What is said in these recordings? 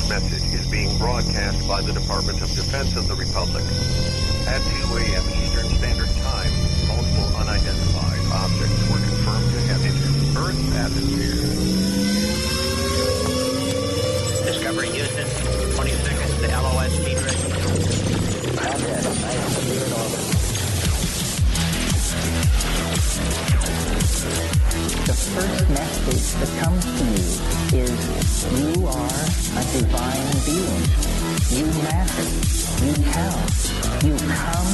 Message is being broadcast by the Department of Defense of the Republic. At 2 a.m. Eastern Standard Time, multiple unidentified objects were confirmed to have entered Earth's atmosphere. Discovery Houston, 20 seconds to LOS speed ready. Contact, nice clear in orbit. The first message that comes to you is you are a divine being. You matter. You count. You come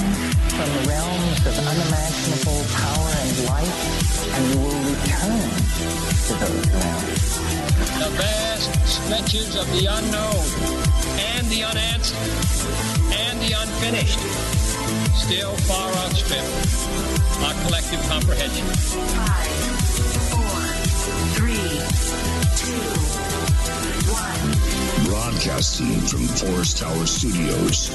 from the realms of unimaginable power and light, and you will return to those realms. The vast stretches of the unknown and the unanswered and the unfinished still far outstrip our collective comprehension. 5, 4, 3, 2, 1. Broadcasting from Forest Tower Studios,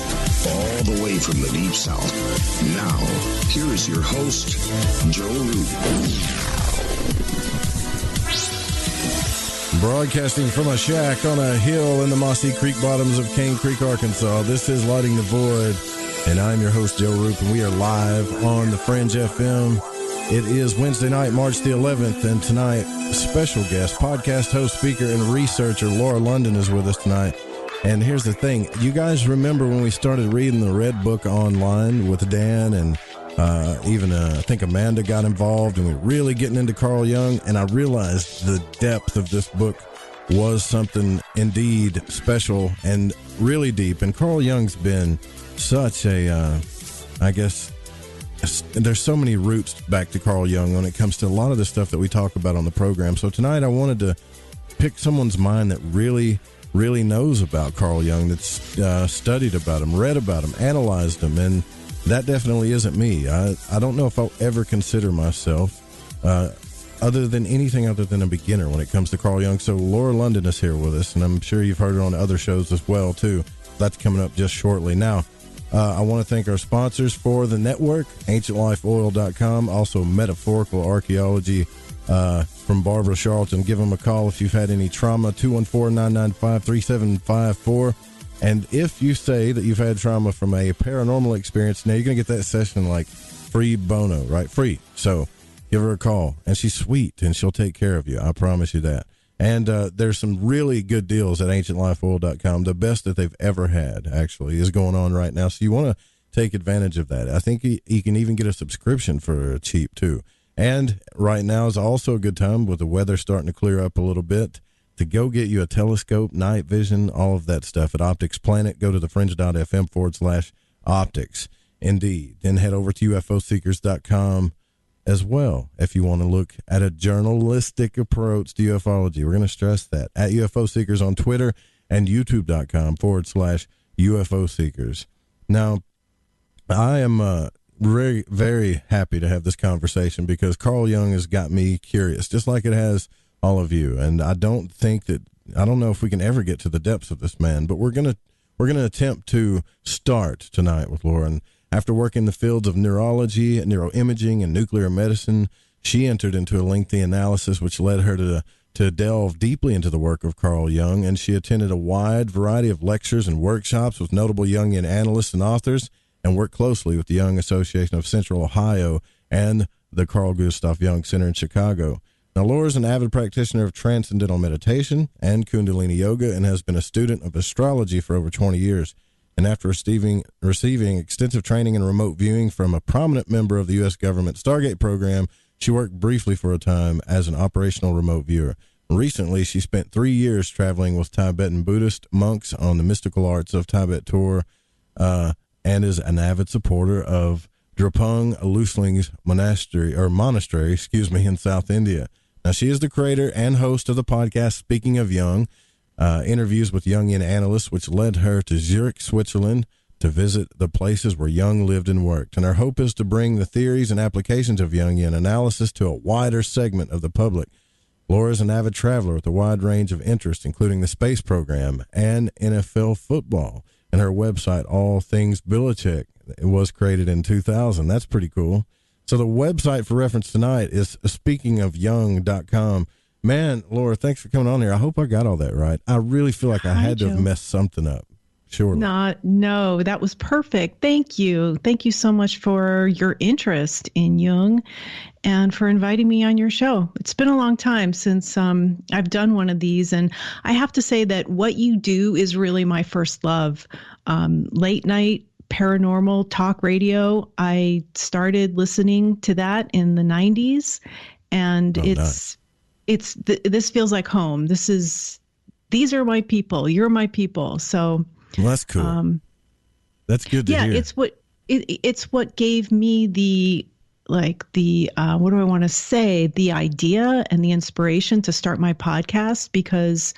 all the way from the Deep South. Now, here is your host, Joe Root. Broadcasting from a shack on a hill in the mossy creek bottoms of Cane Creek, Arkansas. This is Lighting the Void, and I'm your host, Joe Roop, and we are live on the Fringe FM. It is Wednesday night, March the 11th, and tonight, special guest, podcast host, speaker, and researcher Laura London is with us tonight. And here's the thing. You guys remember when we started reading the Red Book online with Dan, and even I think Amanda got involved, and we were really getting into Carl Jung, and I realized the depth of this book was something indeed special and really deep. And Carl Jung's been such a, I guess, there's so many roots back to Carl Jung when it comes to a lot of the stuff that we talk about on the program. So tonight I wanted to pick someone's mind that really knows about Carl Jung, that's studied about him, read about him, analyzed him, and that definitely isn't me. I don't know if I'll ever consider myself other than anything other than a beginner when it comes to Carl Jung. So Laura London is here with us, and I'm sure you've heard her on other shows as well, too. That's coming up just shortly. Now, I want to thank our sponsors for the network, AncientLifeOil.com, also Metaphorical Archaeology from Barbara Charlton. Give them a call if you've had any trauma, 214-995-3754. And if you say that you've had trauma from a paranormal experience, now you're going to get that session like free bono, right? Free. So give her a call. And she's sweet, and she'll take care of you. I promise you that. And there's some really good deals at AncientLifeOil.com. The best that they've ever had, actually, is going on right now. So you want to take advantage of that. I think you can even get a subscription for cheap, too. And right now is also a good time with the weather starting to clear up a little bit to go get you a telescope, night vision, all of that stuff at Optics Planet. Go to thefringe.fm/optics. Indeed. Then head over to ufoseekers.com as well if you want to look at a journalistic approach to ufology. We're going to stress that. At UFO Seekers on Twitter and youtube.com/UFO Seekers. Now, I am very, very happy to have this conversation because Carl Jung has got me curious, just like it has all of you. And I don't know if we can ever get to the depths of this man, but we're going to attempt to start tonight with Lauren. After working in the fields of neurology, neuroimaging, and nuclear medicine, she entered into a lengthy analysis which led her to delve deeply into the work of Carl Jung, and she attended a wide variety of lectures and workshops with notable Jungian analysts and authors, and worked closely with the Jung Association of Central Ohio and the Carl Gustav Jung Center in Chicago. Now, Laura is an avid practitioner of Transcendental meditation and Kundalini yoga and has been a student of astrology for over 20 years. And after receiving extensive training in remote viewing from a prominent member of the U.S. government StarGate program, she worked briefly for a time as an operational remote viewer. Recently, she spent 3 years traveling with Tibetan Buddhist monks on the Mystical Arts of Tibet tour and is an avid supporter of Drepung Loseling Monastery in South India. Now, she is the creator and host of the podcast Speaking of Jung, interviews with Jungian analysts, which led her to Zurich, Switzerland, to visit the places where Jung lived and worked. And her hope is to bring the theories and applications of Jungian analysis to a wider segment of the public. Laura is an avid traveler with a wide range of interests, including the space program and NFL football. And her website, All Things Belichick, was created in 2000. That's pretty cool. So the website for reference tonight is speakingofjung.com. Man, Laura, thanks for coming on here. I hope I got all that right. I really feel like I had to have messed something up. Surely. No, that was perfect. Thank you. Thank you so much for your interest in Jung and for inviting me on your show. It's been a long time since I've done one of these. And I have to say that what you do is really my first love. Late night paranormal talk radio. I started listening to that in the 90s. And this feels like home. These are my people. You're my people. So. Well, that's cool. That's good to hear. Yeah, it's what gave me the what do I want to say? The idea and the inspiration to start my podcast, because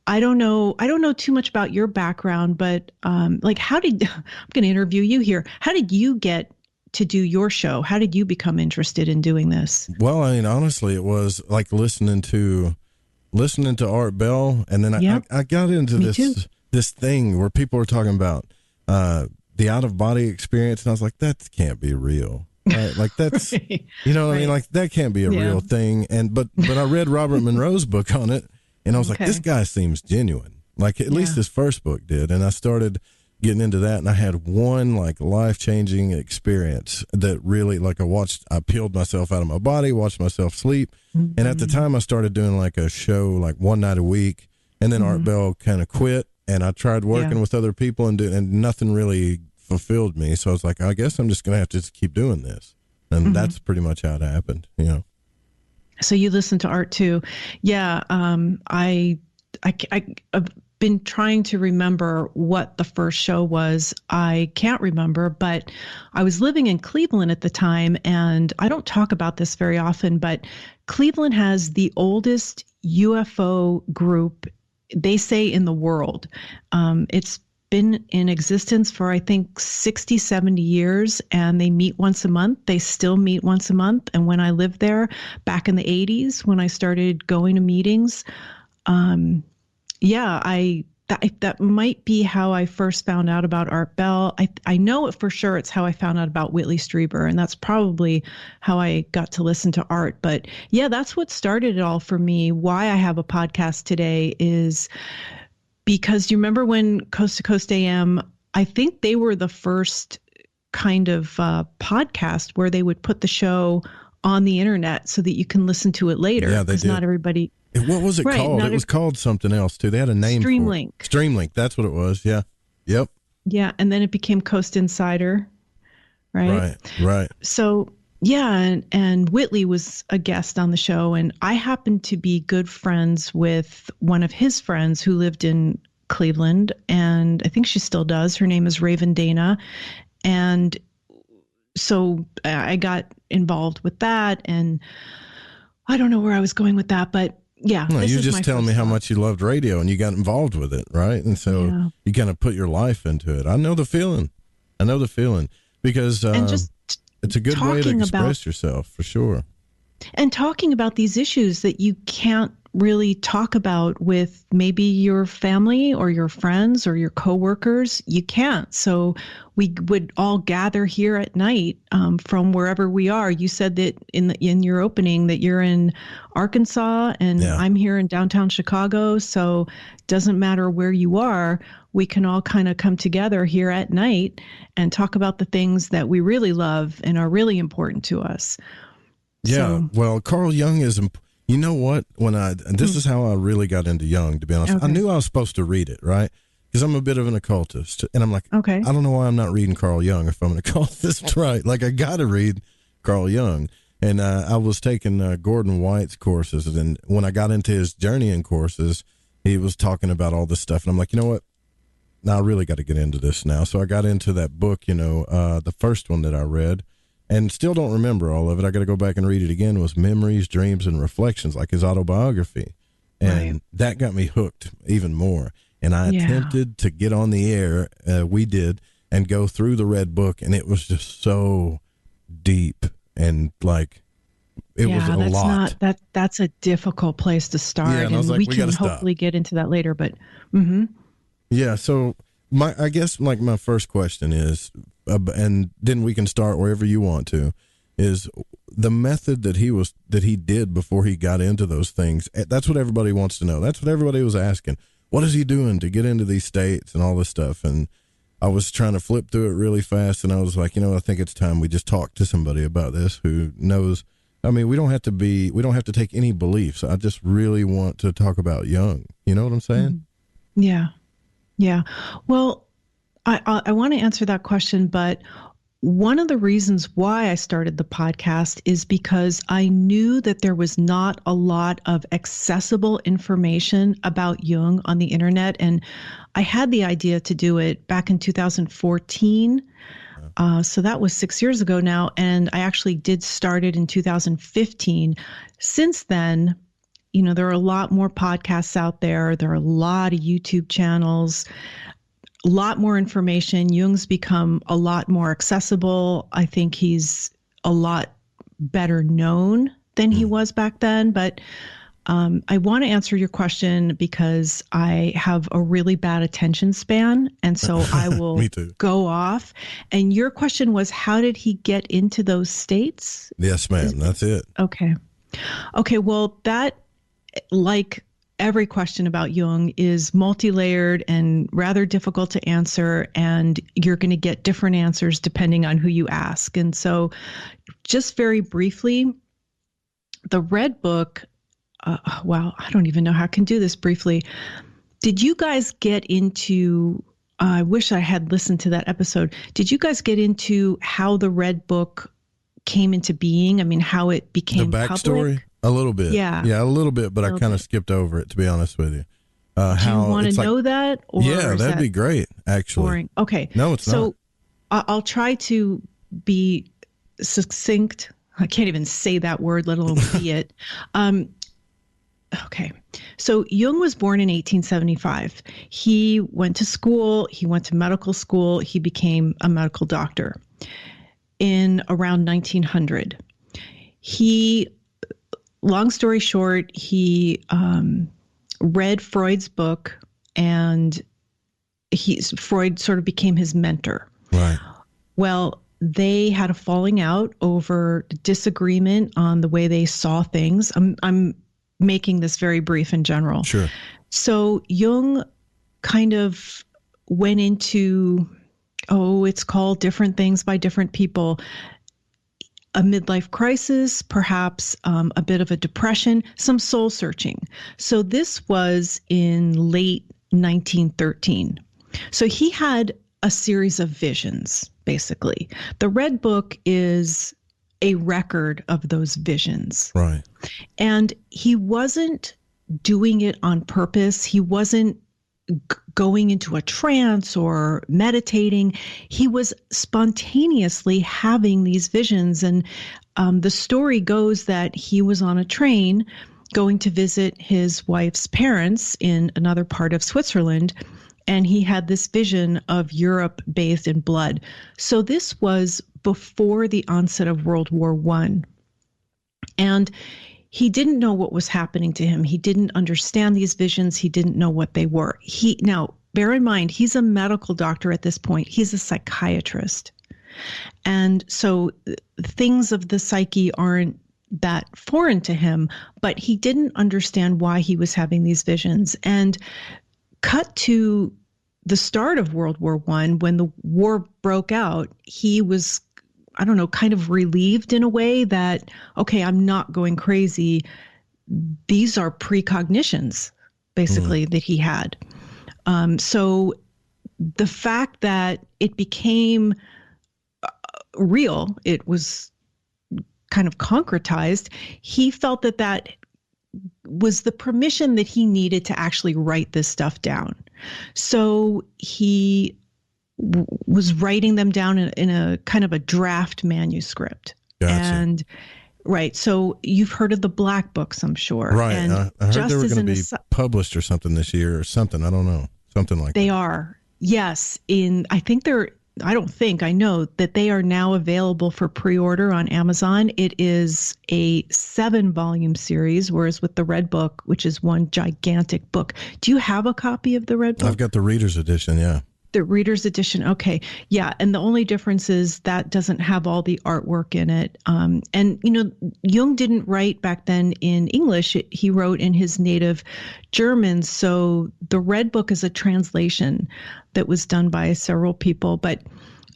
I don't know too much about your background, but I'm going to interview you here. How did you get to do your show? How did you become interested in doing this? Well, I mean, honestly, it was like listening to Art Bell, and then I got into this thing where people were talking about the out-of-body experience, and I was like, that can't be real. Right? Like that's, right. You know what I mean? Like that can't be a real thing. And but I read Robert Monroe's book on it, and I was like, this guy seems genuine. Like at least his first book did. And I started getting into that, and I had one like life-changing experience that really, like I peeled myself out of my body, watched myself sleep. Mm-hmm. And at the time I started doing like a show like one night a week, and then Art Bell kind of quit. And I tried working with other people and nothing really fulfilled me. So I was like, I guess I'm just going to have to just keep doing this. And that's pretty much how it happened, you know. So you listen to Art too. Yeah. I've been trying to remember what the first show was. I can't remember, but I was living in Cleveland at the time. And I don't talk about this very often, but Cleveland has the oldest UFO group, they say, in the world. It's been in existence for, I think, 60, 70 years, and they meet once a month. They still meet once a month. And when I lived there back in the 80s, when I started going to meetings, that might be how I first found out about Art Bell. I know it for sure. It's how I found out about Whitley Strieber, and that's probably how I got to listen to Art. But yeah, that's what started it all for me. Why I have a podcast today is because you remember when Coast to Coast AM, I think they were the first kind of podcast where they would put the show on the internet so that you can listen to it later. Yeah, they did. Not everybody. What was it called? It was called something else too. They had a name Streamlink. for it. Streamlink. That's what it was. Yeah. Yep. Yeah. And then it became Coast Insider. Right. Right. So yeah. And Whitley was a guest on the show, and I happened to be good friends with one of his friends who lived in Cleveland, and I think she still does. Her name is Raven Dana. And so I got involved with that, and I don't know where I was going with that, but yeah. No, you just telling me how much you loved radio and you got involved with it, right? And so you kind of put your life into it. I know the feeling because it's a good way to express yourself, for sure. And talking about these issues that you can't really talk about with maybe your family or your friends or your coworkers, you can't. So we would all gather here at night from wherever we are. You said that in your opening that you're in Arkansas, and I'm here in downtown Chicago. So it doesn't matter where you are. We can all kind of come together here at night and talk about the things that we really love and are really important to us. Yeah. Well, Carl Jung is. You know what? This is how I really got into Jung, to be honest. Okay. I knew I was supposed to read it, right? Because I'm a bit of an occultist. And I'm like, okay, I don't know why I'm not reading Carl Jung if I'm an occultist, right? Like, I got to read Carl Jung. And I was taking Gordon White's courses. And when I got into his journeying courses, he was talking about all this stuff. And I'm like, you know what? Now I really got to get into this now. So I got into that book, the first one that I read. And still don't remember all of it. I got to go back and read it again. Was Memories, Dreams, and Reflections, like his autobiography. And that got me hooked even more. And I attempted to get on the air, we did, and go through the Red Book. And it was just so deep and like, it was a lot. That's a difficult place to start. Yeah, and we can hopefully get into that later. But yeah, so I guess like my first question is, and then we can start wherever you want to, is the method that he did before he got into those things. That's what everybody wants to know. That's what everybody was asking. What is he doing to get into these states and all this stuff? And I was trying to flip through it really fast, and I was like, I think it's time we just talk to somebody about this who knows. I mean, we don't have to take any beliefs. I just really want to talk about Jung. You know what I'm saying? Yeah. Yeah. Well, I want to answer that question, but one of the reasons why I started the podcast is because I knew that there was not a lot of accessible information about Jung on the internet. And I had the idea to do it back in 2014. So that was 6 years ago now. And I actually did start it in 2015. Since then, there are a lot more podcasts out there. There are a lot of YouTube channels, a lot more information. Jung's become a lot more accessible. I think he's a lot better known than he was back then. But I want to answer your question because I have a really bad attention span. And so I will go off. And your question was, how did he get into those states? Yes, ma'am. That's it. Okay. Well, that, like every question about Jung, is multi-layered and rather difficult to answer, and you're going to get different answers depending on who you ask. And so just very briefly, the Red Book, I don't even know how I can do this briefly. Did you guys get into, I wish I had listened to that episode. Did you guys get into how the Red Book came into being? I mean, how it became the backstory? public? A little bit. Yeah, a little bit, but I kind of skipped over it, to be honest with you. Do you want to know that? Or yeah, that'd be great, actually. Boring. Okay. No, it's not. So I'll try to be succinct. I can't even say that word, let alone be it. Okay. So Jung was born in 1875. He went to school. He went to medical school. He became a medical doctor in around 1900. Long story short, he read Freud's book, and Freud sort of became his mentor. Right. Well, they had a falling out over disagreement on the way they saw things. I'm making this very brief in general. Sure. So Jung kind of went into, it's called different things by different people. A midlife crisis, perhaps a bit of a depression, some soul searching. So this was in late 1913. So he had a series of visions, basically. The Red Book is a record of those visions. Right. And he wasn't doing it on purpose. He wasn't going into a trance or meditating. He was spontaneously having these visions. And the story goes that he was on a train going to visit his wife's parents in another part of Switzerland, and he had this vision of Europe bathed in blood. So this was before the onset of World War I. And he didn't know what was happening to him. He didn't understand these visions. He didn't know what they were. Now, bear in mind, he's a medical doctor at this point. He's a psychiatrist. And so things of the psyche aren't that foreign to him, but he didn't understand why he was having these visions. And cut to the start of World War I, when the war broke out, he was, kind of relieved in a way that, okay, I'm not going crazy. These are precognitions, basically, that he had. So the fact that it became real, it was kind of concretized, he felt that was the permission that he needed to actually write this stuff down. So he was writing them down in a kind of a draft manuscript. Gotcha. And right. So you've heard of the Black Books, I'm sure. Right. And I heard they were going to be published or something this year or something. I don't know. Something like that. They are. Yes. I know that they are now available for pre-order on Amazon. It is a 7-volume series, whereas with the Red Book, which is one gigantic book. Do you have a copy of the Red Book? I've got the reader's edition, yeah. The reader's edition. Okay. Yeah. And the only difference is that doesn't have all the artwork in it. And, Jung didn't write back then in English. He wrote in his native German. So the Red Book is a translation that was done by several people. But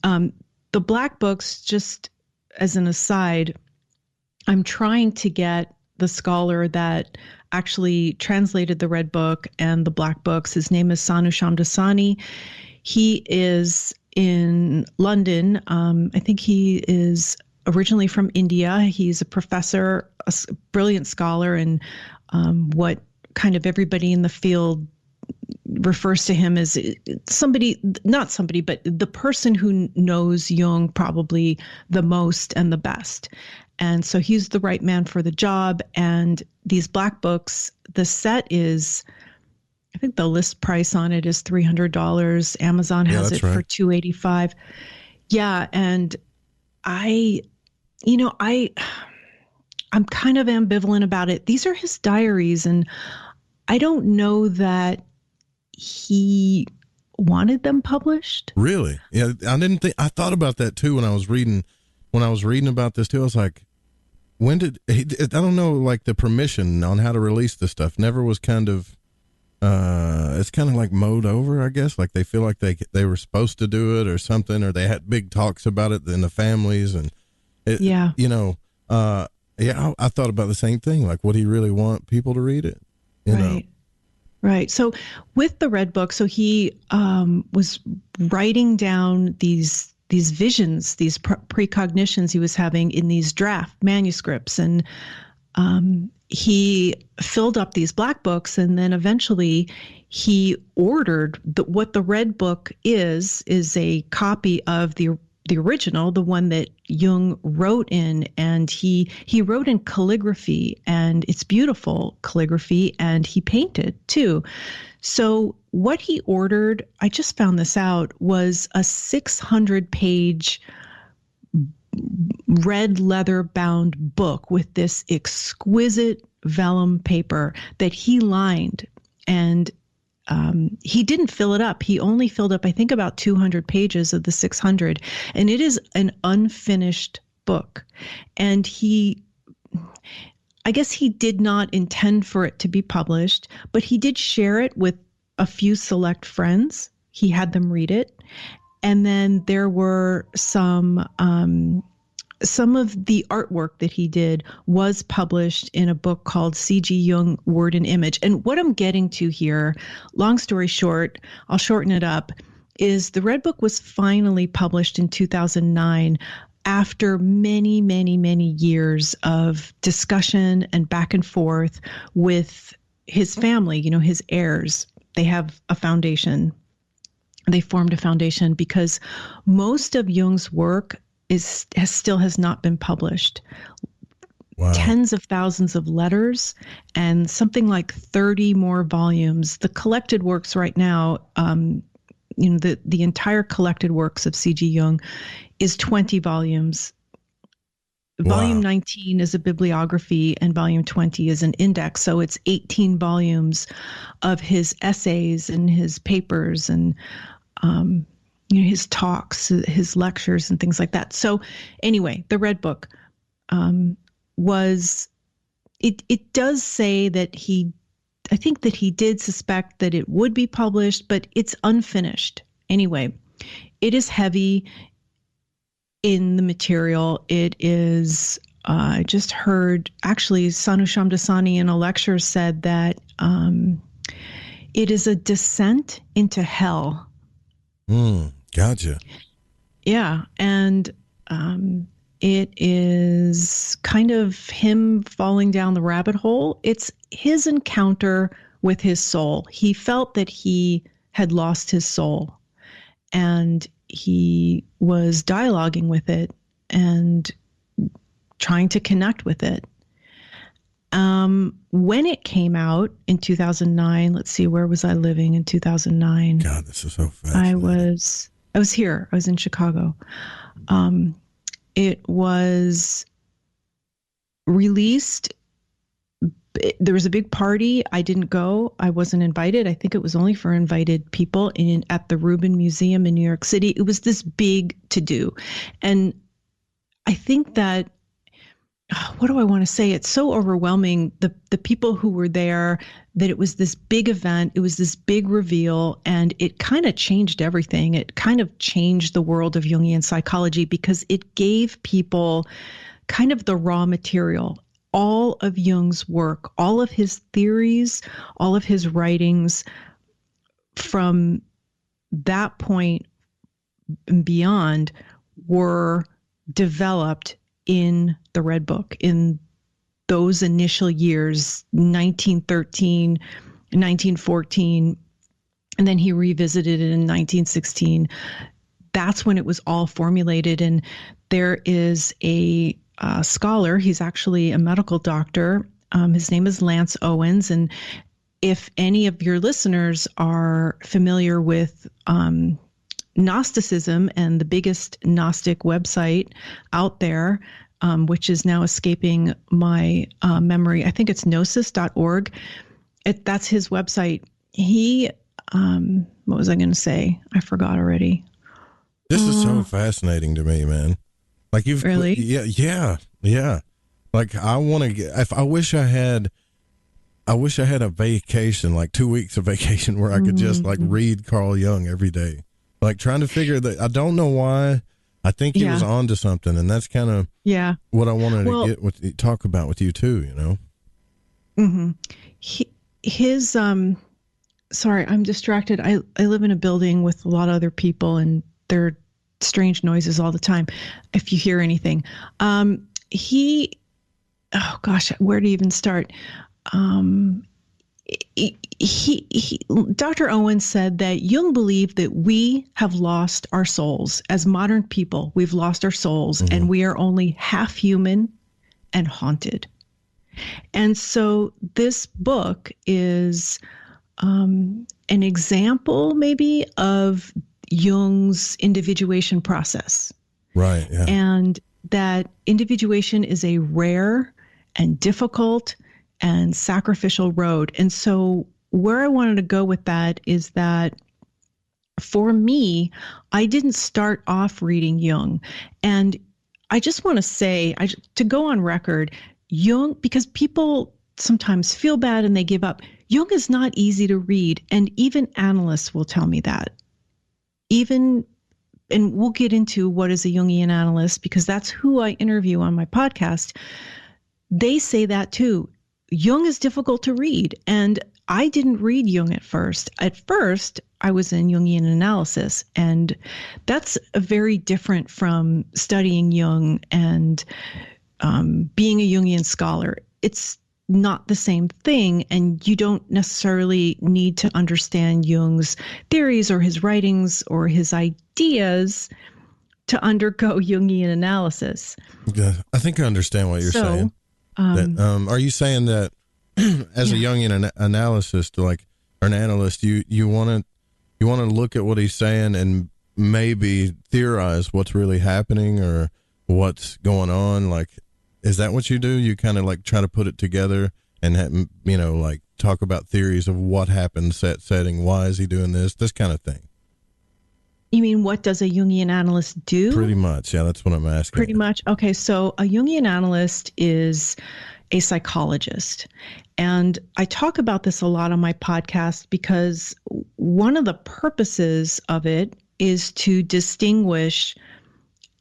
the Black Books, just as an aside, I'm trying to get the scholar that actually translated the Red Book and the Black Books. His name is Sanu Shamdasani. He is in London. I think he is originally from India. He's a professor, a brilliant scholar, and what kind of everybody in the field refers to him as but the person who knows Jung probably the most and the best. And so he's the right man for the job. And these Black Books, the set is, I think the list price on it is $300. Amazon has it for $285. Yeah. And I'm kind of ambivalent about it. These are his diaries, and I don't know that he wanted them published. Really? Yeah. I thought about that too when I was reading about this too. I was like, I don't know, like the permission on how to release this stuff never was kind of, it's kind of like mowed over, I guess. Like they feel like they were supposed to do it or something, or they had big talks about it in the families. And I thought about the same thing. Like, would he really want people to read it? You know? Right. So with the Red Book, so he was writing down these visions, these precognitions he was having in these draft manuscripts. And he filled up these Black Books, and then eventually he ordered what the Red Book is a copy of the original, the one that Jung wrote in, and he wrote in calligraphy, and it's beautiful calligraphy, and he painted too. So what he ordered, I just found this out, was a 600-page red leather bound book with this exquisite vellum paper that he lined. And he didn't fill it up. He only filled up, I think, about 200 pages of the 600. And it is an unfinished book. And I guess he did not intend for it to be published, but he did share it with a few select friends. He had them read it. And then there were some of the artwork that he did was published in a book called C.G. Jung, Word and Image. And what I'm getting to here, long story short, I'll shorten it up, is the Red Book was finally published in 2009 after many, many, many years of discussion and back and forth with his family, his heirs. They have a foundation. They formed a foundation because most of Jung's work still has not been published. Wow. Tens of thousands of letters and something like 30 more volumes. The collected works right now, the entire collected works of C.G. Jung is 20 volumes. Wow. Volume 19 is a bibliography and volume 20 is an index. So it's 18 volumes of his essays and his papers and his talks, his lectures and things like that. So anyway, the Red Book it does say that I think that he did suspect that it would be published, but it's unfinished. Anyway, it is heavy in the material. It is, I just heard, actually, Sanu Shamdasani in a lecture said that it is a descent into hell. Gotcha. Yeah. And it is kind of him falling down the rabbit hole. It's his encounter with his soul. He felt that he had lost his soul, and he was dialoguing with it and trying to connect with it. When it came out in 2009, let's see, where was I living in 2009? God, this is so fascinating. I was here. I was in Chicago. It was released there was a big party. I didn't go. I wasn't invited. I think it was only for invited people at the Rubin Museum in New York City. It was this big to do. And I think that, what do I want to say? It's so overwhelming. The people who were there, that it was this big event. It was this big reveal, and it kind of changed everything. It kind of changed the world of Jungian psychology because it gave people kind of the raw material. All of Jung's work, all of his theories, all of his writings from that point and beyond were developed in the Red Book in those initial years, 1913, 1914, and then he revisited it in 1916. That's when it was all formulated. And there is a scholar. He's actually a medical doctor. His name is Lance Owens. And if any of your listeners are familiar with Gnosticism and the biggest Gnostic website out there, which is now escaping my memory, I think it's gnosis.org. That's his website. He, what was I going to say? I forgot already. This is so fascinating to me, man. Like you've really, yeah. Like I want to get. I wish I had a vacation, like 2 weeks of vacation, where I could just like read Carl Jung every day. Like trying to figure that. I don't know why. I think he was onto something, and that's kind of what I wanted to talk about with you too. You know. Mm-hmm. His sorry, I'm distracted. I live in a building with a lot of other people, and they're strange noises all the time. If you hear anything, oh gosh, where to even start? Dr. Owen said that Jung believed that we have lost our souls as modern people. We've lost our souls, and we are only half human and haunted. And so this book is an example, maybe, of Jung's individuation process. Right. Yeah. And that individuation is a rare and difficult and sacrificial road. And so where I wanted to go with that is that for me, I didn't start off reading Jung. And I just want to say, to go on record, Jung, because people sometimes feel bad and they give up, Jung is not easy to read. And even analysts will tell me that. And we'll get into what is a Jungian analyst, because that's who I interview on my podcast. They say that too. Jung is difficult to read. And I didn't read Jung at first. At first, I was in Jungian analysis. And that's very different from studying Jung and being a Jungian scholar. It's not the same thing, and you don't necessarily need to understand Jung's theories or his writings or his ideas to undergo Jungian analysis. Yeah, I think I understand what you're saying. Are you saying that as a Jungian analyst, like, or an analyst, you want to look at what he's saying and maybe theorize what's really happening or what's going on? Like, is that what you do? You kind of like try to put it together and, like talk about theories of what happened, setting, why is he doing this kind of thing. You mean, what does a Jungian analyst do? Pretty much. Yeah, that's what I'm asking. Pretty much. Okay, so a Jungian analyst is a psychologist. And I talk about this a lot on my podcast because one of the purposes of it is to distinguish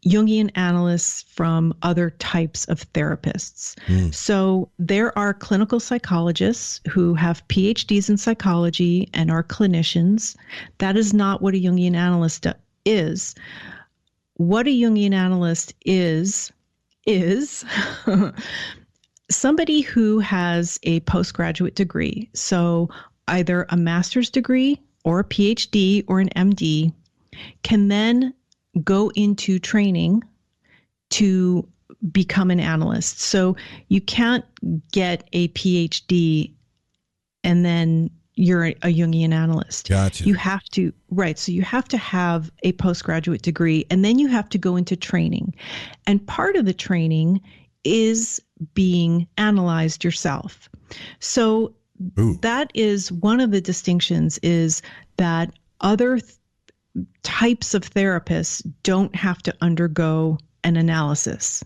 Jungian analysts from other types of therapists. So there are clinical psychologists who have PhDs in psychology and are clinicians. That is not what a Jungian analyst is. What a Jungian analyst is somebody who has a postgraduate degree. So either a master's degree or a PhD or an MD can then go into training to become an analyst. So you can't get a PhD and then you're a Jungian analyst. Gotcha. You have to, right. So you have to have a postgraduate degree, and then you have to go into training. And part of the training is being analyzed yourself. So that is one of the distinctions, is that other types of therapists don't have to undergo an analysis.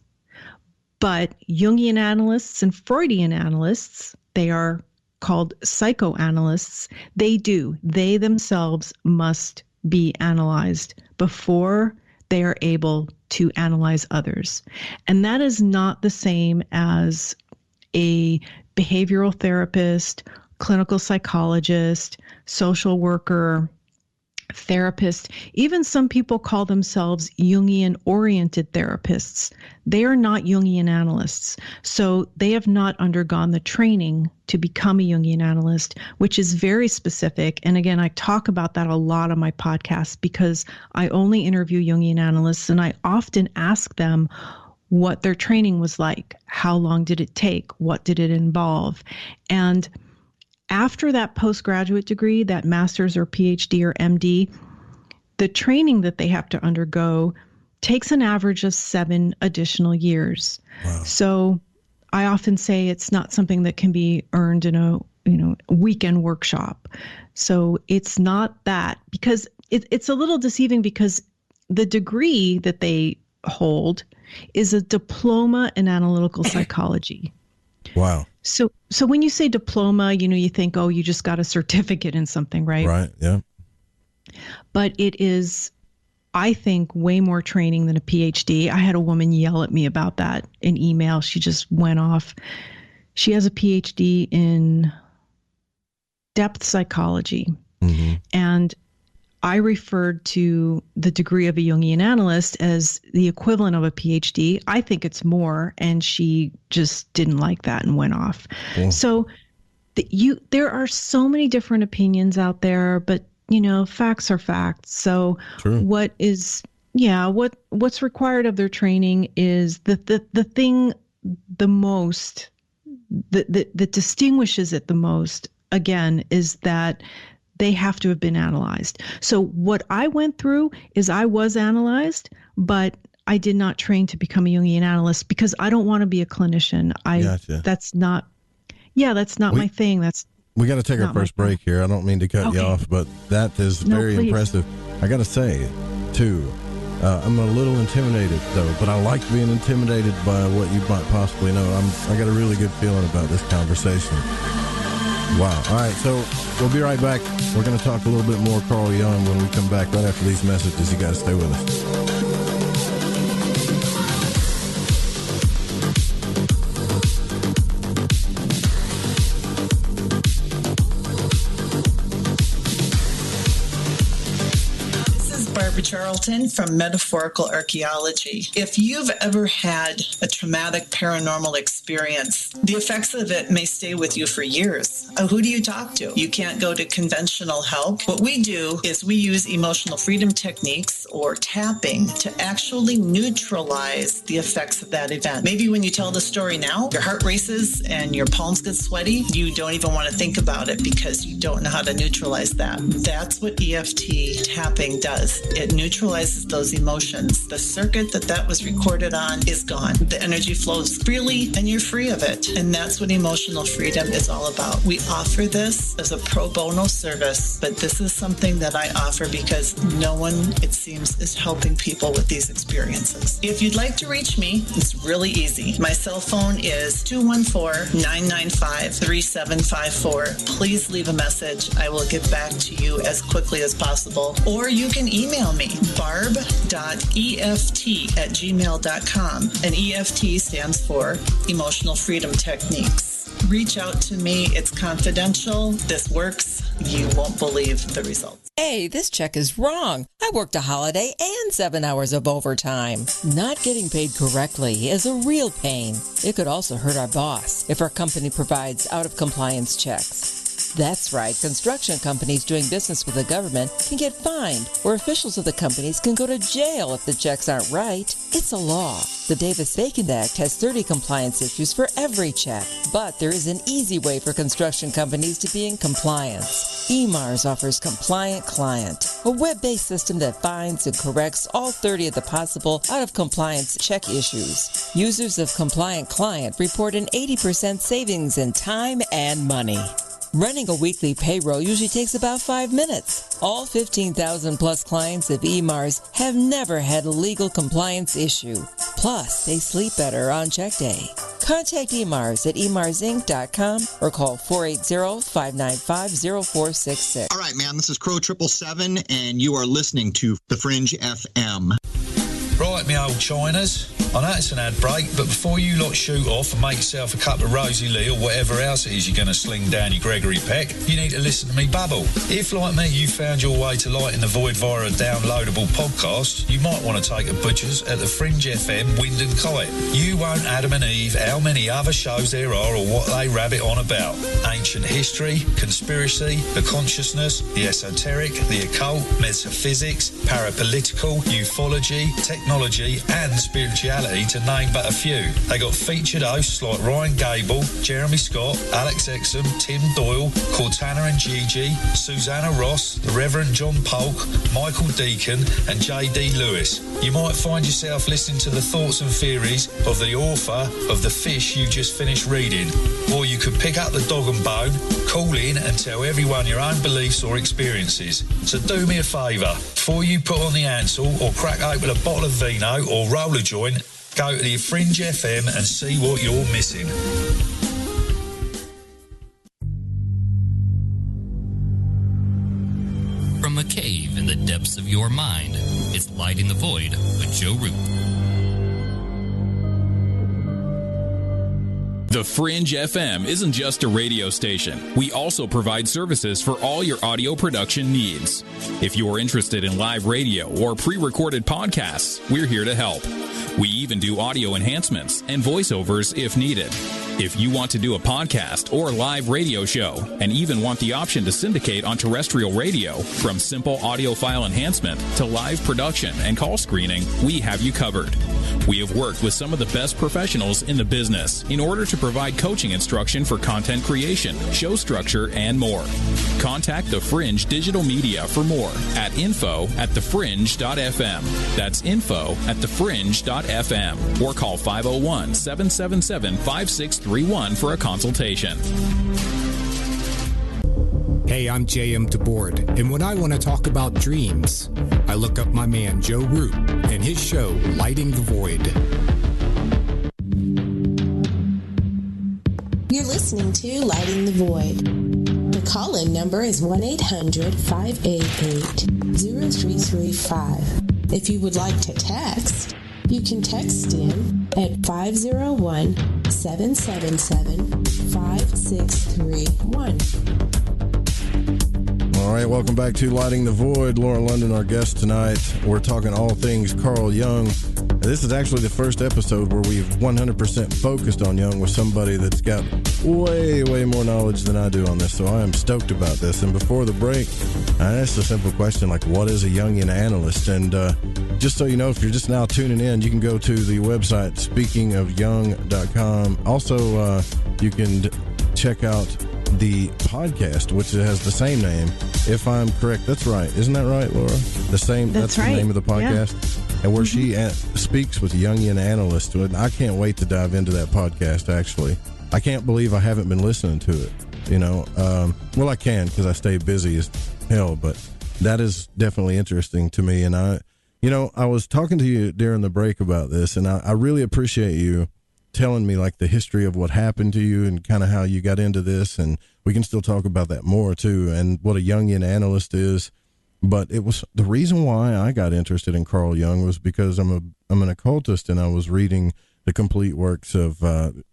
But Jungian analysts and Freudian analysts, they are called psychoanalysts, they do. They themselves must be analyzed before they are able to analyze others. And that is not the same as a behavioral therapist, clinical psychologist, social worker, therapist. Even some people call themselves Jungian-oriented therapists. They are not Jungian analysts. So they have not undergone the training to become a Jungian analyst, which is very specific. And again, I talk about that a lot on my podcast because I only interview Jungian analysts, and I often ask them what their training was like. How long did it take? What did it involve? And after that postgraduate degree, that master's or PhD or MD, the training that they have to undergo takes an average of 7 additional years. Wow. So I often say it's not something that can be earned in a weekend workshop. So it's not that, because it's a little deceiving, because the degree that they hold is a diploma in analytical psychology. Wow. So when you say diploma, you think, oh, you just got a certificate in something, right? Right, yeah. But it is, I think, way more training than a PhD. I had a woman yell at me about that in email. She just went off. She has a PhD in depth psychology. Mm-hmm. And I referred to the degree of a Jungian analyst as the equivalent of a PhD. I think it's more, and she just didn't like that and went off. Cool. So there are so many different opinions out there, but facts are facts. So true. What's required of their training is that distinguishes it the most, again, is that they have to have been analyzed. So what I went through is I was analyzed, but I did not train to become a Jungian analyst because I don't want to be a clinician. Gotcha. That's not my thing. We got to take our first break here. I don't mean to cut you off, but that is very impressive. I got to say, too, I'm a little intimidated, though, but I like being intimidated by what you might possibly know. I got a really good feeling about this conversation. Wow. All right, so we'll be right back. We're going to talk a little bit more Carl Jung when we come back right after these messages. You guys stay with us. Charlton from Metaphorical Archaeology. If you've ever had a traumatic paranormal experience, the effects of it may stay with you for years. Who do you talk to? You can't go to conventional help. What we do is we use emotional freedom techniques or tapping to actually neutralize the effects of that event. Maybe when you tell the story now, your heart races and your palms get sweaty. You don't even want to think about it because you don't know how to neutralize that. That's what EFT tapping does. It neutralizes those emotions. The circuit that was recorded on is gone. The energy flows freely and you're free of it. And that's what emotional freedom is all about. We offer this as a pro bono service, but this is something that I offer because no one, it seems, is helping people with these experiences. If you'd like to reach me, it's really easy. My cell phone is 214-995-3754. Please leave a message. I will get back to you as quickly as possible. Or you can email me, barb.eft@gmail.com. And EFT stands for Emotional Freedom Techniques. Reach out to me. It's confidential. This works. You won't believe the results. Hey, this check is wrong. I worked a holiday and 7 hours of overtime. Not getting paid correctly is a real pain. It could also hurt our boss if our company provides out-of-compliance checks. That's right. Construction companies doing business with the government can get fined, or officials of the companies can go to jail if the checks aren't right. It's a law. The Davis-Bacon Act has 30 compliance issues for every check, but there is an easy way for construction companies to be in compliance. EMARS offers Compliant Client, a web-based system that finds and corrects all 30 of the possible out-of-compliance check issues. Users of Compliant Client report an 80% savings in time and money. Running a weekly payroll usually takes about 5 minutes. All 15,000 plus clients of EMARS have never had a legal compliance issue. Plus, they sleep better on check day. Contact EMARS at emarsinc.com or call 480-595-0466. All right, man, this is Crow 777, and you are listening to The Fringe FM. Right, me old Chiners. I know it's an ad break, but before you lot shoot off and make yourself a cup of Rosie Lee or whatever else it is you're going to sling down your Gregory Peck, you need to listen to me babble. If, like me, you found your way to Lighting the Void via a downloadable podcast, you might want to take a butcher's at the Fringe FM Wind and Kite. You won't Adam and Eve how many other shows there are or what they rabbit on about. Ancient history, conspiracy, the consciousness, the esoteric, the occult, metaphysics, parapolitical, ufology, technology and spirituality, to name but a few. They got featured hosts like Ryan Gable, Jeremy Scott, Alex Exum, Tim Doyle, Cortana and Gigi, Susanna Ross, the Reverend John Polk, Michael Deacon and J.D. Lewis. You might find yourself listening to the thoughts and theories of the author of The Fish you just finished reading. Or you could pick up the dog and bone, call in and tell everyone your own beliefs or experiences. So do me a favour, before you put on the Ansel or crack open a bottle of vino or roll a joint, go to the Fringe FM and see what you're missing. From a cave in the depths of your mind, it's Lighting the Void with Joe Root. The Fringe FM isn't just a radio station. We also provide services for all your audio production needs. If you are interested in live radio or pre-recorded podcasts, we're here to help. We even do audio enhancements and voiceovers if needed. If you want to do a podcast or live radio show and even want the option to syndicate on terrestrial radio, from simple audio file enhancement to live production and call screening, we have you covered. We have worked with some of the best professionals in the business in order to provide coaching instruction for content creation, show structure, and more. Contact The Fringe Digital Media for more at info@thefringe.fm. That's info@thefringe.fm. Or call 501-777-5631 for a consultation. Hey, I'm J.M. DeBoard, and when I want to talk about dreams, I look up my man Joe Root and his show, Lighting the Void. You're listening to Lighting the Void. The call-in number is 1-800-588-0335. If you would like to text, you can text in at 501-777-5631. All right, welcome back to Lighting the Void. Laura London, our guest tonight. We're talking all things Carl Jung. This is actually the first episode where we've 100% focused on Jung with somebody that's got way, way more knowledge than I do on this, so I am stoked about this. And before the break, I asked a simple question like, what is a Jungian analyst? And just so you know, if you're just now tuning in, you can go to the website speakingofjung.com. Also, you can check out the podcast, which has the same name, if I'm correct. That's right. Isn't that right, Laura? That's right. The name of the podcast. Yeah. And where she speaks with Jungian analysts. I can't wait to dive into that podcast, actually. I can't believe I haven't been listening to it. You know, well, I can because I stay busy as hell, but that is definitely interesting to me. And I was talking to you during the break about this, and I really appreciate you telling me like the history of what happened to you and kind of how you got into this, and we can still talk about that more too, and what a Jungian analyst is. But it was the reason why I got interested in Carl Jung was because I'm an occultist, and I was reading the complete works of the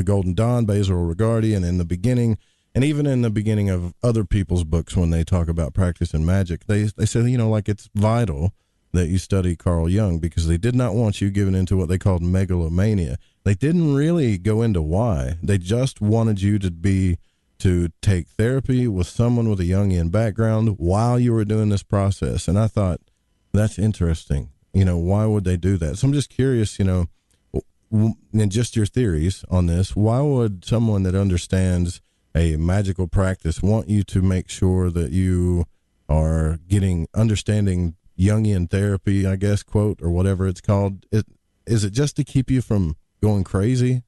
Golden Dawn, Basil Regardi, and in the beginning, and even in the beginning of other people's books when they talk about practice and magic, they say, like it's vital that you study Carl Jung because they did not want you given into what they called megalomania. They didn't really go into why. They just wanted you to be to take therapy with someone with a Jungian background while you were doing this process. And I thought, that's interesting. Why would they do that? So I'm just curious, and just your theories on this. Why would someone that understands a magical practice want you to make sure that you are understanding Jungian therapy, I guess, quote, or whatever it's called? Is it just to keep you from going crazy?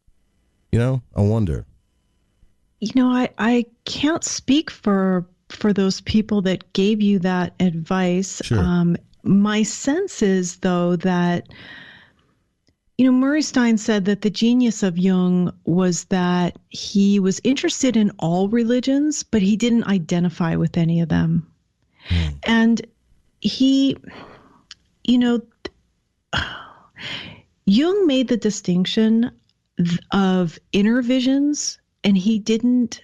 I wonder. I can't speak for those people that gave you that advice. Sure. My sense is, though, that, Murray Stein said that the genius of Jung was that he was interested in all religions, but he didn't identify with any of them. And he, Jung made the distinction of inner visions, and he didn't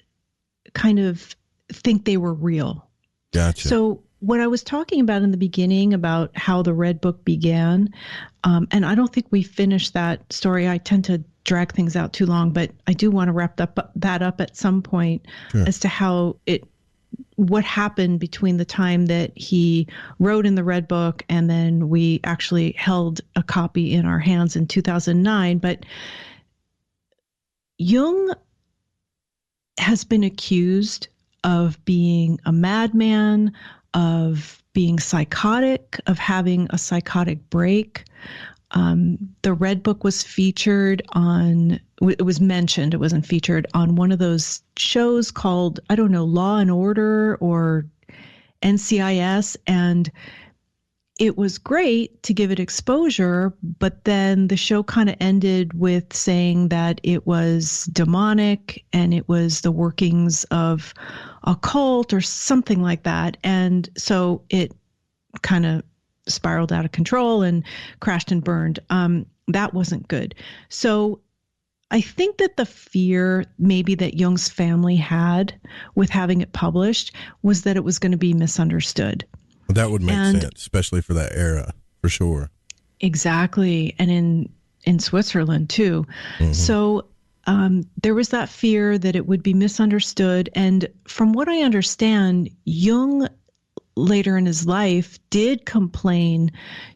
kind of think they were real. Gotcha. So what I was talking about in the beginning about how the Red Book began, and I don't think we finished that story. I tend to drag things out too long, but I do want to wrap that up at some point. Sure. As to how what happened between the time that he wrote in the Red Book and then we actually held a copy in our hands in 2009. But Jung has been accused of being a madman, of being psychotic, of having a psychotic break. The Red Book was featured on, it was mentioned, it wasn't featured, on one of those shows called, I don't know, Law and Order or NCIS. And it was great to give it exposure, but then the show kind of ended with saying that it was demonic and it was the workings of a cult or something like that. And so it kind of spiraled out of control and crashed and burned. That wasn't good. So I think that the fear maybe that Jung's family had with having it published was that it was going to be misunderstood. That would make sense, especially for that era, for sure. Exactly. And in Switzerland, too. Mm-hmm. So there was that fear that it would be misunderstood. And from what I understand, Jung later in his life did complain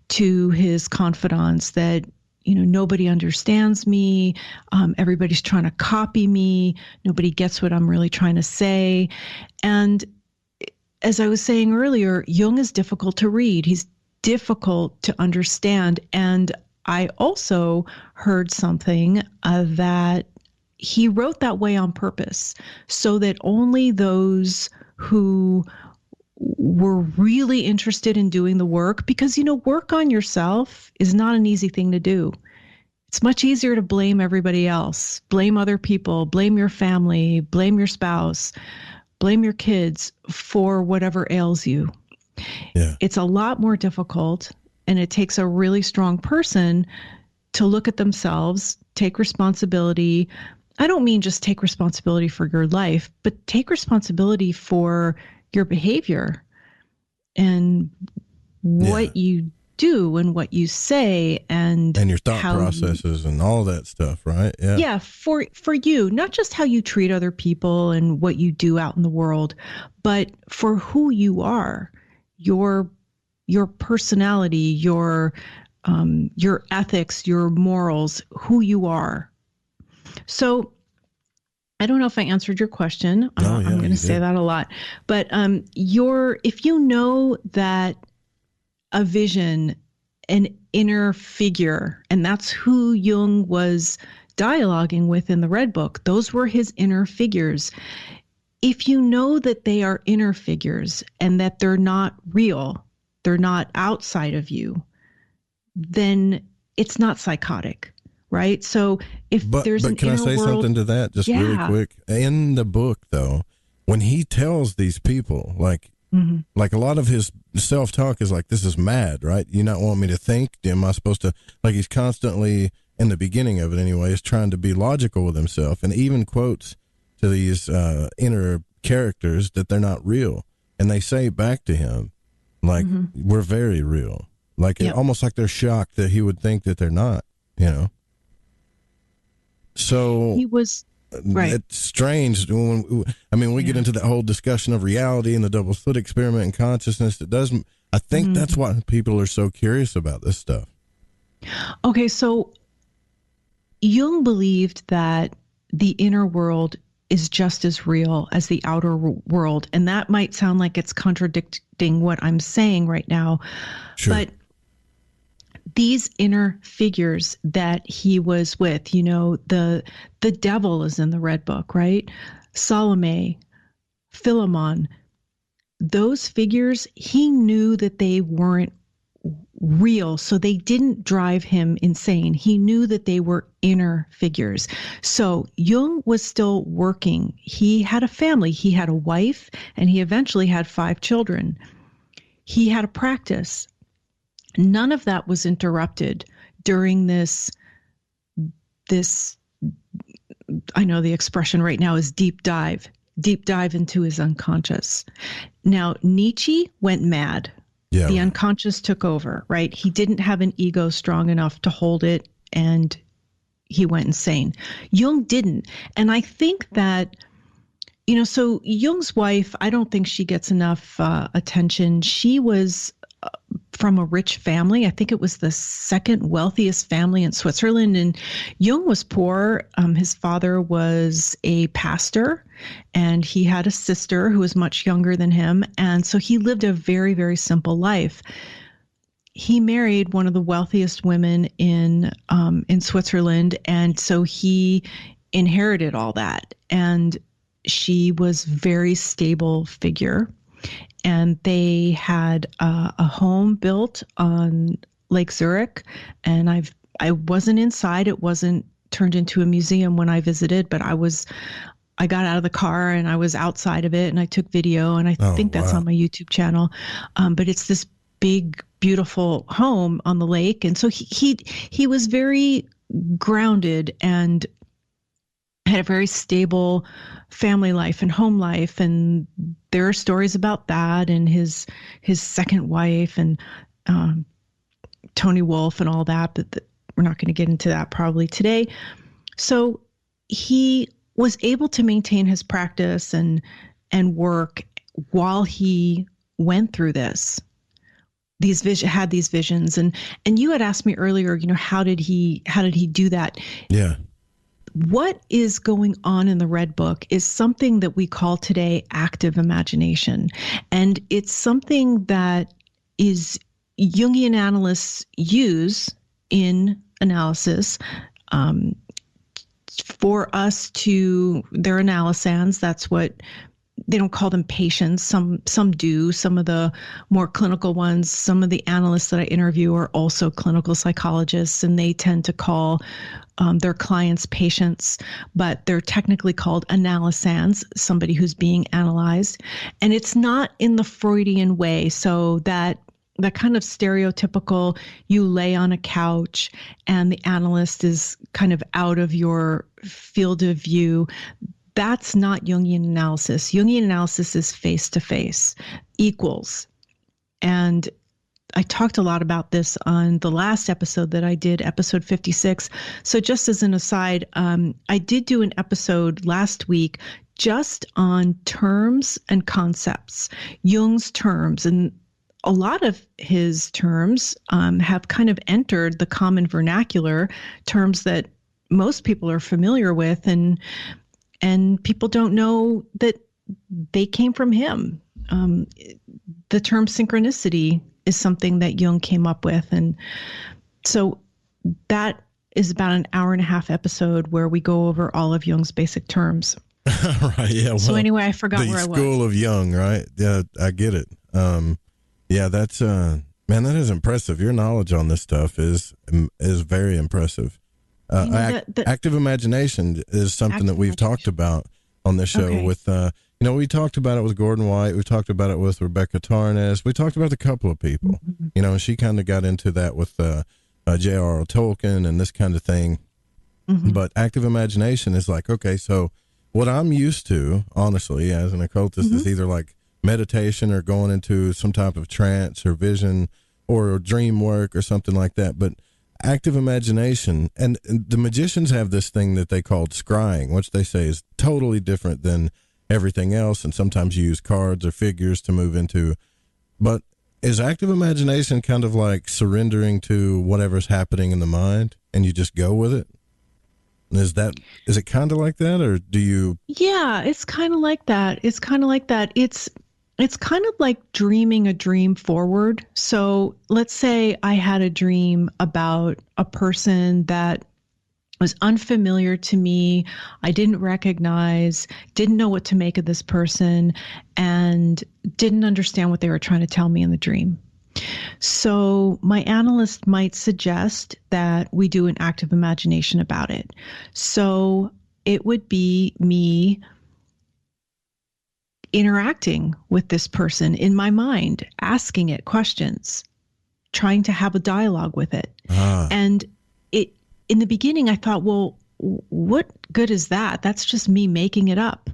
to his confidants that, nobody understands me. Everybody's trying to copy me. Nobody gets what I'm really trying to say. And as I was saying earlier, Jung is difficult to read. He's difficult to understand. And I also heard something that he wrote that way on purpose so that only those who were really interested in doing the work, because, work on yourself is not an easy thing to do. It's much easier to blame everybody else, blame other people, blame your family, blame your spouse, blame your kids for whatever ails you. Yeah. It's a lot more difficult, and it takes a really strong person to look at themselves, take responsibility. I don't mean just take responsibility for your life, but take responsibility for your behavior and what you do and what you say and your thought processes and all that stuff, right? Yeah, for you, not just how you treat other people and what you do out in the world, but for who you are, your personality, your ethics, your morals, who you are. So I don't know if I answered your question. I'm going to say that a lot. But if you know that a vision, an inner figure, and that's who Jung was dialoguing with in the Red Book, those were his inner figures. If you know that they are inner figures and that they're not real, they're not outside of then it's not psychotic. Right. So there's an can I say something to that just really quick? In the book, though, when he tells these people, like a lot of his self-talk is like, this is mad, right? You not want me to think? Am I supposed to? Like, he's constantly, in the beginning of it anyway, is trying to be logical with himself, and even quotes to these inner characters that they're not real. And they say back to him, like, we're very real. Like, almost like they're shocked that he would think that they're not, So Right. It's strange. We get into that whole discussion of reality and the double slit experiment and consciousness. I think that's why people are so curious about this stuff. Okay, so Jung believed that the inner world is just as real as the outer world. And that might sound like it's contradicting what I'm saying right now. Sure. But these inner figures that he was with, the devil is in the Red Book, right? Salome, Philemon, those figures, he knew that they weren't real, so they didn't drive him insane. He knew that they were inner figures. So Jung was still working. He had a family. He had a wife, and he eventually had 5 children. He had a practice. None of that was interrupted during this, I know the expression right now is deep dive into his unconscious. Now, Nietzsche went mad. Yeah. The unconscious took over, right? He didn't have an ego strong enough to hold it, and he went insane. Jung didn't. And I think that, so Jung's wife, I don't think she gets enough attention. She was from a rich family. I think it was the second wealthiest family in Switzerland. And Jung was poor. His father was a pastor, and he had a sister who was much younger than him. And so he lived a very, very simple life. He married one of the wealthiest women in Switzerland. And so he inherited all that. And she was a very stable figure. And they had a home built on Lake Zurich, and I wasn't inside. It wasn't turned into a museum when I visited, but I got out of the car and I was outside of it, and I took video, and I think that's on my YouTube channel. But it's this big, beautiful home on the lake, and so he was very grounded and had a very stable family life and home life. And there are stories about that and his second wife and Tony Wolff and all that, but we're not going to get into that probably today. So he was able to maintain his practice and work while he went through this. Had these visions, and you had asked me earlier, how did he do that? Yeah. What is going on in the Red Book is something that we call today active imagination. And it's something that is Jungian analysts use in analysis for us to, they're analysans. That's what, they don't call them patients. Some do. Some of the more clinical ones, some of the analysts that I interview are also clinical psychologists, and they tend to call their clients patients, but they're technically called analysans, somebody who's being analyzed. And it's not in the Freudian way. So that kind of stereotypical, you lay on a couch and the analyst is kind of out of your field of view. That's not Jungian analysis. Jungian analysis is face-to-face, equals. And I talked a lot about this on the last episode that I did, episode 56. So just as an aside, I did do an episode last week just on terms and concepts, Jung's terms. And a lot of his terms have kind of entered the common vernacular, terms that most people are familiar with, and people don't know that they came from him. The term synchronicity is something that Jung came up with. And so that is about an 1.5-hour episode where we go over all of Jung's basic terms. Right. Yeah. Well, so anyway, I forgot where I was. The School of Jung, right? Yeah, I get it. Yeah, that's, man, that is impressive. Your knowledge on this stuff is very impressive. Active imagination is something that we've talked about on this show with, we talked about it with Gordon White. We talked about it with Rebecca Tarnas. We talked about it with a couple of people, and she kind of got into that with J.R.R. Tolkien and this kind of thing. Mm-hmm. But active imagination is like, okay, so what I'm used to, honestly, as an occultist is either like meditation or going into some type of trance or vision or dream work or something like that. But active imagination, and the magicians have this thing that they called scrying, which they say is totally different than everything else, and sometimes you use cards or figures to move into. But is active imagination kind of like surrendering to whatever's happening in the mind and you just go with it? Is it kind of like that, or do you? Yeah, it's kind of like that. It's kind of like that. It's kind of like dreaming a dream forward. So let's say I had a dream about a person that was unfamiliar to me. I didn't recognize, didn't know what to make of this person, and didn't understand what they were trying to tell me in the dream. So my analyst might suggest that we do an active imagination about it. So it would be me interacting with this person in my mind, asking it questions, trying to have a dialogue with it. And in the beginning, I thought, well, what good is that? That's just me making it up.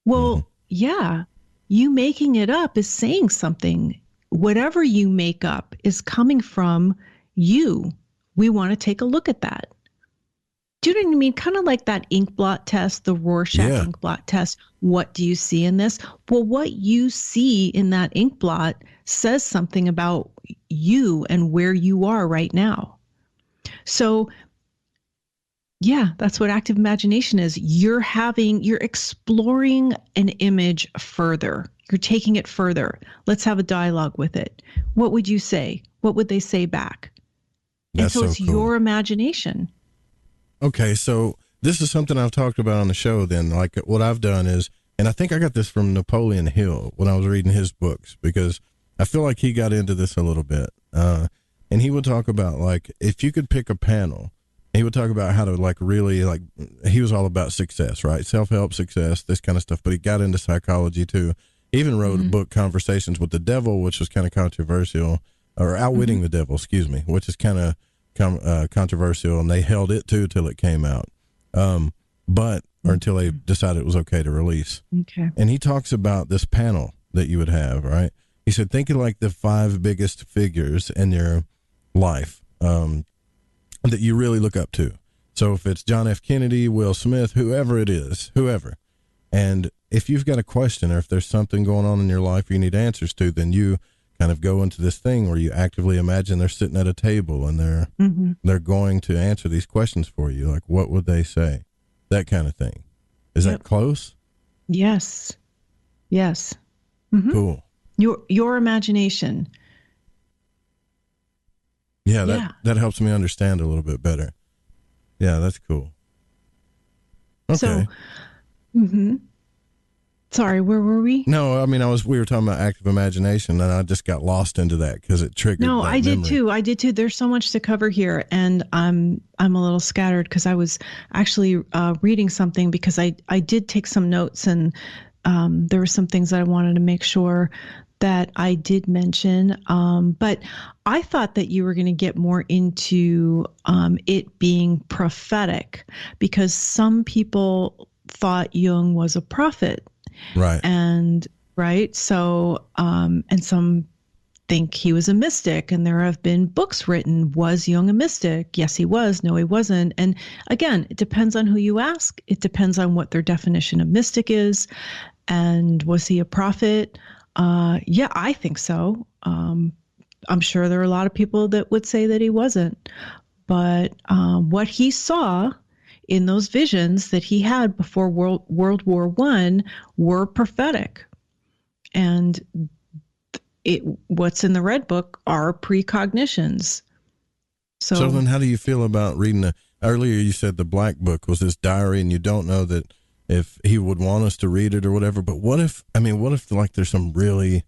Well, yeah, you making it up is saying something. Whatever you make up is coming from you. We want to take a look at that. Do you know what I mean? Kind of like that ink blot test, the Rorschach ink blot test. What do you see in this? Well, what you see in that ink blot says something about you and where you are right now. So, yeah, that's what active imagination is. You're exploring an image further. You're taking it further. Let's have a dialogue with it. What would you say? What would they say back? That's and so it's cool. your imagination. Okay, so this is something I've talked about on the show then. Like what I've done is, and I think I got this from Napoleon Hill when I was reading his books, because I feel like he got into this a little bit. And he would talk about, like, if you could pick a panel, he would talk about how to, like, really, like, he was all about success, right? Self-help, success, this kind of stuff. But he got into psychology, too. He even wrote a book, Conversations with the Devil, which was kind of controversial, or Outwitting the Devil, excuse me, which is kind of controversial. And they held it, too, till it came out. Or until they decided it was okay to release. Okay. And he talks about this panel that you would have, right? He said, think of like the 5 biggest figures in your life that you really look up to. So if it's John F. Kennedy, Will Smith, whoever it is, whoever. And if you've got a question or if there's something going on in your life you need answers to, then you kind of go into this thing where you actively imagine they're sitting at a table and they're going to answer these questions for you. Like, what would they say? That kind of thing. Is that close? Yes. Yes. Mm-hmm. Cool. Your imagination. Yeah, that helps me understand a little bit better. Yeah, that's cool. Okay. So, sorry, where were we? No, I mean, we were talking about active imagination, and I just got lost into that because it triggered. No, I did memory. too. There's so much to cover here, and I'm a little scattered because I was actually reading something because I did take some notes, and there were some things that I wanted to make sure that I did mention, but I thought that you were going to get more into it being prophetic, because some people thought Jung was a prophet, right? And so and some think he was a mystic, and there have been books written. Was Jung a mystic? Yes, he was. No, he wasn't. And again, it depends on who you ask. It depends on what their definition of mystic is, and was he a prophet? Yeah, I think so. I'm sure there are a lot of people that would say that he wasn't. But what he saw in those visions that he had before World War I were prophetic. And what's in the Red Book are precognitions. So then how do you feel about reading earlier you said the Black Book was his diary, and you don't know that if he would want us to read it or whatever, but what if like there's some really,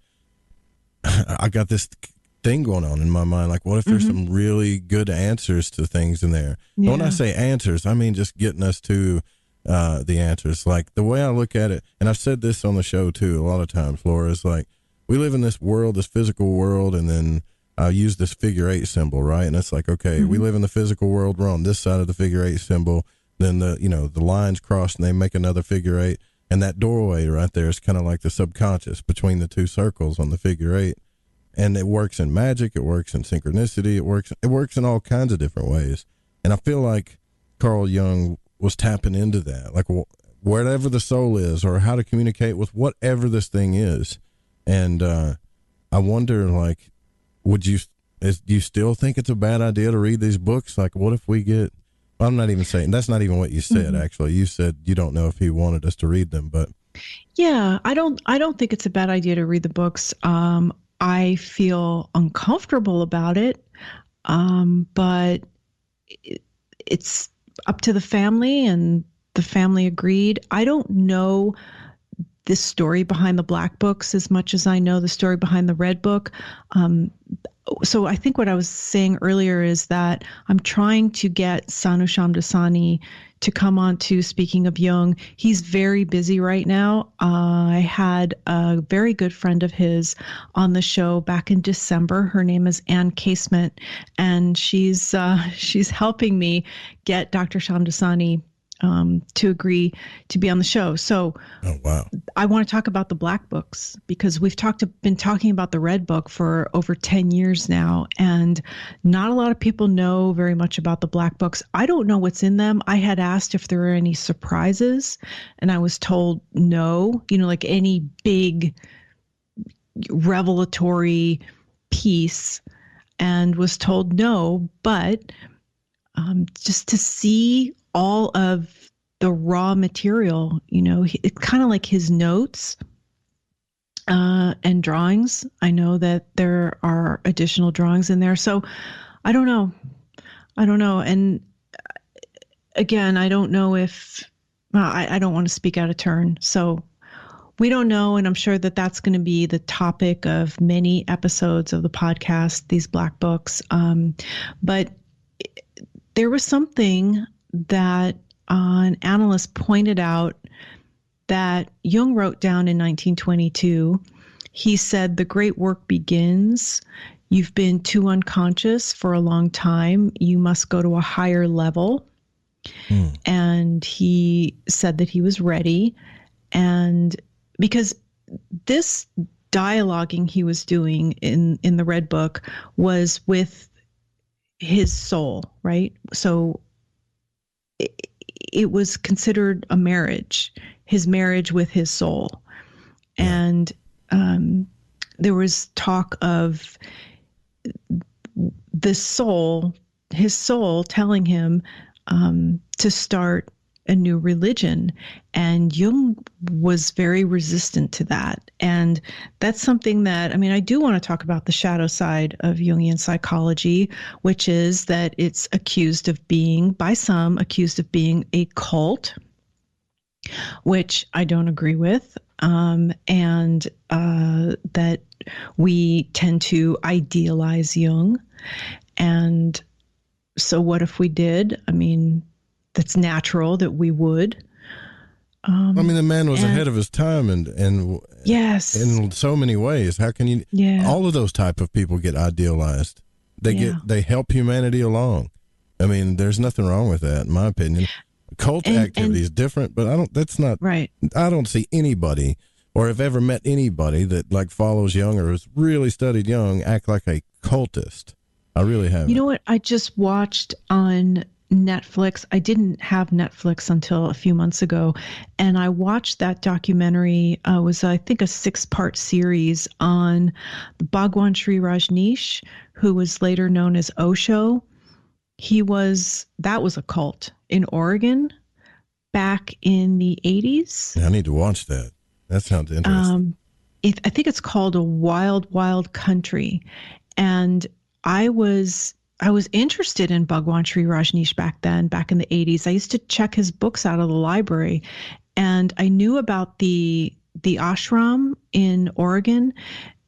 I got this thing going on in my mind, like what if there's some really good answers to things in there? Yeah. When I say answers, I mean just getting us to the answers. Like the way I look at it, and I've said this on the show too a lot of times, Laura, is like we live in this world, this physical world, and then I use this figure 8 symbol, right? And it's like, okay, we live in the physical world, we're on this side of the figure 8 symbol. Then the lines cross and they make another figure 8, and that doorway right there is kind of like the subconscious between the two circles on the figure 8. And it works in magic. It works in synchronicity. It works in all kinds of different ways. And I feel like Carl Jung was tapping into that, like wherever the soul is, or how to communicate with whatever this thing is. And I wonder, like, do you still think it's a bad idea to read these books? Like, what if we get? I'm not even saying that's not even what you said. Actually, you said you don't know if he wanted us to read them, but yeah, I don't think it's a bad idea to read the books. I feel uncomfortable about it, but it's up to the family, and the family agreed. I don't know the story behind the black books as much as I know the story behind the red book. So I think what I was saying earlier is that I'm trying to get Sanu Shamdasani to come on to Speaking of Jung. He's very busy right now. I had a very good friend of his on the show back in December. Her name is Ann Casement, and she's helping me get Dr. Shamdasani to agree to be on the show. So I want to talk about the black books, because we've been talking about the red book for over 10 years now, and not a lot of people know very much about the black books. I don't know what's in them. I had asked if there were any surprises, and I was told no, like any big revelatory piece, and was told no, but just to see all of the raw material, it's kind of like his notes and drawings. I know that there are additional drawings in there. So I don't know. And again, I don't know if, I don't want to speak out of turn. So we don't know. And I'm sure that that's going to be the topic of many episodes of the podcast, these black books. But there was something that an analyst pointed out that Jung wrote down in 1922. He said, "The great work begins. You've been too unconscious for a long time. You must go to a higher level." And he said that he was ready. And because this dialoguing he was doing in the Red Book was with his soul, right? So it was considered a marriage, his marriage with his soul. And there was talk of his soul telling him to start a new religion. And Jung was very resistant to that. And that's something that, I do want to talk about the shadow side of Jungian psychology, which is that it's by some accused of being a cult, which I don't agree with. And that we tend to idealize Jung. And so what if we did? That's natural that we would. The man was ahead of his time, and yes, in so many ways. How can you? Yeah. All of those type of people get idealized. They help humanity along. There's nothing wrong with that, in my opinion. Cult activity is different, but that's not right. I don't see anybody, or have ever met anybody that follows Jung or has really studied Jung act like a cultist. I really haven't. You know what? I just watched on Netflix. I didn't have Netflix until a few months ago, and I watched that documentary. It was, I think, a 6-part series on Bhagwan Sri Rajneesh, who was later known as Osho. That was a cult in Oregon back in the 80s. I need to watch that. That sounds interesting. I think it's called A Wild, Wild Country. And I was interested in Bhagwan Sri Rajneesh back in the 80s. I used to check his books out of the library, and I knew about the ashram in Oregon,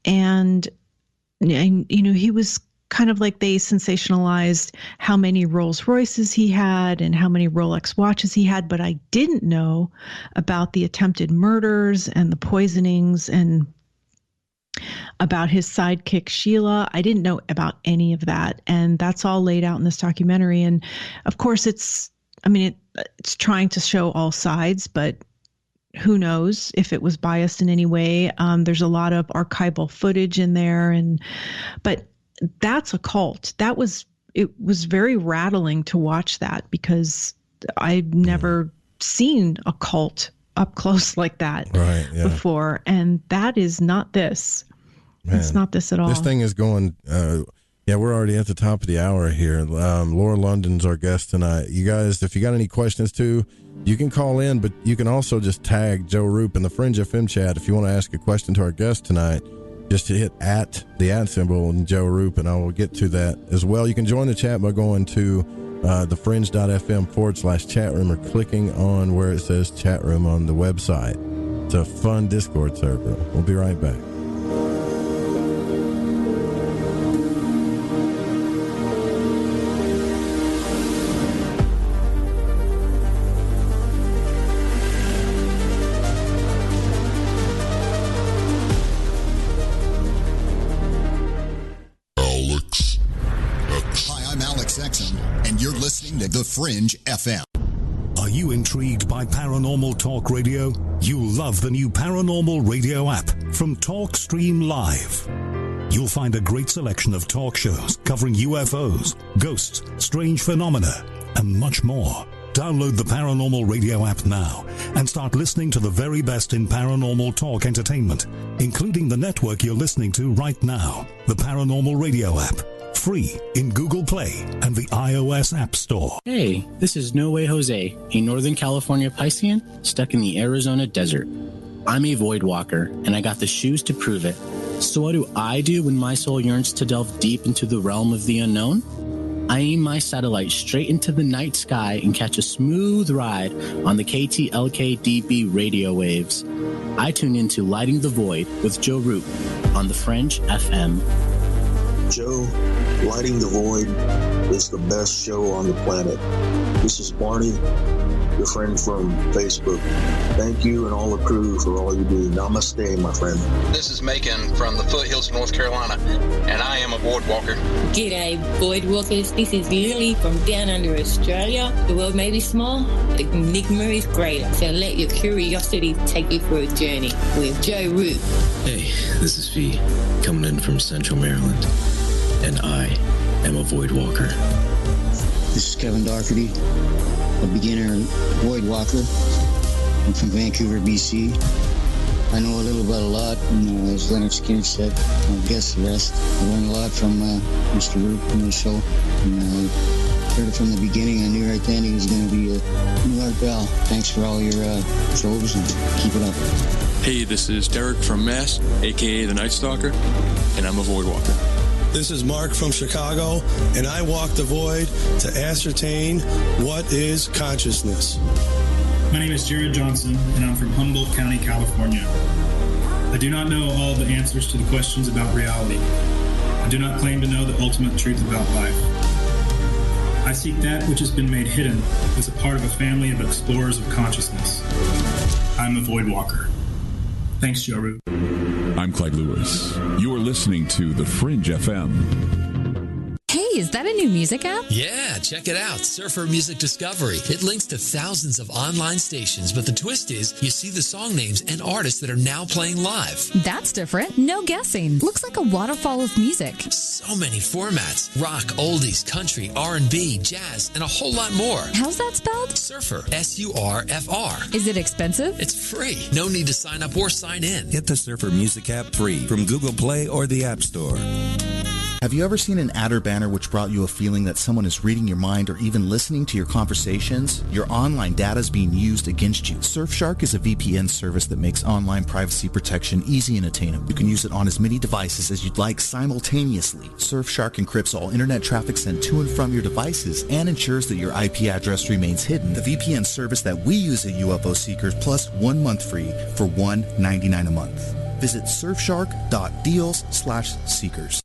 and he was kind of like, they sensationalized how many Rolls Royces he had and how many Rolex watches he had, but I didn't know about the attempted murders and the poisonings and about his sidekick Sheila. I didn't know about any of that, and that's all laid out in this documentary. And of course, it's trying to show all sides, but who knows if it was biased in any way. There's a lot of archival footage in there, but that's a cult. It was very rattling to watch that, because I've never seen a cult up close like that before. And that is not this. Man, it's not this at all. This thing is going, we're already at the top of the hour here. Laura London's our guest tonight. You guys, if you got any questions too, you can call in, but you can also just tag Joe Roop in the Fringe FM chat if you want to ask a question to our guest tonight. Just to hit the @ symbol and Joe Roop, and I will get to that as well. You can join the chat by going to thefringe.fm/chat room, or clicking on where it says chat room on the website. It's a fun Discord server. We'll be right back. The Fringe FM. Are you intrigued by paranormal talk radio? You'll love the new paranormal radio app from TalkStream Live. You'll find a great selection of talk shows covering UFOs, ghosts, strange phenomena, and much more. Download the paranormal radio app now and start listening to the very best in paranormal talk entertainment, including the network you're listening to right now, the Paranormal Radio app. Free in Google Play and the iOS App Store. Hey, this is No Way Jose, a Northern California Piscean stuck in the Arizona desert. I'm a void walker, and I got the shoes to prove it. So what do I do when my soul yearns to delve deep into the realm of the unknown? I aim my satellite straight into the night sky and catch a smooth ride on the KTLK-DB radio waves. I tune into Lighting the Void with Joe Roop on the Fringe FM. Joe, Lighting the Void is the best show on the planet. This is Barney, your friend from Facebook. Thank you and all the crew for all you do. Namaste, my friend. This is Macon from the foothills of North Carolina, and I am a void walker. G'day, void walkers. This is Lily from down under Australia. The world may be small, the enigma is greater. So let your curiosity take you for a journey with Joe Roop. Hey, this is Fee, coming in from Central Maryland, and I am a void walker. This is Kevin Doherty, a beginner void walker. I'm from Vancouver, BC. I know a little about a lot, and as Leonard Skinner said, I'll guess the rest. I learned a lot from Mr. Roop in the show, and heard it from the beginning. I knew right then he was going to be a new Art Bell. Thanks for all your shows, and keep it up. Hey, this is Derek from Mass, a.k.a. the Night Stalker, and I'm a void walker. This is Mark from Chicago, and I walk the void to ascertain what is consciousness. My name is Jared Johnson, and I'm from Humboldt County, California. I do not know all the answers to the questions about reality. I do not claim to know the ultimate truth about life. I seek that which has been made hidden as a part of a family of explorers of consciousness. I'm a void walker. Thanks, Joe Roop. I'm Clyde Lewis. You're listening to The Fringe FM. Hey, is that a new music app? Yeah, check it out. Surfer Music Discovery. It links to thousands of online stations, but the twist is you see the song names and artists that are now playing live. That's different. No guessing. Looks like a waterfall of music. So many formats. Rock, oldies, country, R&B, jazz, and a whole lot more. How's that spelled? Surfer. S-U-R-F-R. Is it expensive? It's free. No need to sign up or sign in. Get the Surfer Music app free from Google Play or the App Store. Have you ever seen an ad or banner which brought you a feeling that someone is reading your mind or even listening to your conversations? Your online data is being used against you. Surfshark is a VPN service that makes online privacy protection easy and attainable. You can use it on as many devices as you'd like simultaneously. Surfshark encrypts all internet traffic sent to and from your devices and ensures that your IP address remains hidden. The VPN service that we use at UFO Seekers, plus 1 month free for $1.99 a month. Visit surfshark.deals/seekers.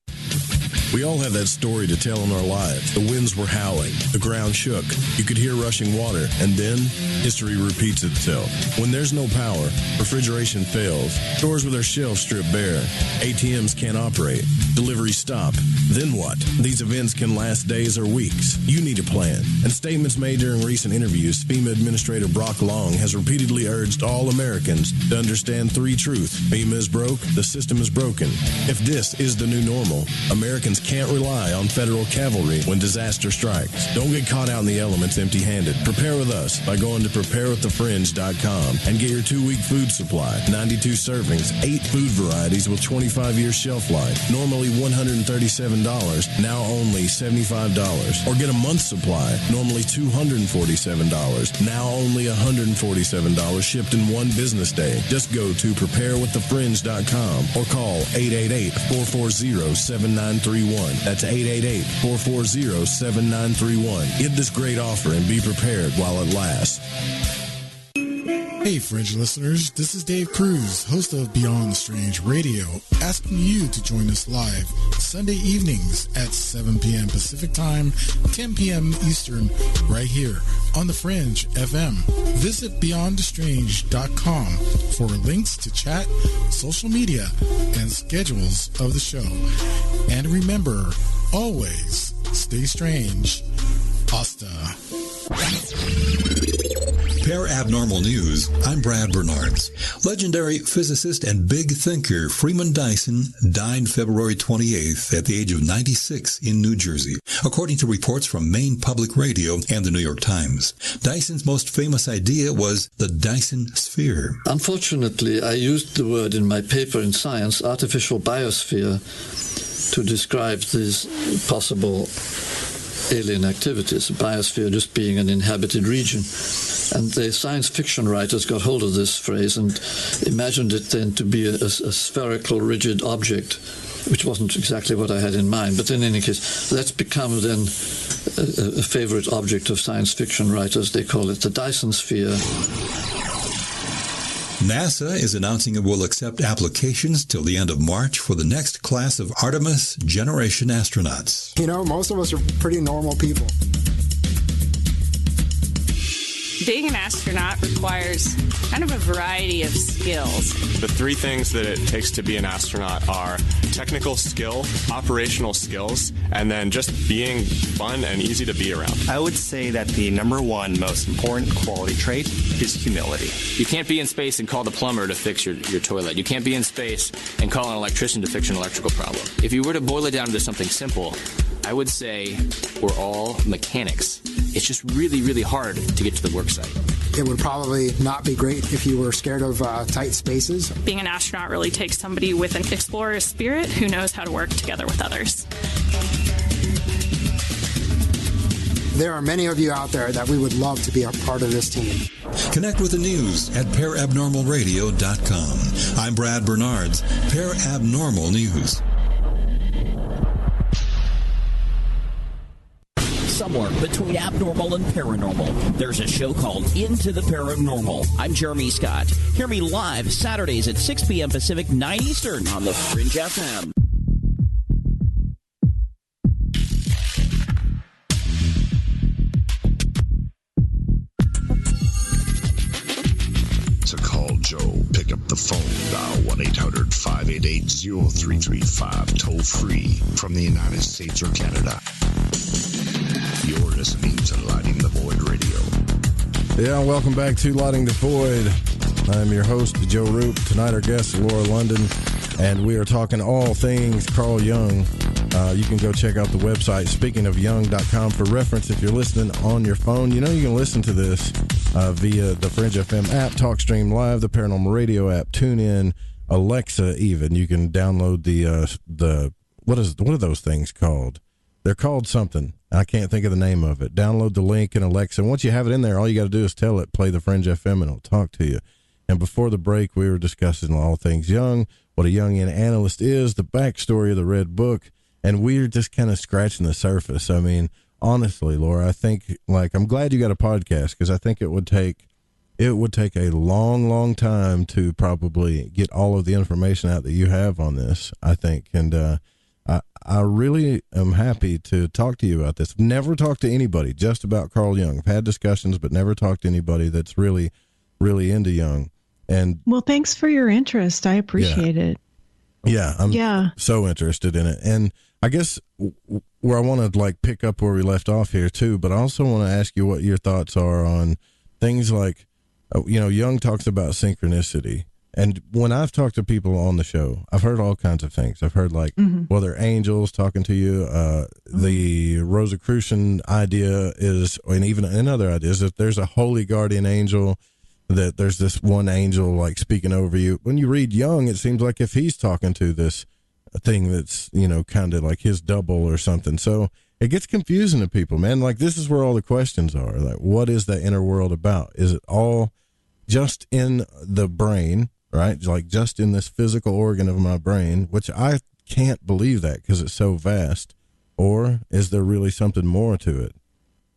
We all have that story to tell in our lives. The winds were howling, the ground shook, you could hear rushing water, and then history repeats itself. When there's no power, refrigeration fails, stores with their shelves stripped bare, ATMs can't operate, deliveries stop. Then what? These events can last days or weeks. You need a plan. And statements made during recent interviews, FEMA Administrator Brock Long has repeatedly urged all Americans to understand three truths. FEMA is broke, the system is broken. If this is the new normal, Americans can't rely on federal cavalry when disaster strikes. Don't get caught out in the elements empty-handed. Prepare with us by going to preparewiththefringe.com and get your 2-week food supply. 92 servings, 8 food varieties with 25-year shelf life. Normally $137, now only $75. Or get a month's supply, normally $247, now only $147, shipped in one business day. Just go to preparewiththefringe.com or call 888-440-7931. That's 888-440-7931. Get this great offer and be prepared while it lasts. Hey, Fringe listeners, this is Dave Cruz, host of Beyond the Strange Radio, asking you to join us live Sunday evenings at 7 p.m. Pacific Time, 10 p.m. Eastern, right here on the Fringe FM. Visit BeyondTheStrange.com for links to chat, social media, and schedules of the show. And remember, always stay strange. Hasta. Abnormal News, I'm Brad Bernards. Legendary physicist and big thinker Freeman Dyson died February 28th at the age of 96 in New Jersey, according to reports from Maine Public Radio and the New York Times. Dyson's most famous idea was the Dyson sphere. Unfortunately, I used the word in my paper in Science, artificial biosphere, to describe these possible alien activities, biosphere just being an inhabited region. And the science fiction writers got hold of this phrase and imagined it then to be a spherical, rigid object, which wasn't exactly what I had in mind. But in any case, that's become then a favorite object of science fiction writers. They call it the Dyson sphere. NASA is announcing it will accept applications till the end of March for the next class of Artemis generation astronauts. You know, most of us are pretty normal people. Being an astronaut requires kind of a variety of skills. The three things that it takes to be an astronaut are technical skill, operational skills, and then just being fun and easy to be around. I would say that the number one most important quality trait is humility. You can't be in space and call the plumber to fix your toilet. You can't be in space and call an electrician to fix an electrical problem. If you were to boil it down to something simple, I would say we're all mechanics. It's just really, really hard to get to the work site. It would probably not be great if you were scared of tight spaces. Being an astronaut really takes somebody with an explorer's spirit who knows how to work together with others. There are many of you out there that we would love to be a part of this team. Connect with the news at parabnormalradio.com. I'm Brad Bernards, Parabnormal News. Somewhere between abnormal and paranormal, there's a show called Into the Paranormal. I'm Jeremy Scott. Hear me live Saturdays at 6 p.m. Pacific, 9 Eastern on the Fringe FM. To call Joe, pick up the phone, dial 1-800-588-0335, toll free from the United States or Canada. You're listening to Lighting the Void Radio. Yeah, welcome back to Lighting the Void. I'm your host, Joe Roop. Tonight our guest is Laura London, and we are talking all things Carl Jung. You can go check out the website, speakingofjung.com, for reference if you're listening on your phone. You know you can listen to this via the Fringe FM app, TalkStream Live, the Paranormal Radio app, TuneIn, Alexa even. You can download the what are those things called? They're called something. I can't think of the name of it. Download the link in Alexa. Once you have it in there, all you got to do is tell it, play the Fringe FM, and it'll talk to you. And before the break, we were discussing all things Jung, what a Jungian analyst is, the backstory of the Red Book, and we're just kind of scratching the surface. I mean, honestly, Laura, I think, I'm glad you got a podcast, because I think it would take a long, long time to probably get all of the information out that you have on this, I think. And I really am happy to talk to you about this. Never talked to anybody just about Carl Jung. I've had discussions, but never talked to anybody that's really, really into Jung. And well, thanks for your interest. I appreciate it. Yeah, I'm so interested in it. And I guess where I want to like pick up where we left off here too, but I also want to ask you what your thoughts are on things like, Jung talks about synchronicity. And when I've talked to people on the show, I've heard all kinds of things. I've heard like, well, they're angels talking to you. The Rosicrucian idea is, and even in other ideas, if there's a holy guardian angel, that there's this one angel like speaking over you. When you read Jung, it seems like if he's talking to this thing that's, kind of like his double or something. So it gets confusing to people, man. Like this is where all the questions are. Like, what is the inner world about? Is it all just in the brain? Right? Like just in this physical organ of my brain, which I can't believe that because it's so vast. Or is there really something more to it?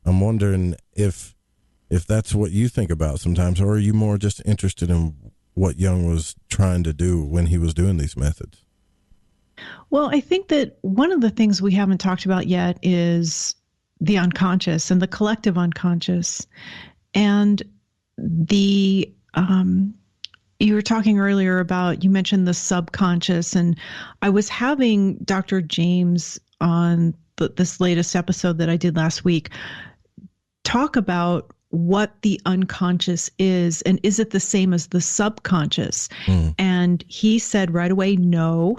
I'm wondering if that's what you think about sometimes, or are you more just interested in what Jung was trying to do when he was doing these methods? Well, I think that one of the things we haven't talked about yet is the unconscious and the collective unconscious. And you were talking earlier about, you mentioned the subconscious, and I was having Dr. James on this latest episode that I did last week talk about what the unconscious is, and is it the same as the subconscious? And he said right away, no,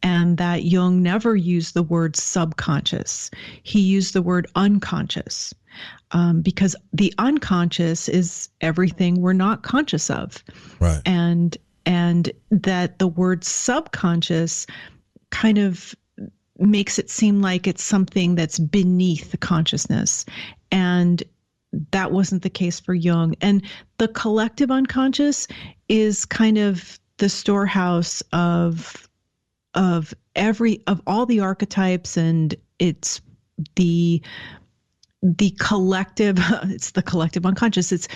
and that Jung never used the word subconscious. He used the word unconscious. Because the unconscious is everything we're not conscious of. Right. And that the word subconscious kind of makes it seem like it's something that's beneath the consciousness. And that wasn't the case for Jung. And the collective unconscious is kind of the storehouse of all the archetypes, and it's the collective, it's the collective unconscious.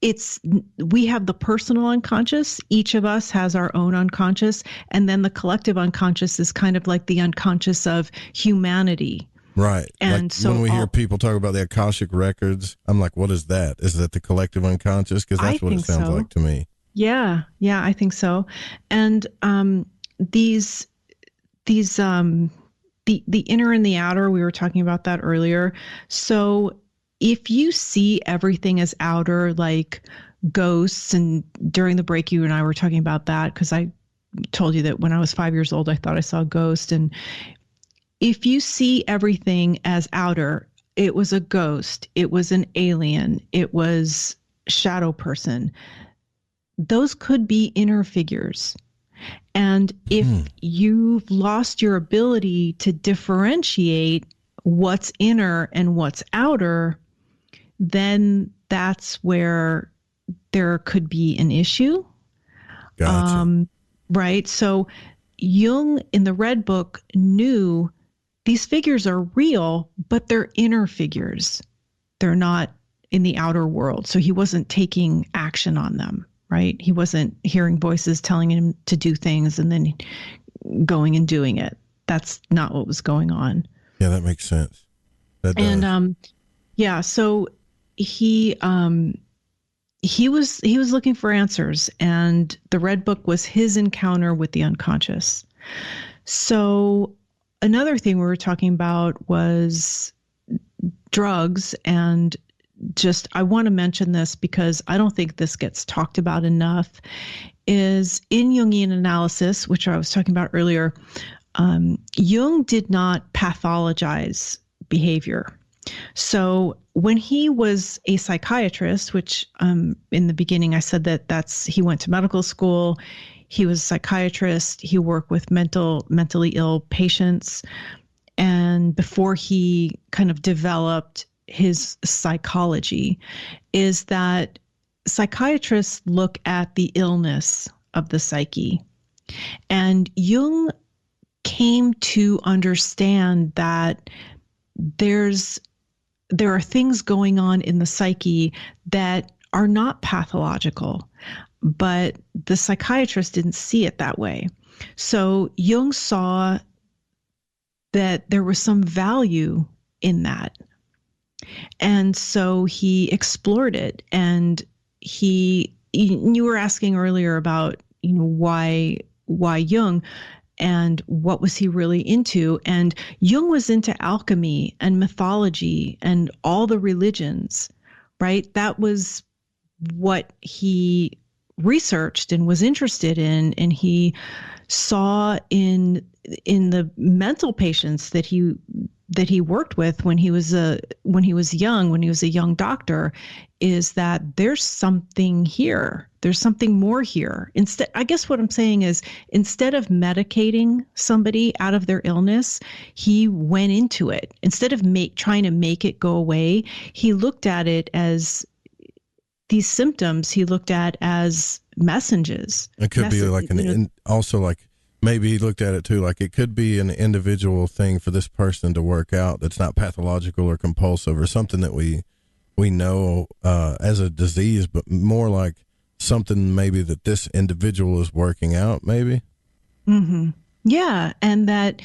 We have the personal unconscious. Each of us has our own unconscious. And then the collective unconscious is kind of like the unconscious of humanity. Right. And like so when we hear people talk about the Akashic records, I'm like, what is that? Is that the collective unconscious? Because that's what it sounds like to me. Yeah, I think so. And the inner and the outer, we were talking about that earlier. So if you see everything as outer, like ghosts, and during the break, you and I were talking about that because I told you that when I was 5 years old, I thought I saw a ghost. And if you see everything as outer, it was a ghost, it was an alien, it was shadow person. Those could be inner figures. And if you've lost your ability to differentiate what's inner and what's outer, then that's where there could be an issue. Gotcha. Right? So Jung in the Red Book knew these figures are real, but they're inner figures. They're not in the outer world. So he wasn't taking action on them. Right? He wasn't hearing voices telling him to do things and then going and doing it. That's not what was going on. Yeah, that makes sense. That does. And so he was looking for answers, and the Red Book was his encounter with the unconscious. So another thing we were talking about was drugs, and I want to mention this because I don't think this gets talked about enough, is in Jungian analysis, which I was talking about earlier, Jung did not pathologize behavior. So when he was a psychiatrist, which in the beginning I said he went to medical school, he was a psychiatrist, he worked with mentally ill patients, and before he kind of developed his psychology, is that psychiatrists look at the illness of the psyche. And Jung came to understand that there are things going on in the psyche that are not pathological, but the psychiatrist didn't see it that way. So Jung saw that there was some value in that. And so he explored it. And you were asking earlier about, why Jung and what was he really into? And Jung was into alchemy and mythology and all the religions, right? That was what he researched and was interested in. And he saw in the mental patients that he worked with when he was a young doctor, is that there's something here. There's something more here. Instead, I guess what I'm saying is, instead of medicating somebody out of their illness, he went into it. Instead of trying to make it go away, he looked at it as these symptoms. He looked at as messages. It could be like also like, maybe he looked at it too, like it could be an individual thing for this person to work out that's not pathological or compulsive, or something that we know as a disease, but more like something maybe that this individual is working out, maybe. Mm-hmm. Yeah, and that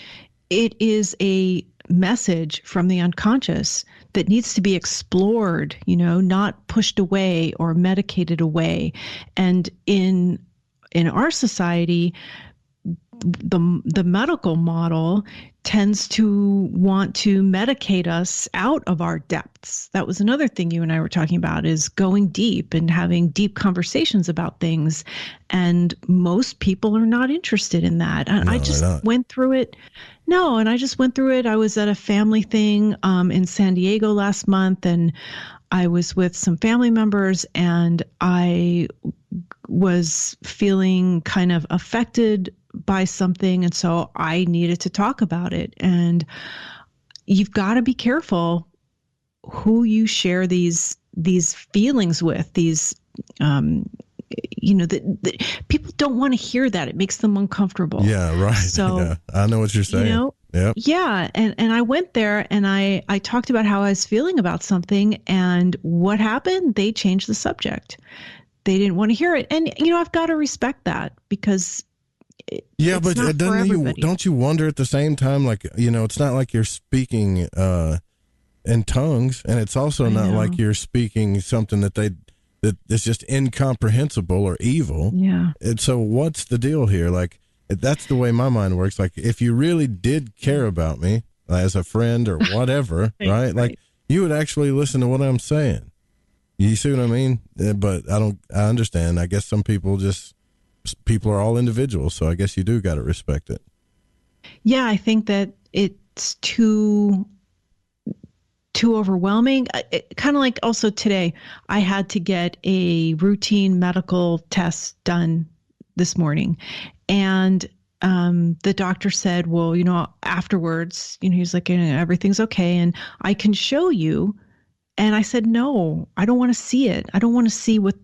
it is a message from the unconscious that needs to be explored, not pushed away or medicated away. And in our society, the medical model tends to want to medicate us out of our depths. That was another thing you and I were talking about, is going deep and having deep conversations about things. And most people are not interested in that. And I just went through it. No, and I just went through it. I was at a family thing in San Diego last month, and I was with some family members, and I was feeling kind of affected by something. And so I needed to talk about it. And you've got to be careful who you share these feelings with, these, people don't want to hear that. It makes them uncomfortable. Yeah, right. So, yeah, I know what you're saying. Yep. Yeah. And I went there and I talked about how I was feeling about something, and what happened? They changed the subject. They didn't want to hear it. And, I've got to respect that, because but don't you wonder at the same time, like, it's not like you're speaking in tongues, and it's also not like you're speaking something that is just incomprehensible or evil. Yeah. And so what's the deal here? Like, that's the way my mind works. Like, if you really did care about me as a friend or whatever, right? Like, you would actually listen to what I'm saying. You see what I mean? But I understand. I guess some people are all individuals, so I guess you do got to respect it. Yeah, I think that it's too overwhelming. Kind of like also today, I had to get a routine medical test done this morning, and the doctor said, well, afterwards, he's like, everything's okay, and I can show you. And I said, no, I don't want to see it. I don't want to see what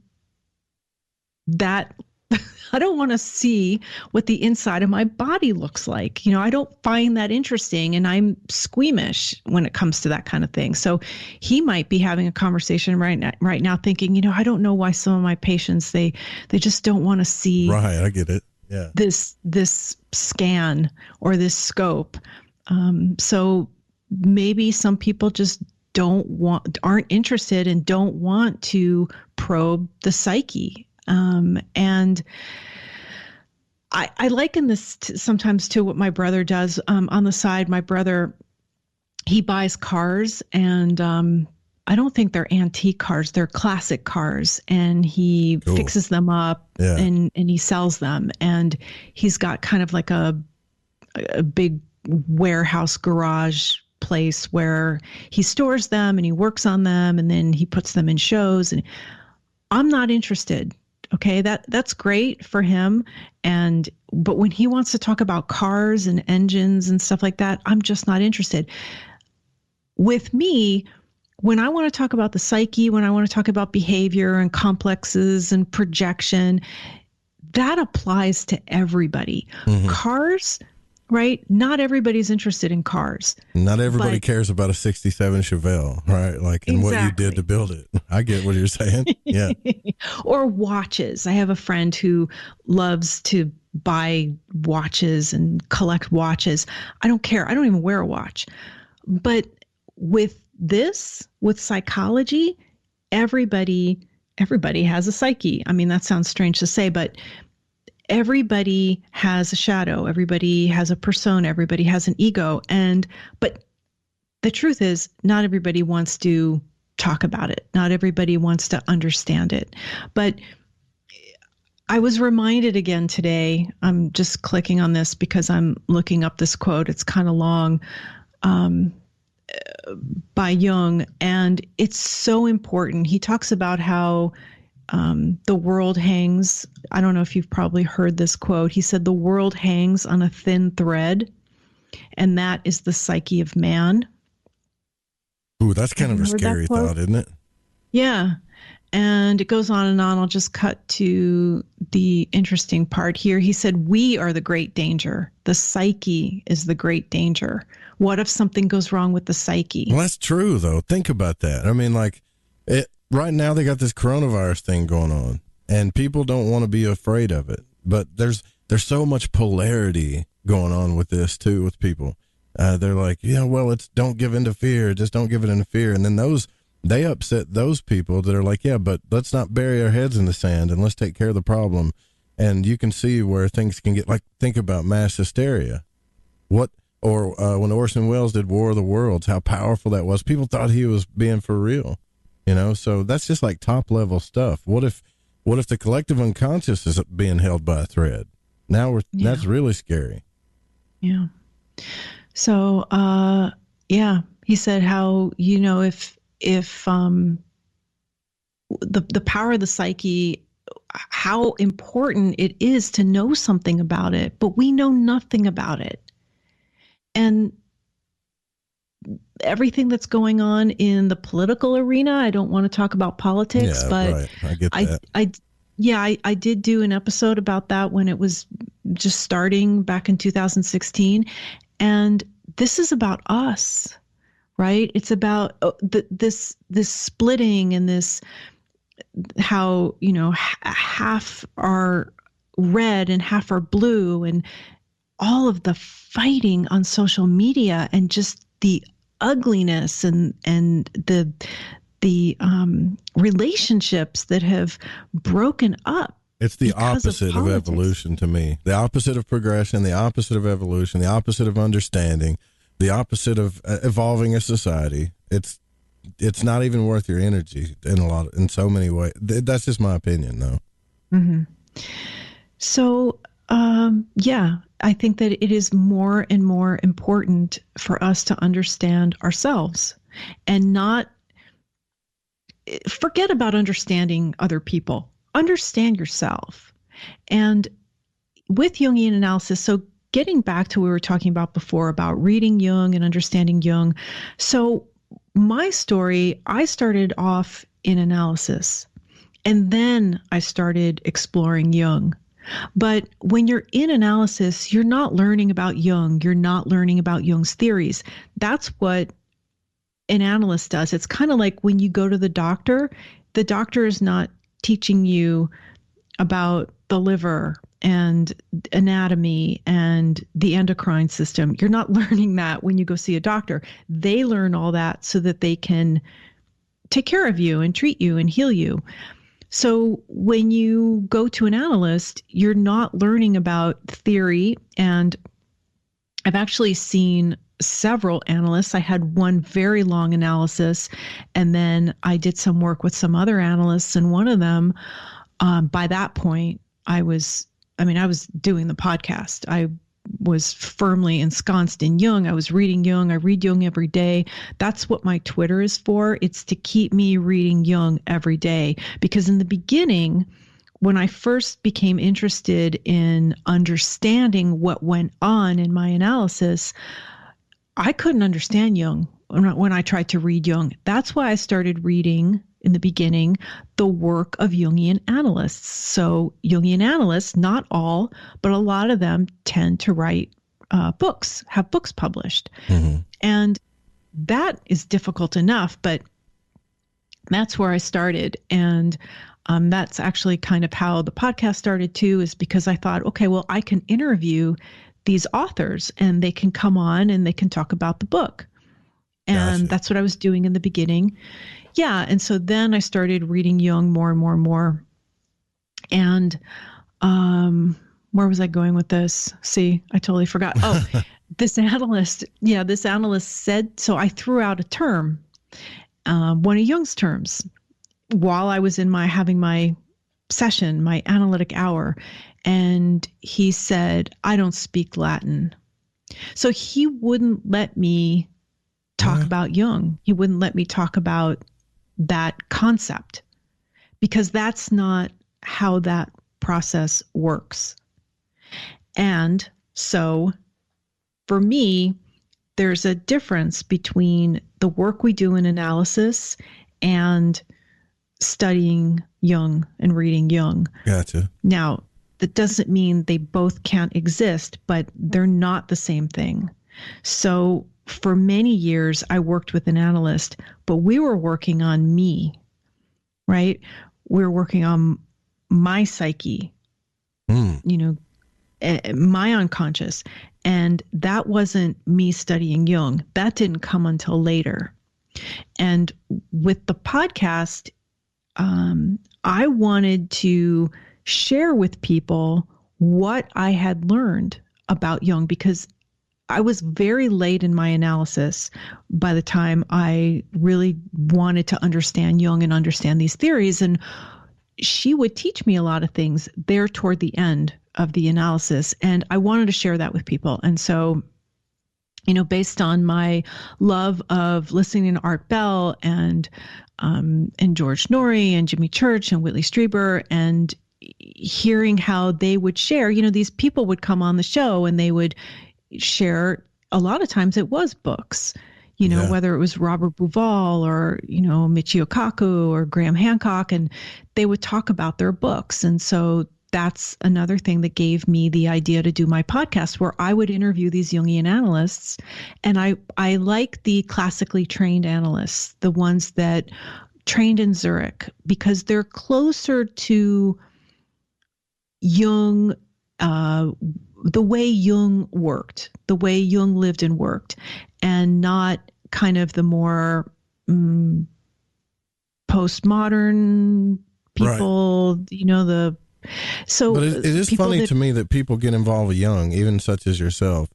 the inside of my body looks like. I don't find that interesting, and I'm squeamish when it comes to that kind of thing. So he might be having a conversation right now thinking, I don't know why some of my patients, they just don't want to see. Right. I get it. Yeah. This scan or this scope. So maybe some people just aren't interested and don't want to probe the psyche. And I liken this sometimes to what my brother does. On the side, my brother, he buys cars, and I don't think they're antique cars. They're classic cars, and he fixes them up and he sells them. And he's got kind of like a big warehouse garage place where he stores them and he works on them, and then he puts them in shows. And I'm not interested. Okay, that's great for him. But when he wants to talk about cars and engines and stuff like that, I'm just not interested. With me, when I want to talk about the psyche, when I want to talk about behavior and complexes and projection, that applies to everybody. Mm-hmm. Cars, right? Not everybody's interested in cars. Not everybody cares about a 67 Chevelle, right? Like, and what you did to build it. I get what you're saying. Yeah. Or watches. I have a friend who loves to buy watches and collect watches. I don't care. I don't even wear a watch. But with psychology, everybody has a psyche. I mean, that sounds strange to say, but everybody has a shadow. Everybody has a persona. Everybody has an ego. But the truth is, not everybody wants to talk about it. Not everybody wants to understand it. But I was reminded again today, I'm just clicking on this because I'm looking up this quote. It's kind of long, by Jung, and it's so important. He talks about how the world hangs. I don't know if you've probably heard this quote. He said, the world hangs on a thin thread, and that is the psyche of man. Ooh, that's kind of a scary thought, isn't it? Yeah. And it goes on and on. I'll just cut to the interesting part here. He said, we are the great danger. The psyche is the great danger. What if something goes wrong with the psyche? Well, that's true, though. Think about that. I mean, right now they got this coronavirus thing going on, and people don't want to be afraid of it. But there's so much polarity going on with this, too, with people. They're like, it's don't give in to fear. Just don't give it into fear. And then they upset those people that are like, yeah, but let's not bury our heads in the sand and let's take care of the problem. And you can see where things can get, like, think about mass hysteria. When Orson Welles did War of the Worlds, how powerful that was. People thought he was being for real, so that's just like top level stuff. What if the collective unconscious is being held by a thread? Now that's really scary. Yeah. So, he said how, if the power of the psyche, how important it is to know something about it, but we know nothing about it. And everything that's going on in the political arena, I don't want to talk about politics, but right. I get that. I did do an episode about that when it was just starting back in 2016. And this is about us, right? It's about this splitting and this, how, half are red and half are blue, and all of the fighting on social media and just the ugliness and the relationships that have broken up. It's the opposite of evolution to me. The opposite of progression, the opposite of evolution, the opposite of understanding, the opposite of evolving a society. It's not even worth your energy in so many ways. That's just my opinion, though. Mm-hmm. So, I think that it is more and more important for us to understand ourselves and not forget about understanding other people. Understand yourself. And with Jungian analysis, so getting back to what we were talking about before about reading Jung and understanding Jung. So my story, I started off in analysis, and then I started exploring Jung. But when you're in analysis, you're not learning about Jung. You're not learning about Jung's theories. That's what an analyst does. It's kind of like when you go to the doctor is not teaching you about the liver and anatomy and the endocrine system. You're not learning that when you go see a doctor. They learn all that so that they can take care of you and treat you and heal you. So when you go to an analyst, you're not learning about theory. And I've actually seen several analysts. I had one very long analysis, and then I did some work with some other analysts. And one of them, by that point, I was doing the podcast. I was firmly ensconced in Jung. I was reading Jung. I read Jung every day. That's what my Twitter is for. It's to keep me reading Jung every day. Because in the beginning, when I first became interested in understanding what went on in my analysis, I couldn't understand Jung when I tried to read Jung. That's why I started reading, in the beginning, the work of Jungian analysts. So Jungian analysts, not all, but a lot of them tend to write books, have books published. Mm-hmm. And that is difficult enough, but that's where I started. And That's actually kind of how the podcast started too, is because I thought, okay, well, I can interview these authors and they can come on and they can talk about the book. And Gotcha. That's what I was doing in the beginning. Yeah. And so then I started reading Jung more and more and more. And where was I going with this? See, I totally forgot. Oh, this analyst said, so I threw out a term, one of Jung's terms, while I was having my session, my analytic hour. And he said, I don't speak Latin. So he wouldn't let me talk about Jung. He wouldn't let me talk about that concept because that's not how that process works. And so for me, there's a difference between the work we do in analysis and studying Jung and reading Jung. Gotcha. Now, that doesn't mean they both can't exist, but they're not the same thing. So for many years, I worked with an analyst, but we were working on me, right? We were working on my psyche, my unconscious. And that wasn't me studying Jung. That didn't come until later. And with the podcast, I wanted to share with people what I had learned about Jung because I was very late in my analysis by the time I really wanted to understand Jung and understand these theories. And she would teach me a lot of things there toward the end of the analysis. And I wanted to share that with people. And so, based on my love of listening to Art Bell and George Norrie and Jimmy Church and Whitley Strieber and hearing how they would share, these people would come on the show and they would share, a lot of times it was books, whether it was Robert Bauval or, Michio Kaku or Graham Hancock, and they would talk about their books. And so that's another thing that gave me the idea to do my podcast where I would interview these Jungian analysts. And I like the classically trained analysts, the ones that trained in Zurich, because they're closer to Jung, the way Jung worked, the way Jung lived and worked, and not kind of the more postmodern people, right. But it is funny to me that people get involved with Jung, even such as yourself,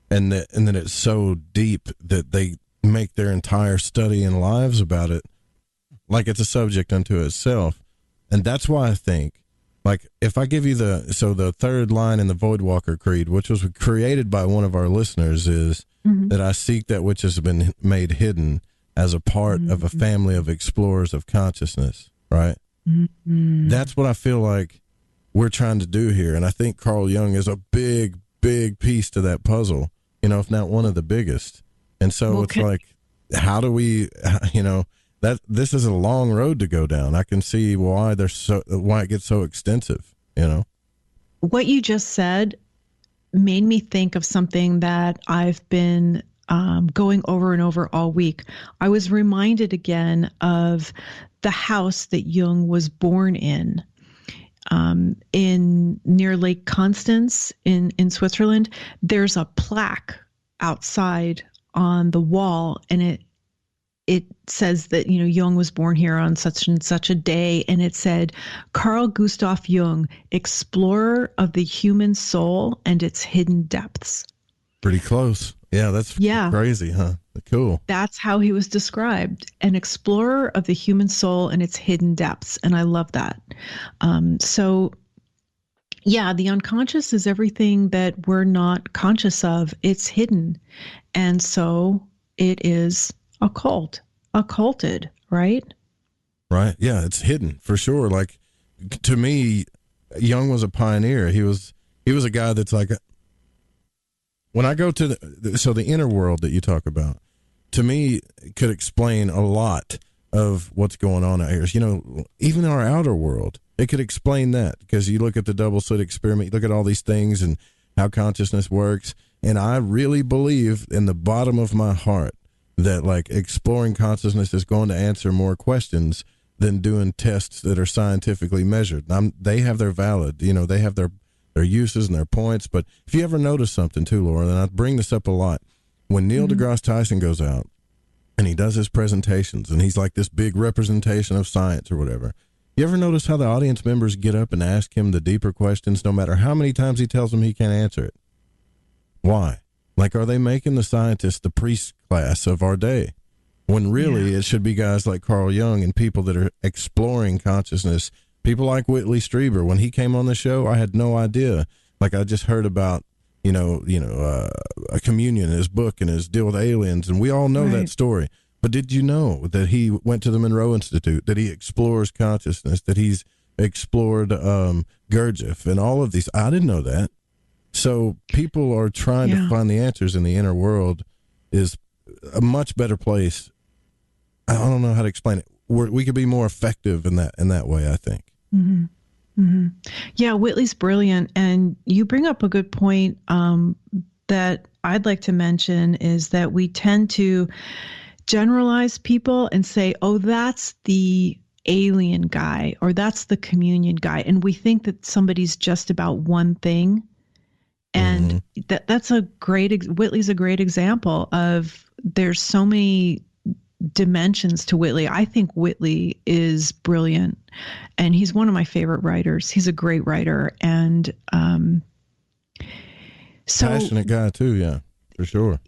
and then it's so deep that they make their entire study and lives about it like it's a subject unto itself. And that's why I think, like, if I give you the third line in the Voidwalker Creed, which was created by one of our listeners, is that I seek that which has been made hidden as a part of a family of explorers of consciousness, right? That's what I feel like we're trying to do here. And I think Carl Jung is a big, big piece to that puzzle, if not one of the biggest. And so it's like, how do we, that this is a long road to go down. I can see why it gets so extensive, What you just said made me think of something that I've been going over and over all week. I was reminded again of the house that Jung was born in near Lake Constance in Switzerland. There's a plaque outside on the wall, and it says that, Jung was born here on such and such a day. And it said, Carl Gustav Jung, explorer of the human soul and its hidden depths. Pretty close. Yeah, that's crazy, huh? Cool. That's how he was described, an explorer of the human soul and its hidden depths. And I love that. The unconscious is everything that we're not conscious of. It's hidden. And so it is occulted, right? Right. Yeah, it's hidden for sure. Like, to me, Jung was a pioneer. He was a guy that's like, when I go to the inner world that you talk about, to me, could explain a lot of what's going on out here. Even our outer world, it could explain that, because you look at the double slit experiment, you look at all these things and how consciousness works. And I really believe in the bottom of my heart that, like, exploring consciousness is going to answer more questions than doing tests that are scientifically measured. They have their valid, they have their uses and their points. But if you ever notice something too, Laura, and I bring this up a lot, when Neil deGrasse Tyson goes out and he does his presentations and he's like this big representation of science or whatever, you ever notice how the audience members get up and ask him the deeper questions no matter how many times he tells them he can't answer it? Why? Like, are they making the scientists the priest class of our day? When really it should be guys like Carl Jung and people that are exploring consciousness. People like Whitley Strieber. When he came on the show, I had no idea. Like, I just heard about, a communion, his book and his deal with aliens, and we all know that story. But did you know that he went to the Monroe Institute, that he explores consciousness, that he's explored Gurdjieff and all of these? I didn't know that. So people are trying to find the answers in the inner world is a much better place. I don't know how to explain it. We could be more effective in that way, I think. Mm-hmm. Mm-hmm. Yeah, Whitley's brilliant. And you bring up a good point that I'd like to mention is that we tend to generalize people and say, oh, that's the alien guy or that's the communion guy. And we think that somebody's just about one thing. And that's a Whitley's a great example of there's so many dimensions to Whitley. I think Whitley is brilliant and he's one of my favorite writers. He's a great writer and passionate guy too. Yeah, for sure.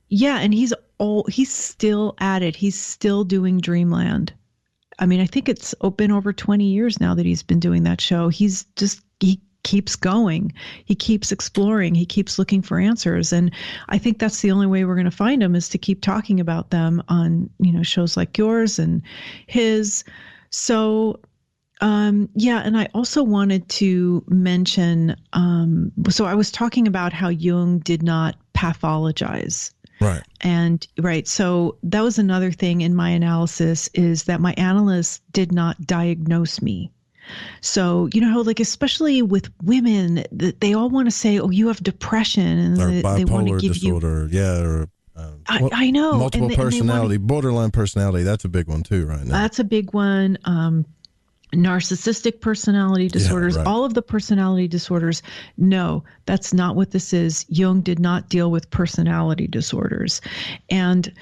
Yeah. And he's still at it. He's still doing Dreamland. I mean, I think it's been over 20 years now that he's been doing that show. He keeps going. He keeps exploring. He keeps looking for answers. And I think that's the only way we're going to find them is to keep talking about them on, shows like yours and his. So, and I also wanted to mention, so I was talking about how Jung did not pathologize. Right. And so that was another thing in my analysis is that my analysts did not diagnose me. So, especially with women, they all want to say, oh, you have depression. And they want to give disorder. Or I know. Multiple personality, borderline personality. That's a big one too right now. That's a big one. Narcissistic personality disorders, all of the personality disorders. No, that's not what this is. Jung did not deal with personality disorders. And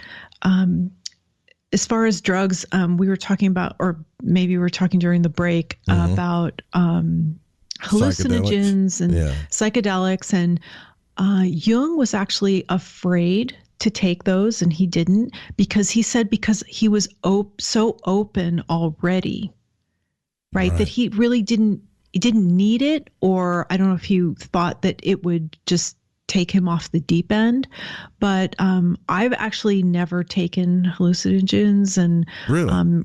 as far as drugs, we were talking about, or maybe we were talking during the break about hallucinogens and psychedelics. And Jung was actually afraid to take those, and he didn't because he said because he was so open already, right? That he really didn't need it, or I don't know if he thought that it would just take him off the deep end. But I've actually never taken hallucinogens and really?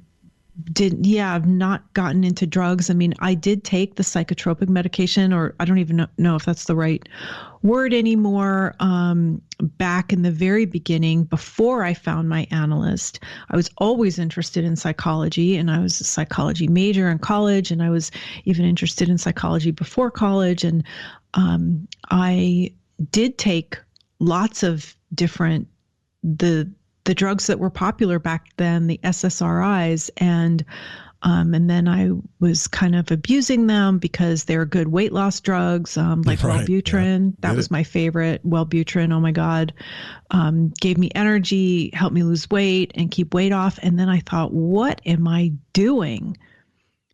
I've not gotten into drugs. I mean, I did take the psychotropic medication, or I don't even know if that's the right word anymore. Back in the very beginning, before I found my analyst, I was always interested in psychology, and I was a psychology major in college, and I was even interested in psychology before college. And I did take lots of different, the drugs that were popular back then, the SSRIs, and then I was kind of abusing them because they're good weight loss drugs, like Wellbutrin. That was my favorite. Wellbutrin, oh my God, gave me energy, helped me lose weight and keep weight off. And then I thought, what am I doing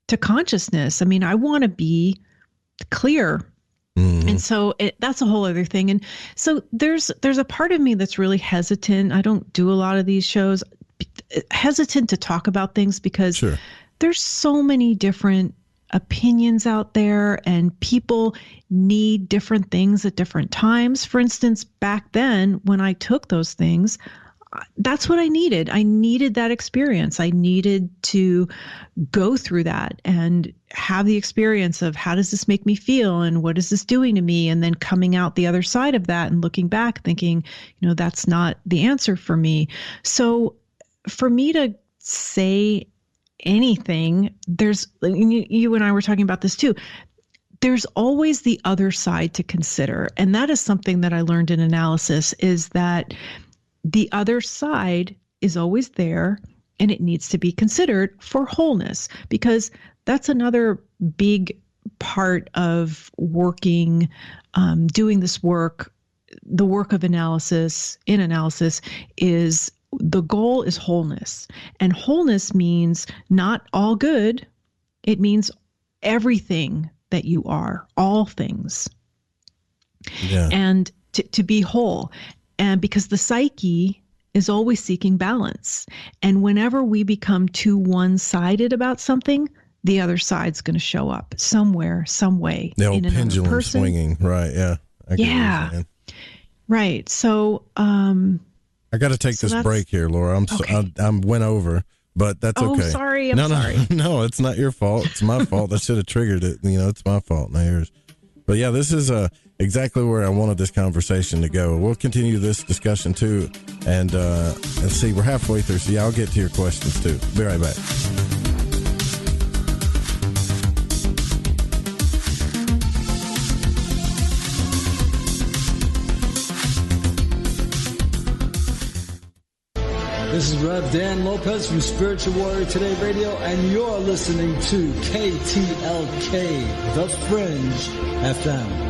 to consciousness? I mean, I want to be clear. And so that's a whole other thing. And so there's a part of me that's really hesitant. I don't do a lot of these shows, hesitant to talk about things because there's so many different opinions out there and people need different things at different times. For instance, back then when I took those things, that's what I needed. I needed that experience. I needed to go through that and have the experience of how does this make me feel and what is this doing to me? And then coming out the other side of that and looking back thinking, that's not the answer for me. So for me to say anything, you and I were talking about this too. There's always the other side to consider. And that is something that I learned in analysis is that the other side is always there and it needs to be considered for wholeness, because that's another big part of working, doing this work. The work of analysis is the goal is wholeness. And wholeness means not all good. It means everything that you are, all things. Yeah. And to be whole. And because the psyche is always seeking balance. And whenever we become too one-sided about something, the other side's going to show up somewhere, some way. The old pendulum swinging. Right. Yeah. Yeah. Right. So, I got to take this break here, Laura. I went over, but that's okay. Oh, sorry. I'm sorry. No, it's not your fault. It's my fault. I should have triggered it. It's my fault, not yours. But yeah, this is exactly where I wanted this conversation to go. We'll continue this discussion too, and let's see, we're halfway through, so yeah, I'll get to your questions too. Be right back. This is Rev Dan Lopez from Spiritual Warrior Today Radio, and you're listening to KTLK, The Fringe FM.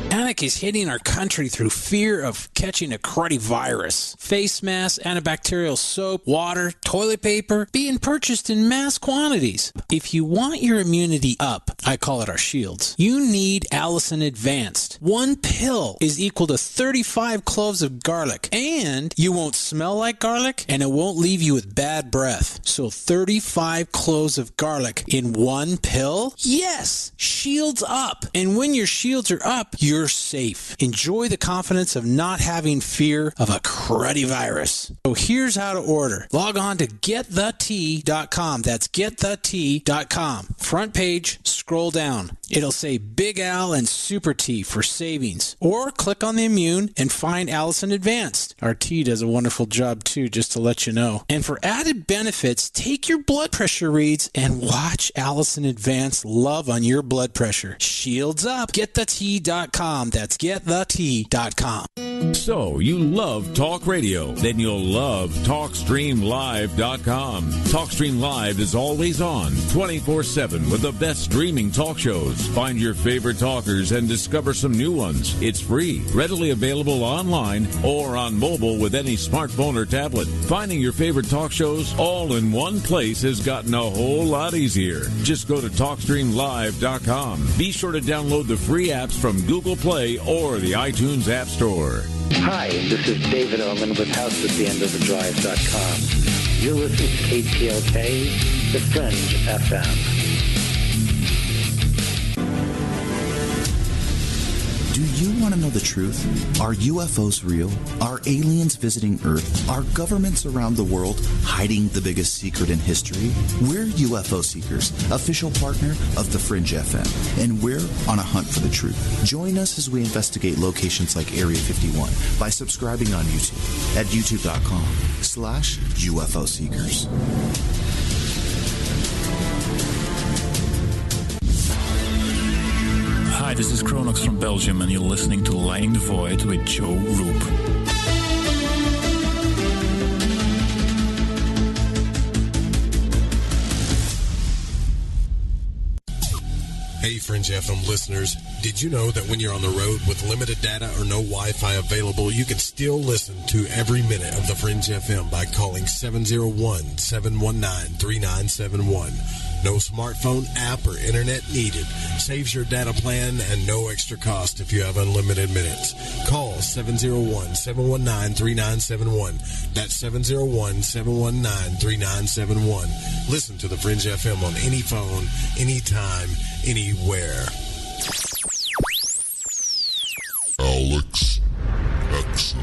Panic is hitting our country through fear of catching a cruddy virus. Face masks, antibacterial soap, water, toilet paper being purchased in mass quantities. If you want your immunity up, I call it our shields, you need Allison Advanced. One pill is equal to 35 cloves of garlic, and you won't smell like garlic, and it won't leave you with bad breath. So 35 cloves of garlic in one pill? Yes! Shields up. And when your shields are up, you're safe. Enjoy the confidence of not having fear of a cruddy virus. So here's how to order. Log on to getthetea.com. That's getthetea.com. Front page, scroll down. It'll say Big Al and Super Tea for savings. Or click on the immune and find Allison Advanced. Our tea does a wonderful job too, just to let you know. And for added benefits, take your blood pressure reads and watch Allison Advanced love on your blood pressure. Shields up. Getthetea.com. That's getthetea.com. So, you love talk radio? Then you'll love TalkStreamLive.com. TalkStream Live is always on, 24/7 with the best streaming talk shows. Find your favorite talkers and discover some new ones. It's free, readily available online or on mobile with any smartphone or tablet. Finding your favorite talk shows all in one place has gotten a whole lot easier. Just go to TalkStreamLive.com. Be sure to download the free apps from Google Play or the iTunes App Store. Hi, this is David Oman with HouseAtTheEndOfTheDrive.com. You're listening to KTLK, The Fringe FM. Do you want to know the truth? Are UFOs real? Are aliens visiting Earth? Are governments around the world hiding the biggest secret in history? We're UFO Seekers, official partner of the Fringe FM, and we're on a hunt for the truth. Join us as we investigate locations like Area 51 by subscribing on YouTube at youtube.com/UFO Seekers. Hi, this is Kronox from Belgium, and you're listening to Lighting the Void with Joe Roop. Hey, Fringe FM listeners. Did you know that when you're on the road with limited data or no Wi-Fi available, you can still listen to every minute of the Fringe FM by calling 701-719-3971. No smartphone, app, or internet needed. Saves your data plan and no extra cost if you have unlimited minutes. Call 701-719-3971. That's 701-719-3971. Listen to the Fringe FM on any phone, anytime, anywhere. Alex Exum.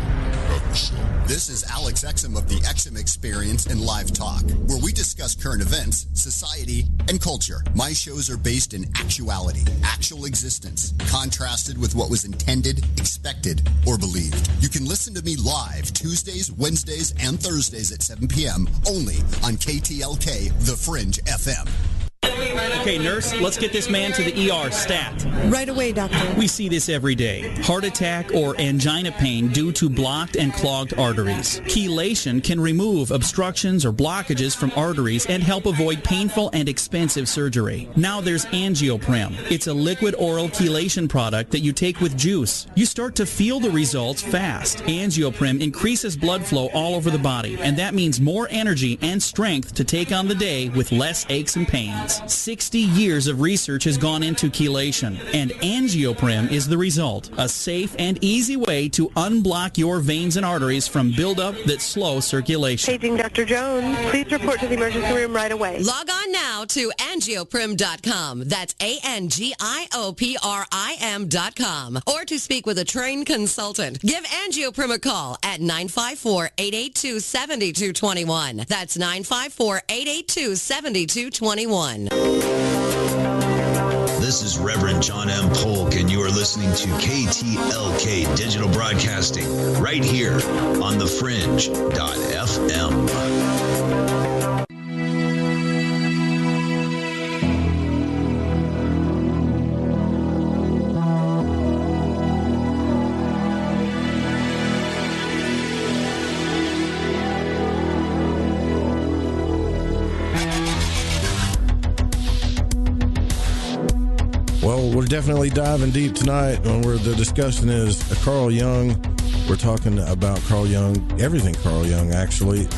This is Alex Exum of the Exum Experience and Live Talk, where we discuss current events, society, and culture. My shows are based in actuality, actual existence, contrasted with what was intended, expected, or believed. You can listen to me live Tuesdays, Wednesdays, and Thursdays at 7 p.m. only on KTLK, The Fringe FM. Okay, nurse, let's get this man to the ER stat. Right away, doctor. We see this every day. Heart attack or angina pain due to blocked and clogged arteries. Chelation can remove obstructions or blockages from arteries and help avoid painful and expensive surgery. Now there's Angioprim. It's a liquid oral chelation product that you take with juice. You start to feel the results fast. Angioprim increases blood flow all over the body, and that means more energy and strength to take on the day with less aches and pains. 60 years of research has gone into chelation, and Angioprim is the result. A safe and easy way to unblock your veins and arteries from buildup that slow circulation. Paging Dr. Jones. Please report to the emergency room right away. Log on now to angioprim.com. That's ANGIOPRIM.com. Or to speak with a trained consultant. Give Angioprim a call at 954-882-7221. That's 954-882-7221. This is Reverend John M. Polk, and you are listening to KTLK Digital Broadcasting right here on thefringe.fm. Well, we're definitely diving deep tonight where the discussion is Carl Jung. We're talking about Carl Jung, everything Carl Jung, actually,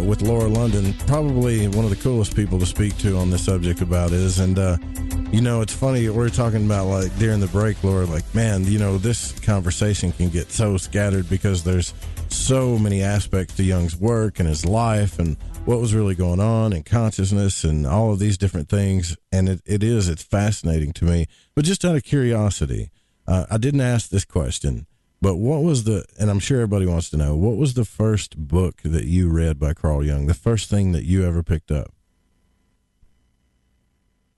with Laura London, probably one of the coolest people to speak to on this subject about is. And, it's funny, we're talking about, like, during the break, Laura, like, man, this conversation can get so scattered because there's so many aspects to Jung's work and his life and what was really going on and consciousness and all of these different things. And it's fascinating to me. But just out of curiosity, I didn't ask this question, but what was and I'm sure everybody wants to know, what was the first book that you read by Carl Jung, the first thing that you ever picked up?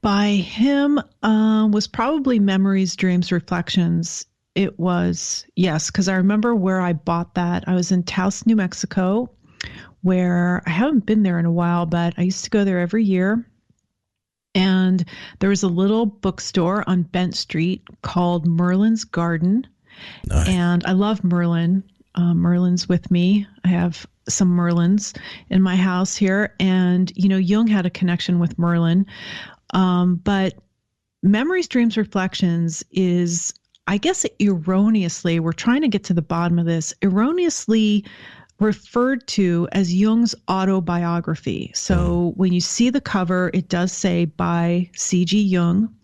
By him was probably Memories, Dreams, Reflections. It was, yes, because I remember where I bought that. I was in Taos, New Mexico, where I haven't been there in a while, but I used to go there every year. And there was a little bookstore on Bent Street called Merlin's Garden. Nice. And I love Merlin. Merlin's with me. I have some Merlins in my house here. And, Jung had a connection with Merlin. But Memories, Dreams, Reflections is, I guess erroneously, we're trying to get to the bottom of this, erroneously referred to as Jung's autobiography. So when you see the cover, it does say by C.G. Jung.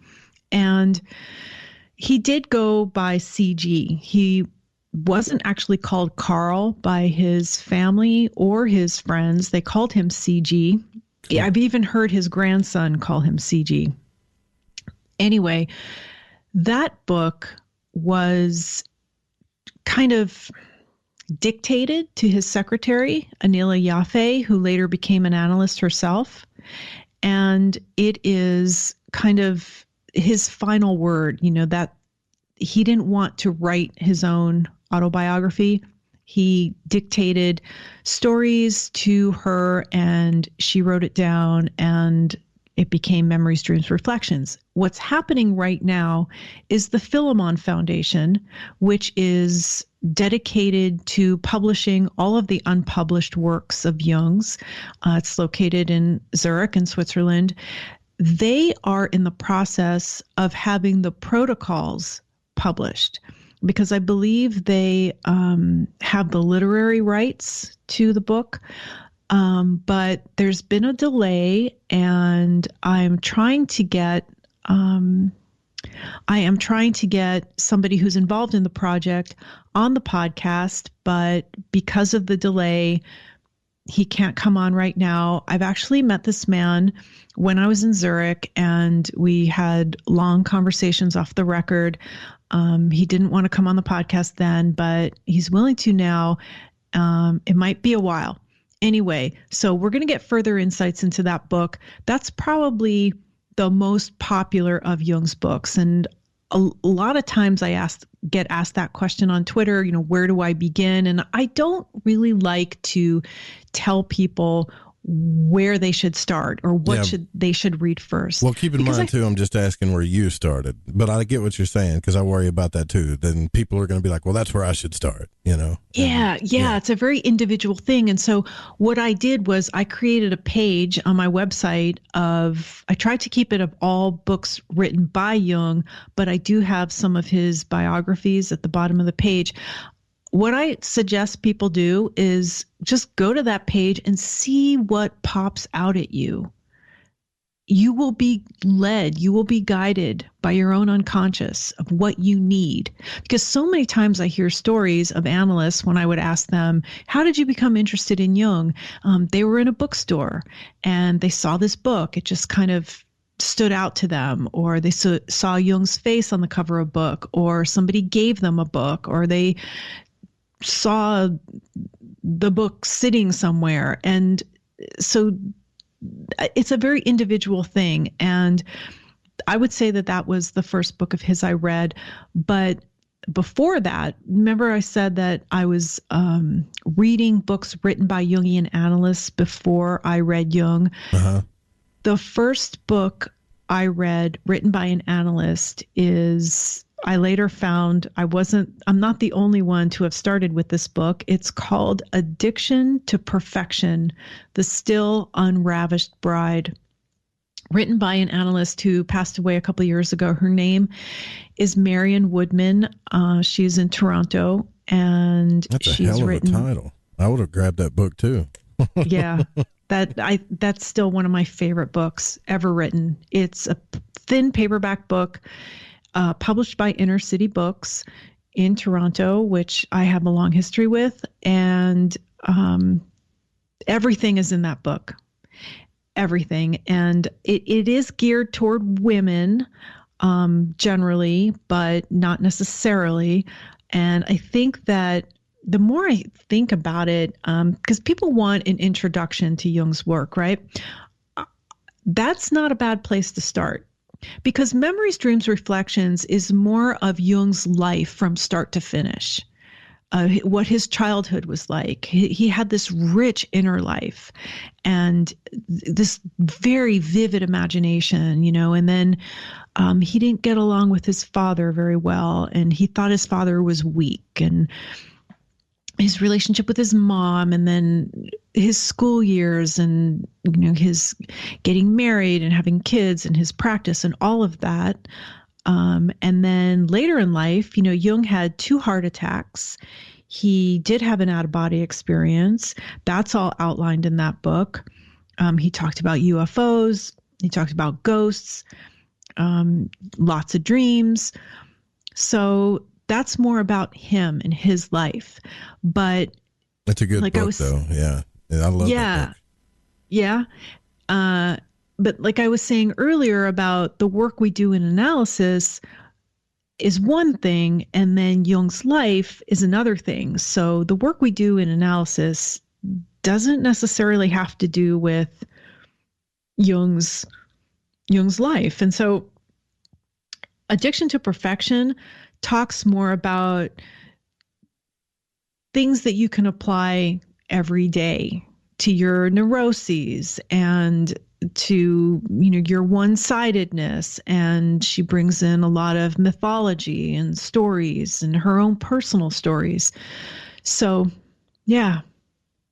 And he did go by C.G. He wasn't actually called Carl by his family or his friends. They called him C.G. I've even heard his grandson call him C.G. Anyway, that book was kind of dictated to his secretary, Anila Yaffe, who later became an analyst herself. And it is kind of his final word, that he didn't want to write his own autobiography. He dictated stories to her and she wrote it down and it became Memories, Dreams, Reflections. What's happening right now is the Philemon Foundation, which is dedicated to publishing all of the unpublished works of Jung's. It's located in Zurich in Switzerland. They are in the process of having the protocols published because I believe they have the literary rights to the book. But there's been a delay, and I'm trying to get somebody who's involved in the project on the podcast, but because of the delay, he can't come on right now. I've actually met this man when I was in Zurich, and we had long conversations off the record. He didn't want to come on the podcast then, but he's willing to now. It might be a while. Anyway, so we're going to get further insights into that book. That's probably the most popular of Jung's books. And a lot of times I get asked that question on Twitter, where do I begin? And I don't really like to tell people where they should start or what they should read first. Well, keep in mind, too, I'm just asking where you started. But I get what you're saying because I worry about that, too. Then people are going to be like, well, that's where I should start, you know? Yeah, it's a very individual thing. And so what I did was I created a page on my website I tried to keep it of all books written by Jung, but I do have some of his biographies at the bottom of the page. What I suggest people do is just go to that page and see what pops out at you. You will be led, you will be guided by your own unconscious of what you need. Because so many times I hear stories of analysts when I would ask them, how did you become interested in Jung? They were in a bookstore and they saw this book. It just kind of stood out to them, or they saw Jung's face on the cover of a book, or somebody gave them a book, or they saw the book sitting somewhere. And so it's a very individual thing. And I would say that was the first book of his I read. But before that, remember I said that I was reading books written by Jungian analysts before I read Jung. The first book I read written by an analyst is, I later found I'm not the only one to have started with this book. It's called Addiction to Perfection, The Still Unravished Bride, written by an analyst who passed away a couple of years ago. Her name is Marion Woodman. She's in Toronto, and that's a hell of a title. I would have grabbed that book too. Yeah, that's still one of my favorite books ever written. It's a thin paperback book. Published by Inner City Books in Toronto, which I have a long history with. And everything is in that book. Everything. And it is geared toward women generally, but not necessarily. And I think that the more I think about it, because people want an introduction to Jung's work, right? That's not a bad place to start. Because Memories, Dreams, Reflections is more of Jung's life from start to finish, what his childhood was like. He had this rich inner life and this very vivid imagination, and then he didn't get along with his father very well, and he thought his father was weak, and his relationship with his mom, and then his school years, and his getting married and having kids, and his practice and all of that. And then later in life, Jung had 2 heart attacks. He did have an out-of-body experience. That's all outlined in that book. He talked about UFOs. He talked about ghosts, lots of dreams. So that's more about him and his life. But it's a good book, though. Yeah. I love that book. Yeah. But like I was saying earlier about the work we do in analysis is one thing, and then Jung's life is another thing. So the work we do in analysis doesn't necessarily have to do with Jung's life. And so Addiction to Perfection talks more about things that you can apply every day to your neuroses and to, your one-sidedness. And she brings in a lot of mythology and stories and her own personal stories. So, yeah.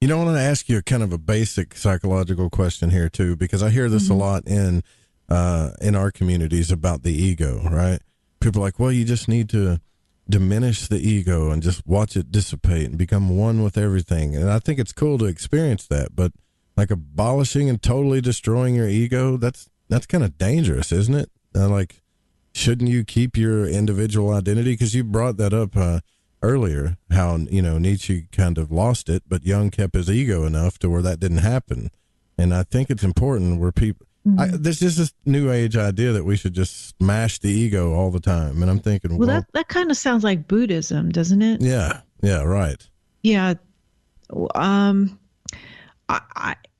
I want to ask you a kind of a basic psychological question here too, because I hear this a lot in our communities about the ego, right? People are like, well, you just need to diminish the ego and just watch it dissipate and become one with everything. And I think it's cool to experience that, but like abolishing and totally destroying your ego, that's kind of dangerous, isn't it? Like, shouldn't you keep your individual identity? Because you brought that up earlier, how, Nietzsche kind of lost it, but Jung kept his ego enough to where that didn't happen. And I think it's important where people, there's just this new age idea that we should just smash the ego all the time. And I'm thinking, well, that kind of sounds like Buddhism, doesn't it? Yeah. Yeah. Right. Yeah.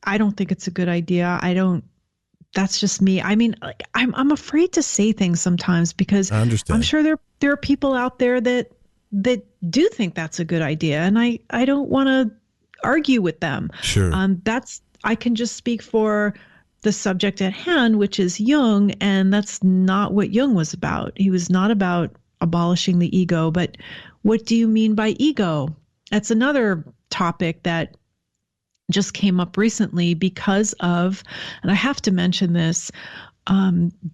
I don't think it's a good idea. That's just me. I mean, like, I'm afraid to say things sometimes because I understand. I'm sure there are people out there that do think that's a good idea. And I don't want to argue with them. Sure. I can just speak for the subject at hand, which is Jung, and that's not what Jung was about. He was not about abolishing the ego, but what do you mean by ego? That's another topic that just came up recently because of, and I have to mention this,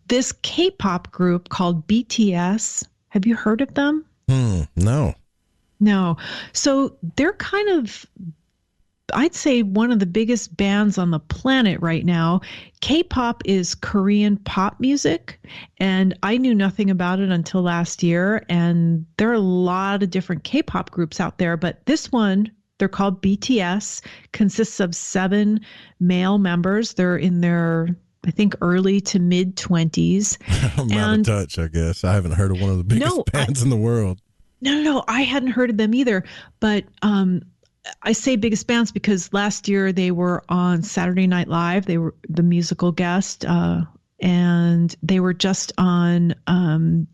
this K-pop group called BTS. Have you heard of them? No. No. So they're kind of, I'd say, one of the biggest bands on the planet right now. K-pop is Korean pop music, and I knew nothing about it until last year. And there are a lot of different K-pop groups out there, but this one, they're called BTS, consists of 7 male members. They're in their, I think, early to mid 20s. I'm out of touch, I guess. I haven't heard of one of the biggest bands in the world. No, I hadn't heard of them either. But I say biggest bands because last year they were on Saturday Night Live. They were the musical guest, and they were just on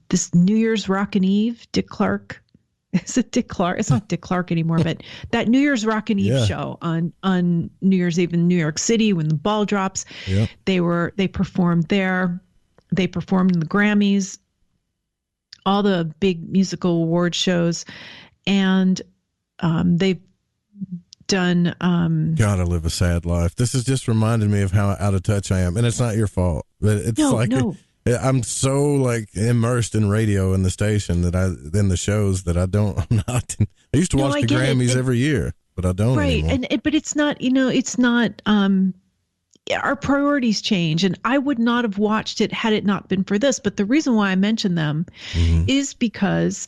this New Year's Rockin' Eve. Dick Clark. Is it Dick Clark? It's not Dick Clark anymore, but that New Year's Rockin' Eve show on New Year's Eve in New York City when the ball drops. Yep. They performed there. They performed in the Grammys, all the big musical award shows, and they've done. Gotta live a sad life. This has just reminded me of how out of touch I am, and it's not your fault. But it's no. I'm so like immersed in radio and the station that in the shows that I'm not. I used to watch the Grammys every year, but I don't anymore. But it's not. It's not. Our priorities change, and I would not have watched it had it not been for this. But the reason why I mention them is because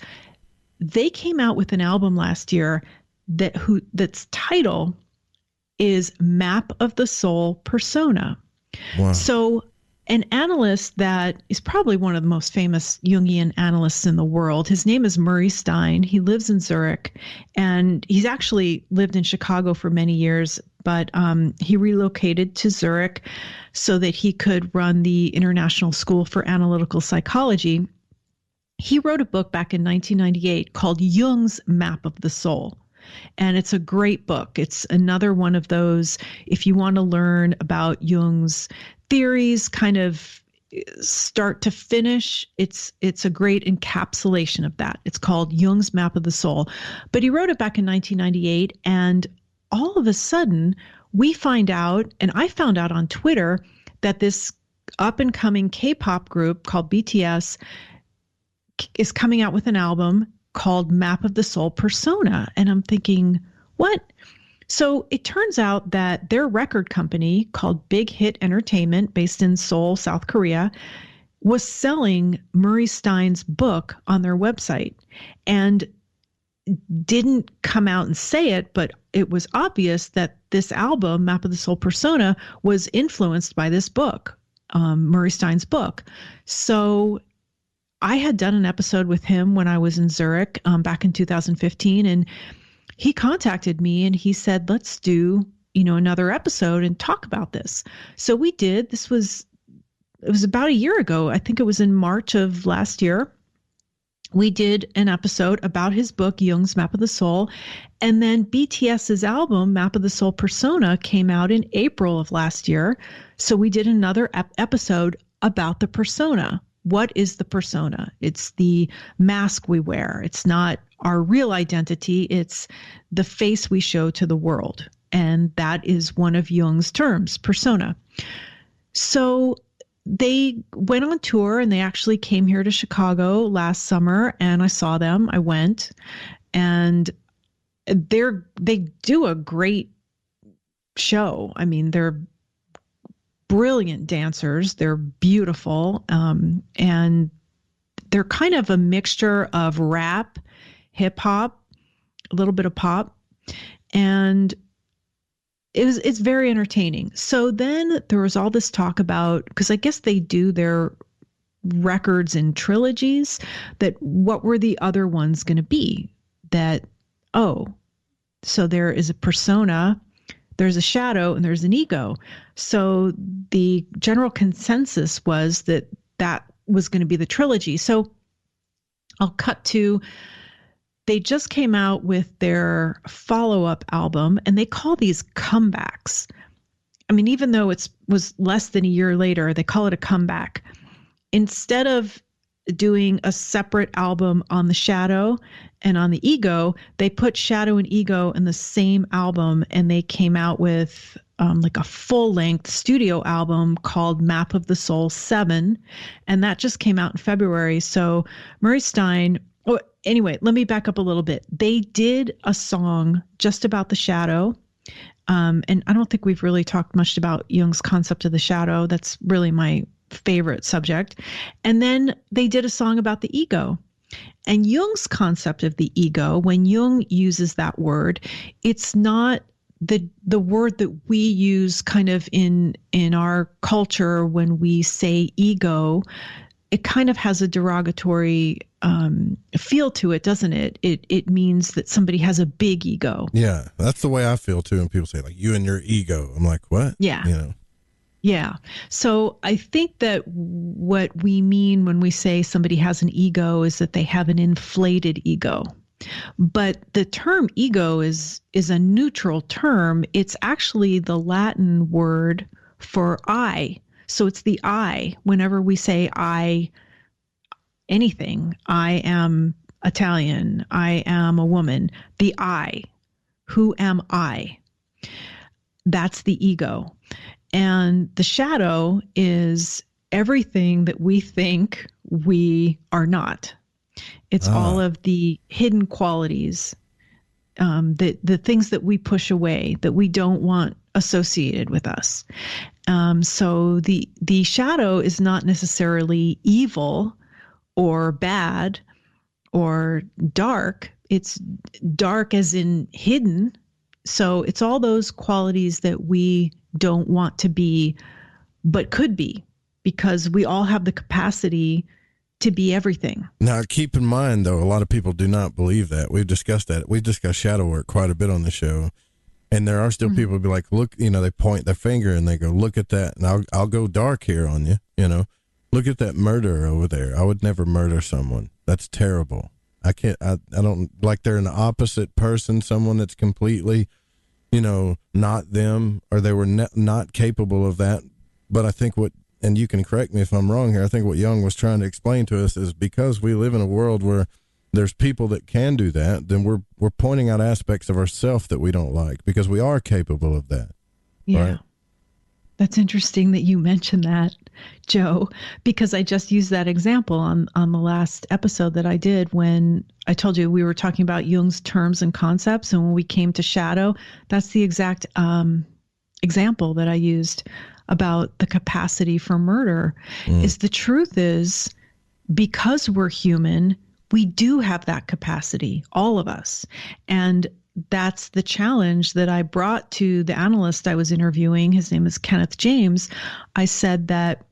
they came out with an album last year that's title is Map of the Soul Persona. Wow. So an analyst that is probably one of the most famous Jungian analysts in the world, his name is Murray Stein. He lives in Zurich, and he's actually lived in Chicago for many years, but he relocated to Zurich so that he could run the International School for Analytical Psychology. He wrote a book back in 1998 called Jung's Map of the Soul. And it's a great book. It's another one of those, if you want to learn about Jung's theories, kind of start to finish, it's a great encapsulation of that. It's called Jung's Map of the Soul. But he wrote it back in 1998, and all of a sudden we find out, and I found out on Twitter, that this up-and-coming K-pop group called BTS is coming out with an album called Map of the Soul Persona. And I'm thinking, what? So it turns out that their record company called Big Hit Entertainment, based in Seoul, South Korea, was selling Murray Stein's book on their website and didn't come out and say it, but it was obvious that this album, Map of the Soul Persona, was influenced by this book, Murray Stein's book. So I had done an episode with him when I was in Zurich back in 2015, and he contacted me and he said, let's do, another episode and talk about this. So we did. It was about a year ago. I think it was in March of last year. We did an episode about his book, Jung's Map of the Soul. And then BTS's album, Map of the Soul Persona, came out in April of last year. So we did another episode about the persona. What is the persona? It's the mask we wear. It's not our real identity. It's the face we show to the world. And that is one of Jung's terms, persona. So they went on tour, and they actually came here to Chicago last summer, and I saw them. I went, and they do a great show. I mean, they're brilliant dancers. They're beautiful. And they're kind of a mixture of rap, hip hop, a little bit of pop. And it's very entertaining. So then there was all this talk about, because I guess they do their records in trilogies, that what were the other ones going to be? So there is a persona, there's a shadow, and there's an ego. So the general consensus was that was going to be the trilogy. So I'll cut to, they just came out with their follow-up album, and they call these comebacks. even though it was less than a year later, they call it a comeback. Instead of doing a separate album on the shadow and on the ego, they put shadow and ego in the same album, and they came out with like a full-length studio album called Map of the Soul 7, and that just came out in February. So Murray Stein, anyway, let me back up a little bit. They did a song just about the shadow, and I don't think we've really talked much about Jung's concept of the shadow. That's really my favorite subject. And then they did a song about the ego. And Jung's concept of the ego, when Jung uses that word, it's not the word that we use kind of in our culture when we say ego. It kind of has a derogatory feel to it, doesn't it? It means that somebody has a big ego. Yeah, that's the way I feel too. And people say like, you and your ego. I'm like, what? Yeah. Yeah. So I think that what we mean when we say somebody has an ego is that they have an inflated ego. But the term ego is a neutral term. It's actually the Latin word for I. So it's the I. Whenever we say I, anything, I am Italian, I am a woman, the I, who am I? That's the ego. And the shadow is everything that we think we are not. It's all of the hidden qualities, the things that we push away, that we don't want associated with us. So the shadow is not necessarily evil or bad or dark. It's dark as in hidden. So it's all those qualities that we don't want to be, but could be, because we all have the capacity to be everything. Now, keep in mind, though, a lot of people do not believe that. We've discussed that. We've discussed shadow work quite a bit on the show. And there are still people who be like, look, they point their finger and they go, look at that. And I'll go dark here on you, look at that murderer over there. I would never murder someone. That's terrible. I don't like they're an opposite person, someone that's completely, not them, or they were not capable of that. But I think and you can correct me if I'm wrong here, I think what Jung was trying to explain to us is because we live in a world where there's people that can do that, then we're pointing out aspects of ourselves that we don't like, because we are capable of that. Yeah. Right? That's interesting that you mentioned that, Joe, because I just used that example on the last episode that I did when I told you we were talking about Jung's terms and concepts. And when we came to shadow, that's the exact example that I used about the capacity for murder. Is the truth is, because we're human, we do have that capacity, all of us. And that's the challenge that I brought to the analyst I was interviewing. His name is Kenneth James. I said that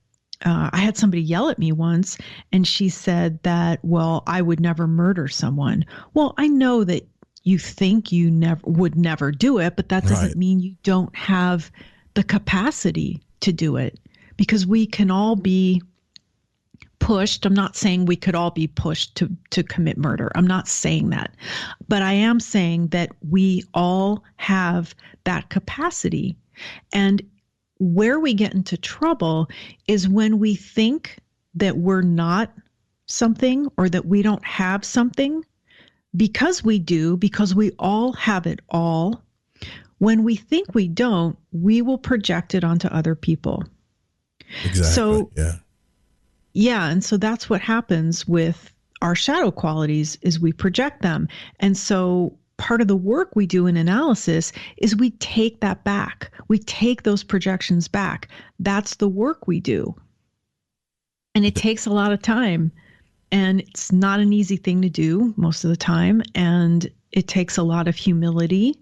I had somebody yell at me once, and she said that, well, I would never murder someone. Well, I know that you think you would never do it, but that doesn't mean you don't have the capacity to do it, because we can all be pushed. I'm not saying we could all be pushed to commit murder. I'm not saying that. But I am saying that we all have that capacity. And where we get into trouble is when we think that we're not something, or that we don't have something, because we do, because we all have it all. When we think we don't, we will project it onto other people. Exactly. So, yeah. Yeah, and so that's what happens with our shadow qualities, is we project them. And so part of the work we do in analysis is we take that back. We take those projections back. That's the work we do. And it takes a lot of time. And it's not an easy thing to do most of the time. And it takes a lot of humility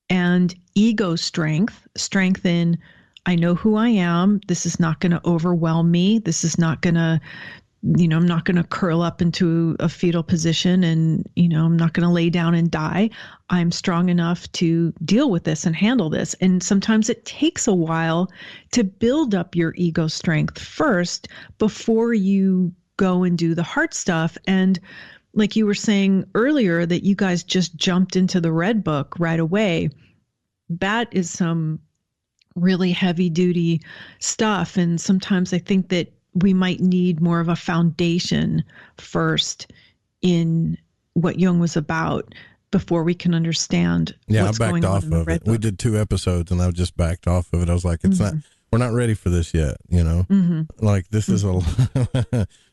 and ego strength in, I know who I am. This is not going to overwhelm me. This is not going to, I'm not going to curl up into a fetal position and, I'm not going to lay down and die. I'm strong enough to deal with this and handle this. And sometimes it takes a while to build up your ego strength first before you go and do the hard stuff. And like you were saying earlier, that you guys just jumped into the Red Book right away. That is some really heavy duty stuff. And sometimes I think that we might need more of a foundation first in what Jung was about before we can understand what's going on in the Red Book. We did 2 episodes and I just backed off of it. I was like, we're not ready for this yet, you know? Like this is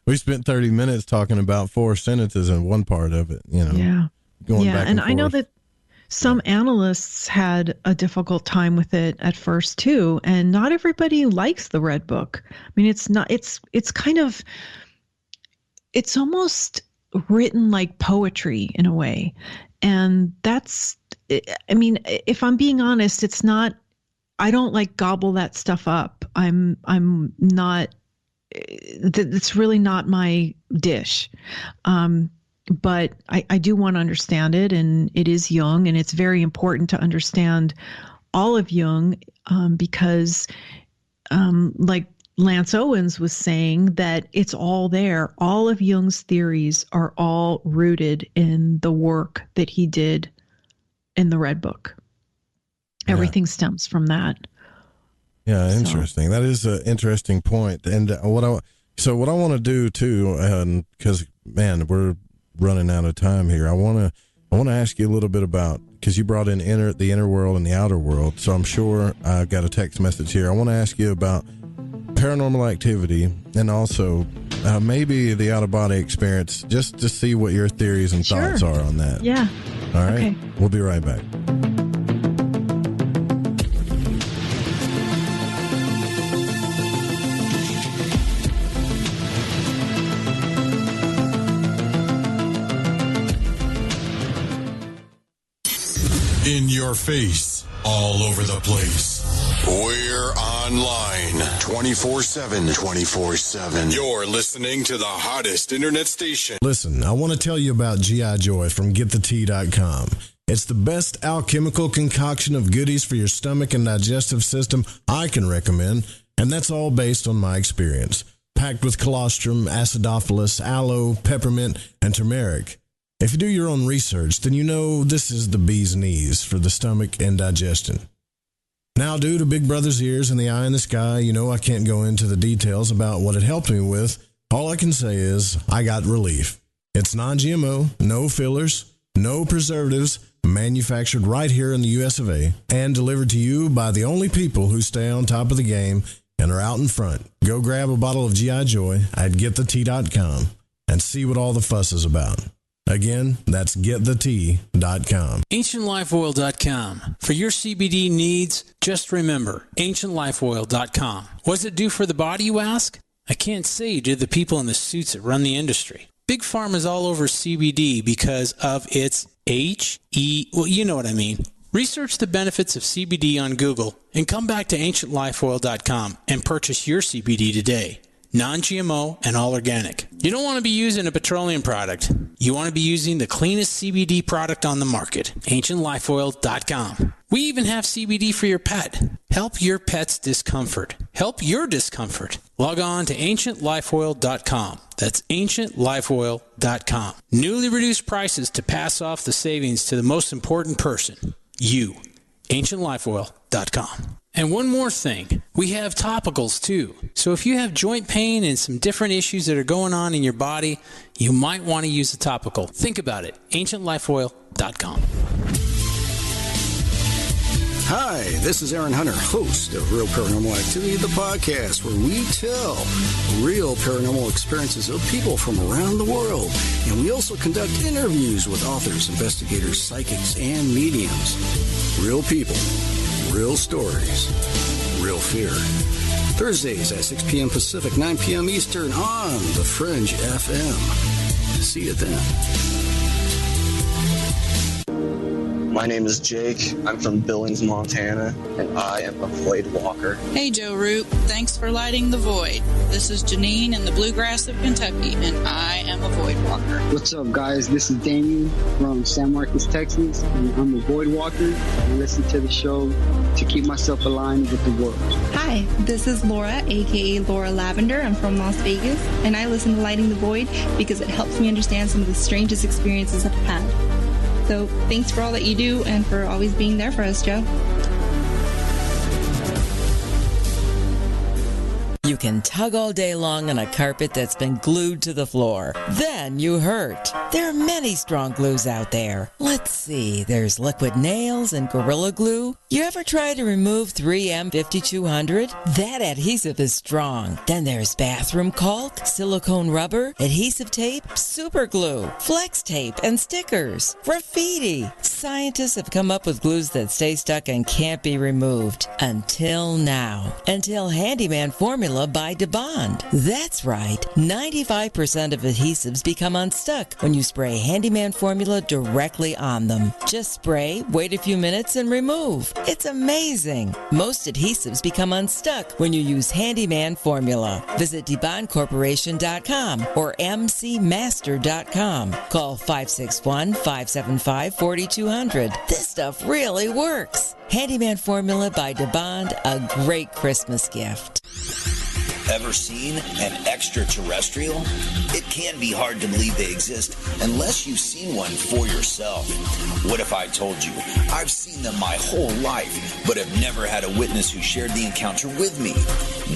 we spent 30 minutes talking about 4 sentences in one part of it, you know? Yeah. Going back and forth. I know that some analysts had a difficult time with it at first too, and not everybody likes the Red Book. I mean, it's almost written like poetry in a way. And that's, I mean, if I'm being honest, it's not, I don't like gobble that stuff up. I'm not, it's really not my dish. But I do want to understand it, and it is Jung, and it's very important to understand all of Jung, because like Lance Owens was saying, that it's all there. All of Jung's theories are all rooted in the work that he did in the Red Book. Yeah. Everything stems from that. Yeah, interesting. That is an interesting point. And what I want to do too, because man, we're running out of time here. I want to ask you a little bit about, because you brought in the inner world and the outer world. So I'm sure I've got a text message here. I want to ask you about paranormal activity, and also maybe the out-of-body experience, just to see what your theories and thoughts are on that. Yeah. All right. Okay. We'll be right back. In your face, all over the place. We're online 24/7. 24/7. You're listening to the hottest internet station. Listen, I want to tell you about G.I. Joy from GetTheT.com. It's the best alchemical concoction of goodies for your stomach and digestive system I can recommend, and that's all based on my experience. Packed with colostrum, acidophilus, aloe, peppermint, and turmeric. If you do your own research, then you know this is the bee's knees for the stomach and digestion. Now, due to Big Brother's ears and the eye in the sky, you know I can't go into the details about what it helped me with. All I can say is I got relief. It's non-GMO, no fillers, no preservatives, manufactured right here in the US of A, and delivered to you by the only people who stay on top of the game and are out in front. Go grab a bottle of G.I. Joy at GetTheT.com and see what all the fuss is about. Again, that's GetTheT.com. AncientLifeOil.com. For your CBD needs, just remember, AncientLifeOil.com. What does it do for the body, you ask? I can't say due to the people in the suits that run the industry. Big Pharma's all over CBD because of its well, you know what I mean. Research the benefits of CBD on Google and come back to AncientLifeOil.com and purchase your CBD today. Non-GMO and all organic. You don't want to be using a petroleum product. You want to be using the cleanest CBD product on the market. AncientLifeOil.com. We even have CBD for your pet. Help your pet's discomfort. Help your discomfort. Log on to AncientLifeOil.com. That's AncientLifeOil.com. Newly reduced prices to pass off the savings to the most important person. You. AncientLifeOil.com. And one more thing, we have topicals too. So if you have joint pain and some different issues that are going on in your body, you might want to use a topical. Think about it. AncientLifeOil.com. Hi, this is Aaron Hunter, host of Real Paranormal Activity, the podcast where we tell real paranormal experiences of people from around the world. And we also conduct interviews with authors, investigators, psychics, and mediums. Real people. Real stories, real fear. Thursdays at 6 p.m. Pacific, 9 p.m. Eastern on the Fringe FM. See you then. My name is Jake. I'm from Billings, Montana, and I am a void walker. Hey, Joe Root. Thanks for lighting the void. This is Janine in the bluegrass of Kentucky, and I am a void walker. What's up, guys? This is Daniel from San Marcos, Texas, and I'm a void walker. I listen to the show to keep myself aligned with the world. Hi, this is Laura, a.k.a. Laura Lavender. I'm from Las Vegas, and I listen to Lighting the Void because it helps me understand some of the strangest experiences I've had. So thanks for all that you do and for always being there for us, Joe. You can tug all day long on a carpet that's been glued to the floor. Then you hurt. There are many strong glues out there. Let's see, there's liquid nails and Gorilla Glue. You ever try to remove 3M 5200? That adhesive is strong. Then there's bathroom caulk, silicone rubber, adhesive tape, super glue, flex tape, and stickers. Graffiti. Scientists have come up with glues that stay stuck and can't be removed. Until now. Until Handyman Formula by DeBond. That's right. 95% of adhesives become unstuck when you spray Handyman Formula directly on them. Just spray, wait a few minutes, and remove. It's amazing. Most adhesives become unstuck when you use Handyman Formula. Visit DeBondCorporation.com or MCMaster.com. Call 561-575-4200. This stuff really works. Handyman Formula by DeBond, a great Christmas gift. Ever seen an extraterrestrial? It can be hard to believe they exist unless you've seen one for yourself. What if I told you I've seen them my whole life, but have never had a witness who shared the encounter with me?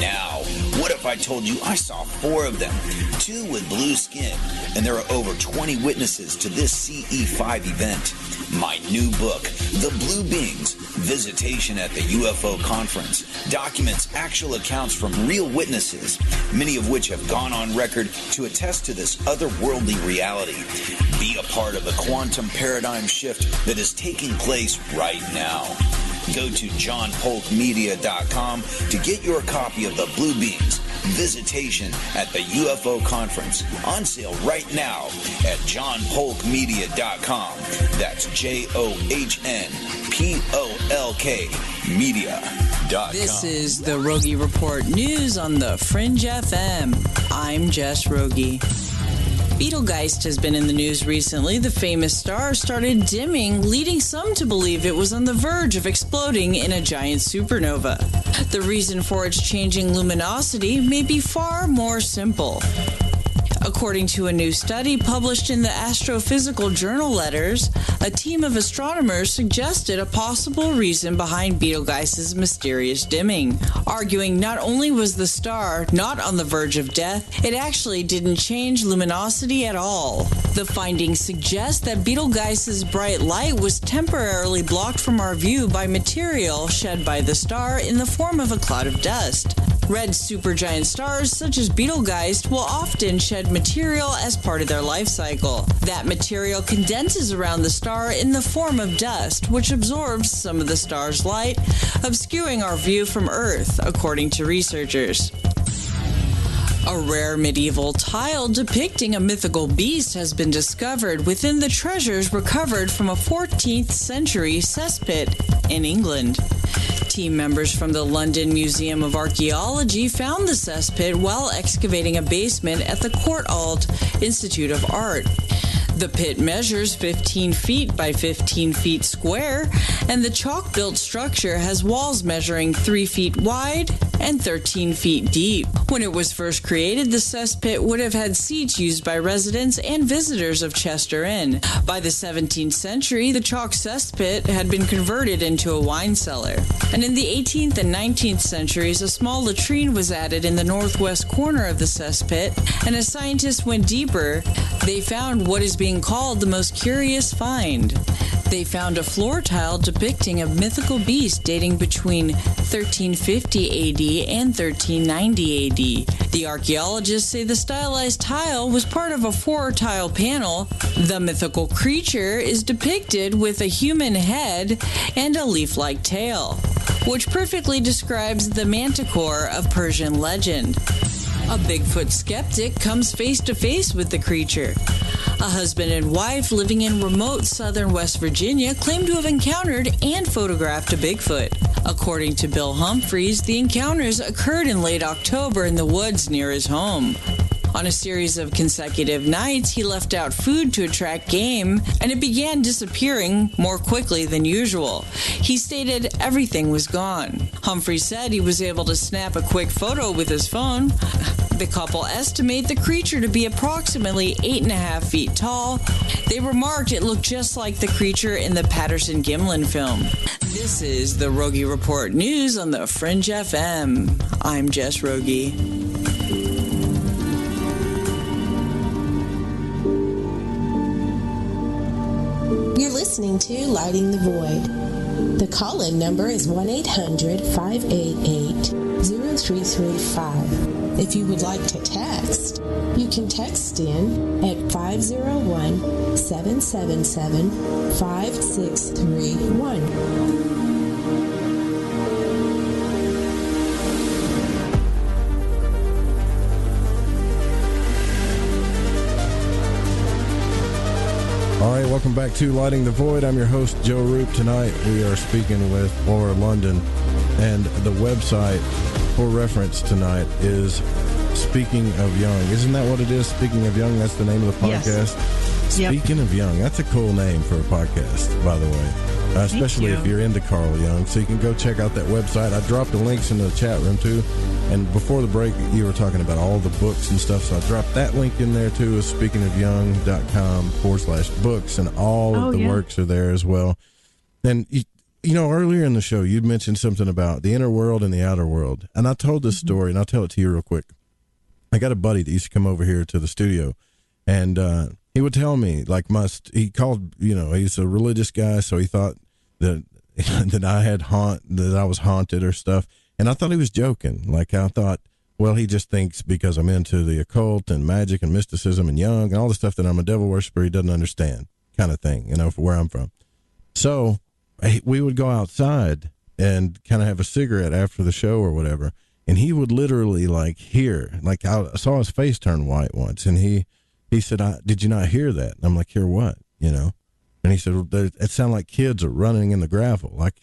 Now, what if I told you I saw 4 of them, 2 with blue skin, and there are over 20 witnesses to this CE5 event? My new book, The Blue Beings, Visitation at the UFO Conference, documents actual accounts from real witnesses, many of which have gone on record to attest to this otherworldly reality. Be a part of the quantum paradigm shift that is taking place right now. Go to johnpolkmedia.com to get your copy of The Blue Beings, Visitation at the UFO Conference, on sale right now at johnpolkmedia.com. That's JOHNPOLK media.com. This is the Rogie Report news on the Fringe FM. I'm Jess Rogie. Betelgeuse has been in the news recently. The famous star started dimming, leading some to believe it was on the verge of exploding in a giant supernova. The reason for its changing luminosity may be far more simple. According to a new study published in the Astrophysical Journal Letters, a team of astronomers suggested a possible reason behind Betelgeuse's mysterious dimming, arguing not only was the star not on the verge of death, it actually didn't change luminosity at all. The findings suggest that Betelgeuse's bright light was temporarily blocked from our view by material shed by the star in the form of a cloud of dust. Red supergiant stars such as Betelgeuse will often shed material as part of their life cycle. That material condenses around the star in the form of dust, which absorbs some of the star's light, obscuring our view from Earth, according to researchers. A rare medieval tile depicting a mythical beast has been discovered within the treasures recovered from a 14th century cesspit in England. Team members from the London Museum of Archaeology found the cesspit while excavating a basement at the Courtauld Institute of Art. The pit measures 15 feet by 15 feet square, and the chalk-built structure has walls measuring 3 feet wide and 13 feet deep. When it was first created, the cesspit would have had seats used by residents and visitors of Chester Inn. By the 17th century, the chalk cesspit had been converted into a wine cellar. And in the 18th and 19th centuries, a small latrine was added in the northwest corner of the cesspit, and as scientists went deeper, they found what is being called the most curious find. They found a floor tile depicting a mythical beast dating between 1350 AD and 1390 AD. The archaeologists say the stylized tile was part of a 4-tile panel. The mythical creature is depicted with a human head and a leaf-like tail, which perfectly describes the manticore of Persian legend. A Bigfoot skeptic comes face-to-face with the creature. A husband and wife living in remote southern West Virginia claim to have encountered and photographed a Bigfoot. According to Bill Humphreys, the encounters occurred in late October in the woods near his home. On a series of consecutive nights, he left out food to attract game, and it began disappearing more quickly than usual. He stated everything was gone. Humphrey said he was able to snap a quick photo with his phone. The couple estimate the creature to be approximately 8.5 feet tall. They remarked it looked just like the creature in the Patterson-Gimlin film. This is the Rogie Report News on the Fringe FM. I'm Jess Rogie. You're listening to Lighting the Void. The call-in number is 1-800-588-0335. If you would like to text, you can text in at 501-777-5631. All right, welcome back to Lighting the Void. I'm your host, Joe Roop. Tonight we are speaking with Laura London, and the website for reference tonight is Speaking of Jung. Isn't that what it is? Speaking of Jung, that's the name of the podcast? Yes. Speaking of Jung, that's a cool name for a podcast, by the way, especially if you're into Carl Jung. So you can go check out that website. I dropped the links in the chat room, too. And before the break, you were talking about all the books and stuff, so I dropped that link in there, too, is speakingofjung.com/books, and all of the works are there as well. And, you know, earlier in the show, you mentioned something about the inner world and the outer world. And I told this story, and I'll tell it to you real quick. I got a buddy that used to come over here to the studio, and he would tell me, like, he called, you know, he's a religious guy, so he thought that that I was haunted or stuff. And I thought he was joking. Like, I thought, well, he just thinks because I'm into the occult and magic and mysticism and Jung and all the stuff that I'm a devil worshiper, he doesn't understand, kind of thing, you know, for where I'm from. So we would go outside and kind of have a cigarette after the show or whatever. And he would literally, like, hear, like, I saw his face turn white once. And he said, did you not hear that? And I'm like, hear what? You know? And he said, it sounded like kids are running in the gravel. Like,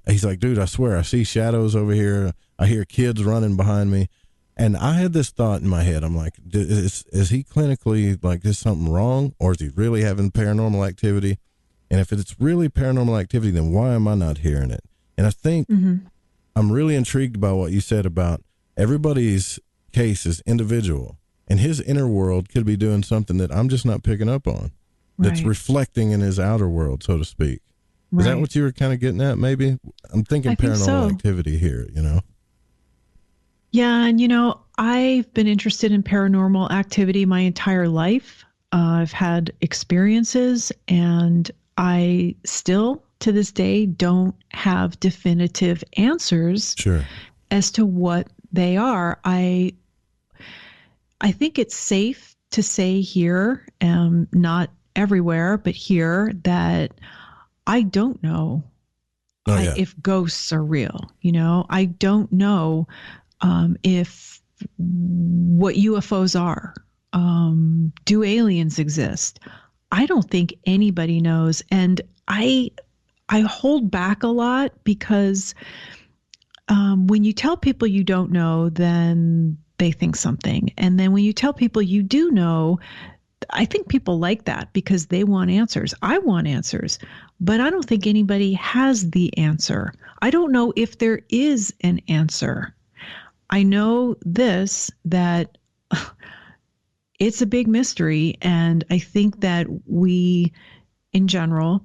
he's like, dude, I swear, I see shadows over here. I hear kids running behind me. And I had this thought in my head. I'm like, is he clinically, like, is something wrong? Or is he really having paranormal activity? And if it's really paranormal activity, then why am I not hearing it? And I think I'm really intrigued by what you said about everybody's case is individual. And his inner world could be doing something that I'm just not picking up on. That's reflecting in his outer world, so to speak. Is that what you were kind of getting at, maybe? I'm thinking paranormal activity here, you know? Yeah, and, you know, I've been interested in paranormal activity my entire life. I've had experiences, and I still, to this day, don't have definitive answers as to what they are. I think it's safe to say here, not everywhere, but here, that I don't know if ghosts are real. You know, I don't know if what UFOs are. Do aliens exist? I don't think anybody knows. And I hold back a lot because when you tell people you don't know, then they think something. And then when you tell people you do know, I think people like that because they want answers. I want answers, but I don't think anybody has the answer. I don't know if there is an answer. I know this, that it's a big mystery, and I think that we, in general,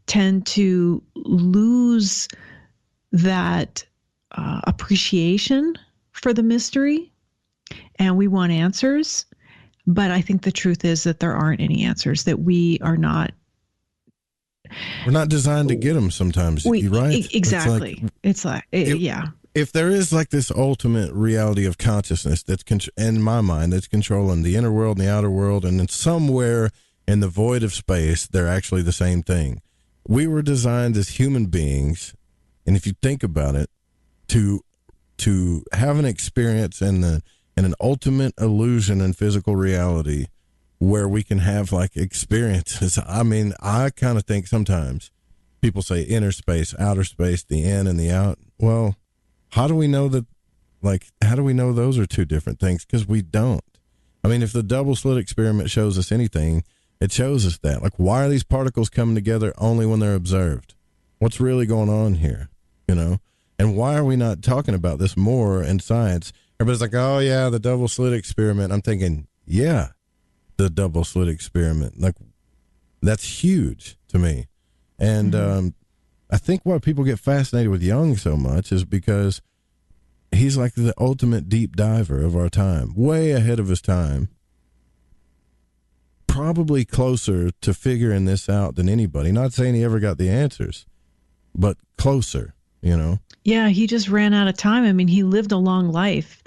tend to lose that appreciation for the mystery, and we want answers. But I think the truth is that there aren't any answers, that we're not designed to get them sometimes, right? Exactly. If there is like this ultimate reality of consciousness that's, in my mind, that's controlling the inner world and the outer world, and then somewhere in the void of space, they're actually the same thing. We were designed as human beings, and if you think about it, to have an experience in an ultimate illusion in physical reality where we can have like experiences. I mean, I kind of think sometimes people say inner space, outer space, the in and the out. Well, how do we know that, like, how do we know those are two different things? Because we don't. I mean, if the double slit experiment shows us anything, it shows us that. Like, why are these particles coming together only when they're observed? What's really going on here, you know? And why are we not talking about this more in science? everybody's like, oh yeah, the double slit experiment. I'm thinking, yeah, the double slit experiment. Like, that's huge to me. And I think why people get fascinated with Jung so much is because he's like the ultimate deep diver of our time, way ahead of his time. Probably closer to figuring this out than anybody. Not saying he ever got the answers, but closer, you know? Yeah, he just ran out of time. I mean, he lived a long life,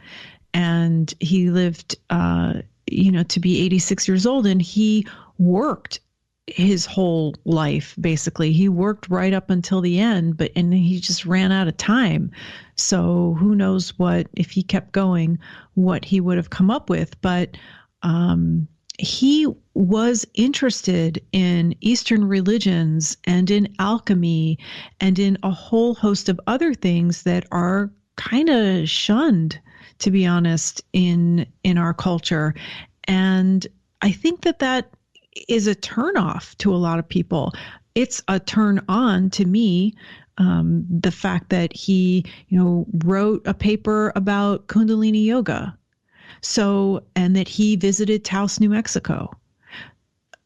and he lived, to be 86 years old, and he worked his whole life, basically. He worked right up until the end, and he just ran out of time. So who knows if he kept going, what he would have come up with. But he was interested in Eastern religions and in alchemy and in a whole host of other things that are kind of shunned, to be honest, in our culture. And I think that is a turnoff to a lot of people. It's a turn on to me. The fact that he, wrote a paper about Kundalini yoga. And that he visited Taos, New Mexico.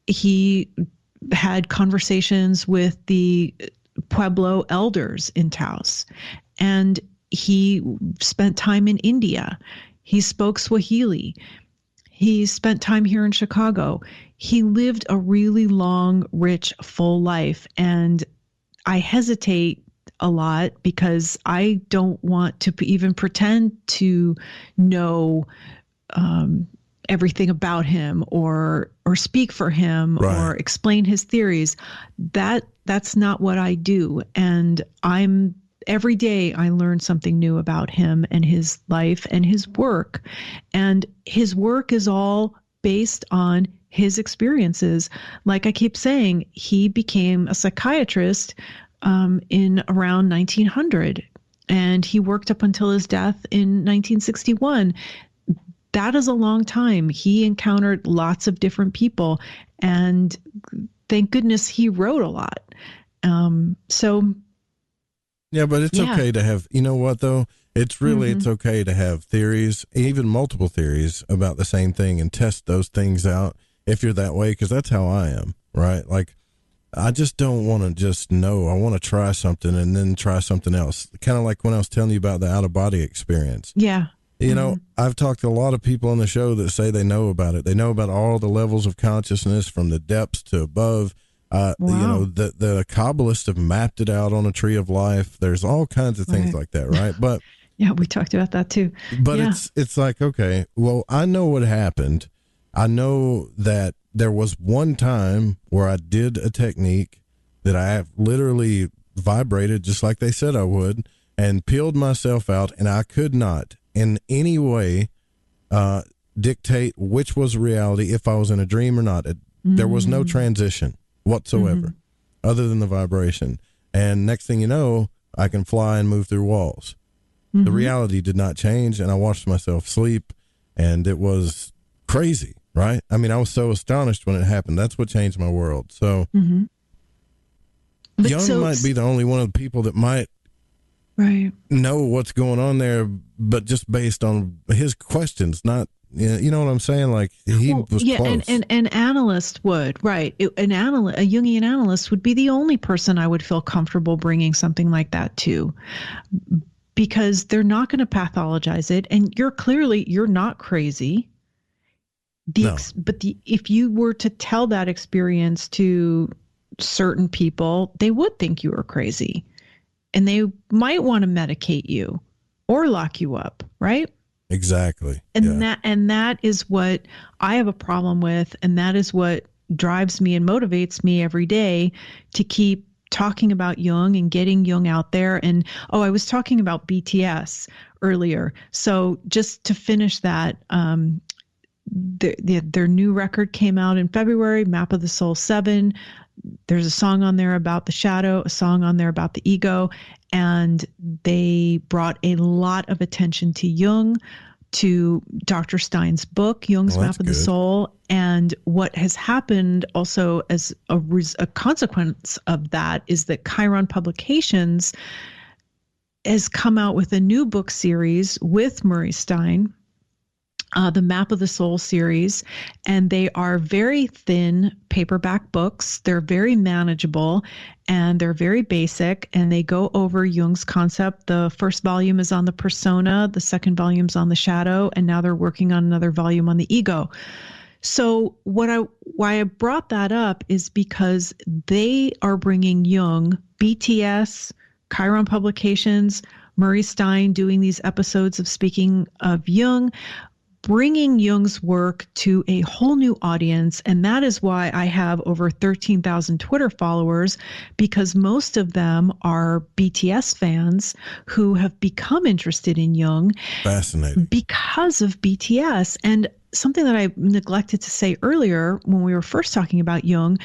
He had conversations with the Pueblo elders in Taos, and he spent time in India. He spoke Swahili. He spent time here in Chicago. He lived a really long, rich, full life. And I hesitate a lot because I don't want to even pretend to know everything about him or speak for him or explain his theories. That's not what I do. And every day I learn something new about him and his life and his work. And his work is all based on his experiences. Like I keep saying, he became a psychiatrist in around 1900, and he worked up until his death in 1961. That is a long time. He encountered lots of different people, and thank goodness he wrote a lot. Yeah, but it's okay to have, you know what though? It's really, it's okay to have theories, even multiple theories about the same thing, and test those things out if you're that way, because that's how I am, right? Like, I just don't want to just know. I want to try something and then try something else. Kind of like when I was telling you about the out-of-body experience. Yeah. You know, I've talked to a lot of people on the show that say they know about it. They know about all the levels of consciousness from the depths to above. Wow. You know, the Kabbalists have mapped it out on a tree of life. There's all kinds of things like that, right? But yeah, we talked about that too. But it's like, okay, well, I know what happened. I know that there was one time where I did a technique that I have literally vibrated just like they said I would, and peeled myself out, and I could not in any way dictate which was reality, if I was in a dream or not. There was no transition whatsoever other than the vibration. And next thing you know, I can fly and move through walls. The reality did not change, and I watched myself sleep, and it was crazy, right? I mean, I was so astonished when it happened. That's what changed my world. So Jung might be the only one of the people that might know what's going on there, but just based on his questions, not, you know what I'm saying? Like, he was close. And an analyst would, right. A Jungian analyst would be the only person I would feel comfortable bringing something like that to, because they're not going to pathologize it. And you're not crazy. If you were to tell that experience to certain people, they would think you were crazy, and they might want to medicate you or lock you up, right? Exactly. And that is what I have a problem with, and that is what drives me and motivates me every day to keep talking about Jung and getting Jung out there. And I was talking about BTS earlier. So just to finish that, their new record came out in February, Map of the Soul 7. There's a song on there about the shadow, a song on there about the ego, and they brought a lot of attention to Jung, to Dr. Stein's book, Jung's Map of the Soul. And what has happened also as a consequence of that is that Chiron Publications has come out with a new book series with Murray Stein, the Map of the Soul series, and they are very thin paperback books. They're very manageable and they're very basic, and they go over Jung's concept. The first volume is on the persona, the second volume is on the shadow, and now they're working on another volume on the ego. So why I brought that up is because they are bringing Jung, BTS, Chiron Publications, Murray Stein doing these episodes of Speaking of Jung, bringing Jung's work to a whole new audience. And that is why I have over 13,000 Twitter followers, because most of them are BTS fans who have become interested in Jung. Fascinating. Because of BTS. And something that I neglected to say earlier when we were first talking about Jung,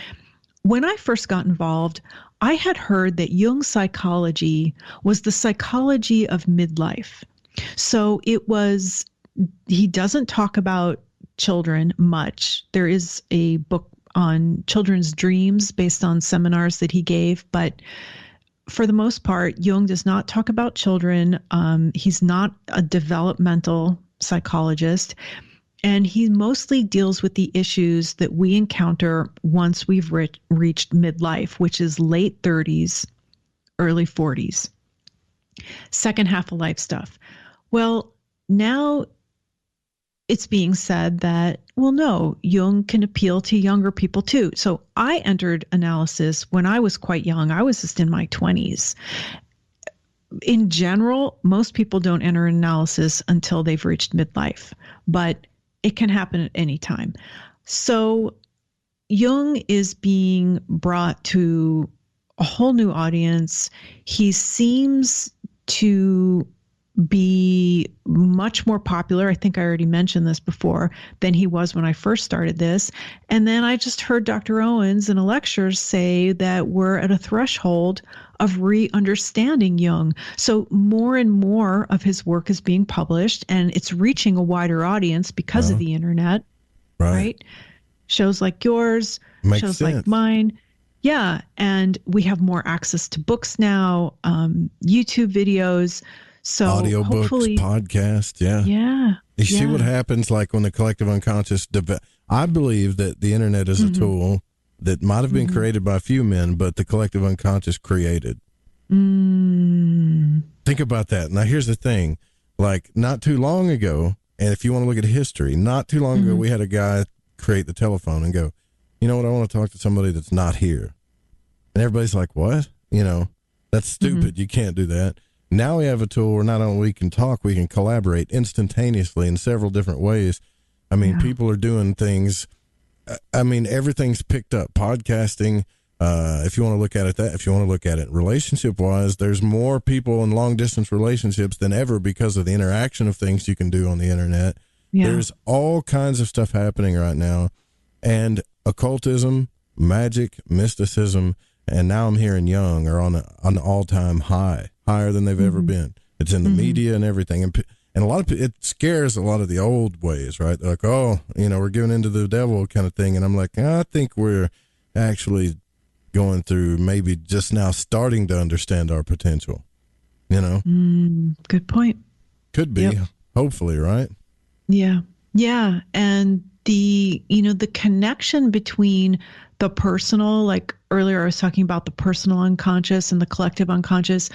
when I first got involved, I had heard that Jung's psychology was the psychology of midlife. So he doesn't talk about children much. There is a book on children's dreams based on seminars that he gave, but for the most part, Jung does not talk about children. He's not a developmental psychologist, and he mostly deals with the issues that we encounter once we've reached midlife, which is late 30s, early 40s, second half of life stuff. Well, now it's being said that, well, no, Jung can appeal to younger people too. So I entered analysis when I was quite young. I was just in my 20s. In general, most people don't enter analysis until they've reached midlife, but it can happen at any time. So Jung is being brought to a whole new audience. He seems to be much more popular. I think I already mentioned this before, than he was when I first started this. And then I just heard Dr. Owens in a lecture say that we're at a threshold of re-understanding Jung. So more and more of his work is being published, and it's reaching a wider audience because of the internet, right? Shows like yours, shows like mine. Yeah. And we have more access to books now, YouTube videos. So audiobooks, podcasts, yeah. You see what happens, like when the collective unconscious I believe that the internet is a tool that might have been created by a few men, but the collective unconscious created. Think about that. Now, here's the thing. Like, not too long ago, and if you want to look at history, not too long ago, we had a guy create the telephone and go, you know what, I want to talk to somebody that's not here. And everybody's like, what? You know, that's stupid. You can't do that. Now we have a tool where not only we can talk, we can collaborate instantaneously in several different ways. I mean, people are doing things. I mean, everything's picked up. Podcasting, if you want to look at it if you want to look at it relationship-wise, there's more people in long-distance relationships than ever because of the interaction of things you can do on the internet. Yeah. There's all kinds of stuff happening right now. And occultism, magic, mysticism, and now I'm hearing Jung are on an all-time high. Higher than they've ever been. It's in the media and everything. And a lot of it scares a lot of the old ways, right? They're like, oh, you know, we're giving into the devil kind of thing. And I'm like, I think we're actually going through maybe just now starting to understand our potential, you know? Good point. Could be, hopefully, right? Yeah. Yeah. And the connection between the personal, like earlier I was talking about the personal unconscious and the collective unconscious,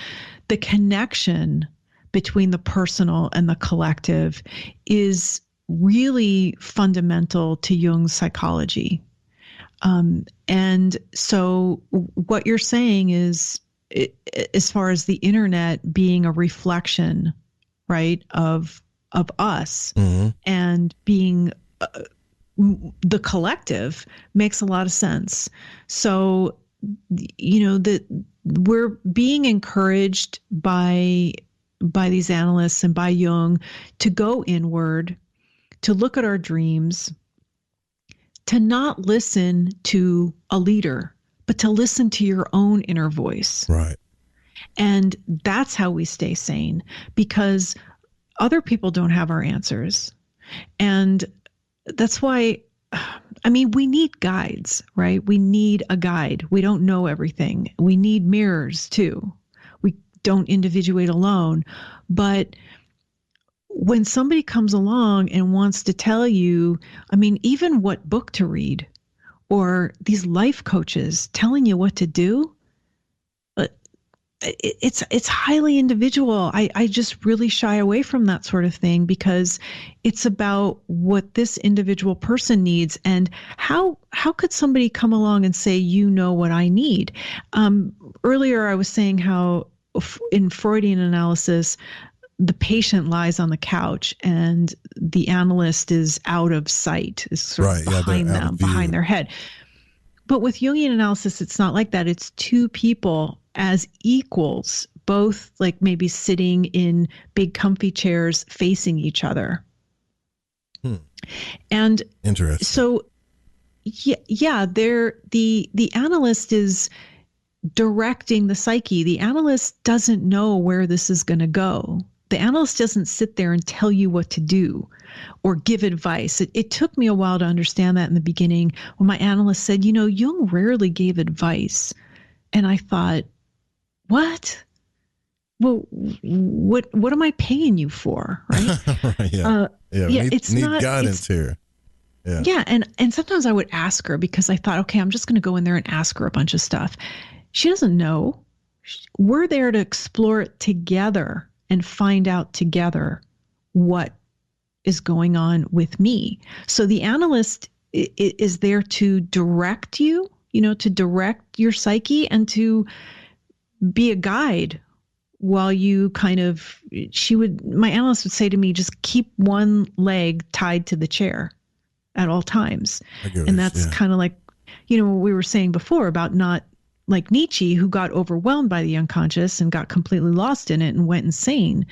the connection between the personal and the collective is really fundamental to Jung's psychology. And so what you're saying is, as far as the internet being a reflection, right, of us and being the collective, makes a lot of sense. So, you know, that we're being encouraged by these analysts and by Jung to go inward, to look at our dreams, to not listen to a leader, but to listen to your own inner voice. Right. And that's how we stay sane, because other people don't have our answers. And that's why, I mean, we need guides, right? We need a guide. We don't know everything. We need mirrors too. don't individuate alone. But when somebody comes along and wants to tell you, I mean, even what book to read, or these life coaches telling you what to do, it's highly individual. I just really shy away from that sort of thing, because it's about what this individual person needs. And how could somebody come along and say, you know what I need? Earlier, I was saying how in Freudian analysis, the patient lies on the couch and the analyst is out of sight, is sort of behind them, behind their head. But with Jungian analysis, it's not like that. It's two people as equals, both like maybe sitting in big comfy chairs facing each other. And interesting. So yeah, the analyst is directing the psyche. The analyst doesn't know where this is going to go. The analyst doesn't sit there and tell you what to do or give advice. It took me a while to understand that in the beginning, when my analyst said, you know, Jung rarely gave advice. And I thought, what? Well, what am I paying you for? Right? It's need guidance here. Yeah. And sometimes I would ask her, because I thought, okay, I'm just going to go in there and ask her a bunch of stuff. She doesn't know. We're there to explore it together and find out together what is going on with me. So the analyst is there to direct you, to direct your psyche and to be a guide while you my analyst would say to me, just keep one leg tied to the chair at all times. And that's kind of like, what we were saying before about not like Nietzsche, who got overwhelmed by the unconscious and got completely lost in it and went insane.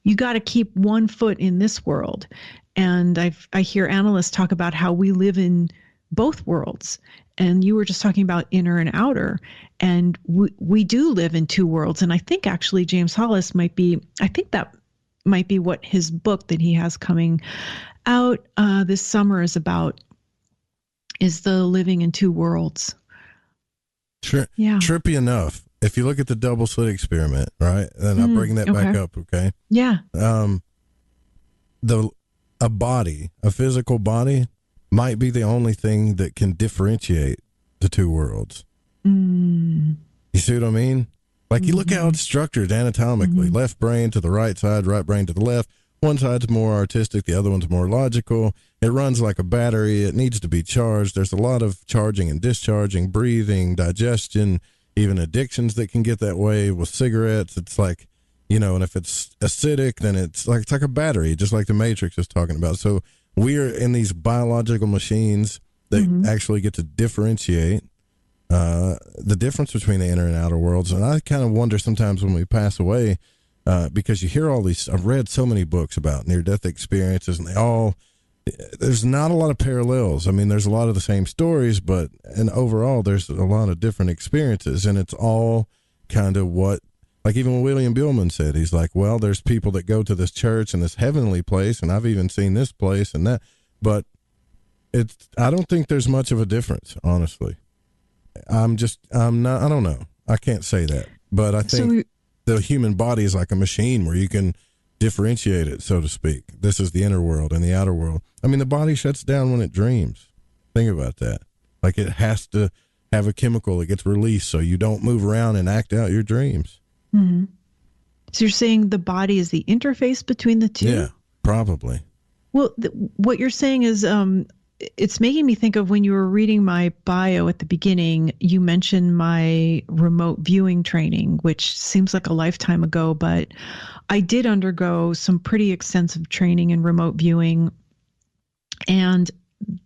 You got to keep one foot in this world. And I hear analysts talk about how we live in both worlds. And you were just talking about inner and outer. And we do live in two worlds. And I think actually James Hollis that might be what his book that he has coming out this summer is about, is the living in two worlds. Trippy enough. If you look at the double slit experiment, right? And I'll bring that back up, okay? Yeah. A physical body might be the only thing that can differentiate the two worlds. You see what I mean? Like, you look how it's structured anatomically. Left brain to the right side, right brain to the left. One side's more artistic, the other one's more logical. It runs like a battery. It needs to be charged. There's a lot of charging and discharging, breathing, digestion, even addictions that can get that way with cigarettes. It's like, and if it's acidic, then it's like a battery, just like the Matrix is talking about. So we're in these biological machines that actually get to differentiate the difference between the inner and outer worlds. And I kind of wonder sometimes when we pass away, because you hear all these, I've read so many books about near-death experiences, and there's not a lot of parallels. I mean, there's a lot of the same stories, and overall there's a lot of different experiences, and it's all kind of like even William Buhlman said, he's like, well, there's people that go to this church and this heavenly place, and I've even seen this place and that, but I don't think there's much of a difference, honestly. I don't know. I can't say that, but I think the human body is like a machine where you can differentiate it, so to speak. This is the inner world and the outer world. I mean, the body shuts down when it dreams. Think about that. Like, it has to have a chemical that gets released so you don't move around and act out your dreams. Mm-hmm. So you're saying the body is the interface between the two? Yeah, probably. Well, what you're saying is it's making me think of when you were reading my bio at the beginning, you mentioned my remote viewing training, which seems like a lifetime ago, but I did undergo some pretty extensive training in remote viewing. And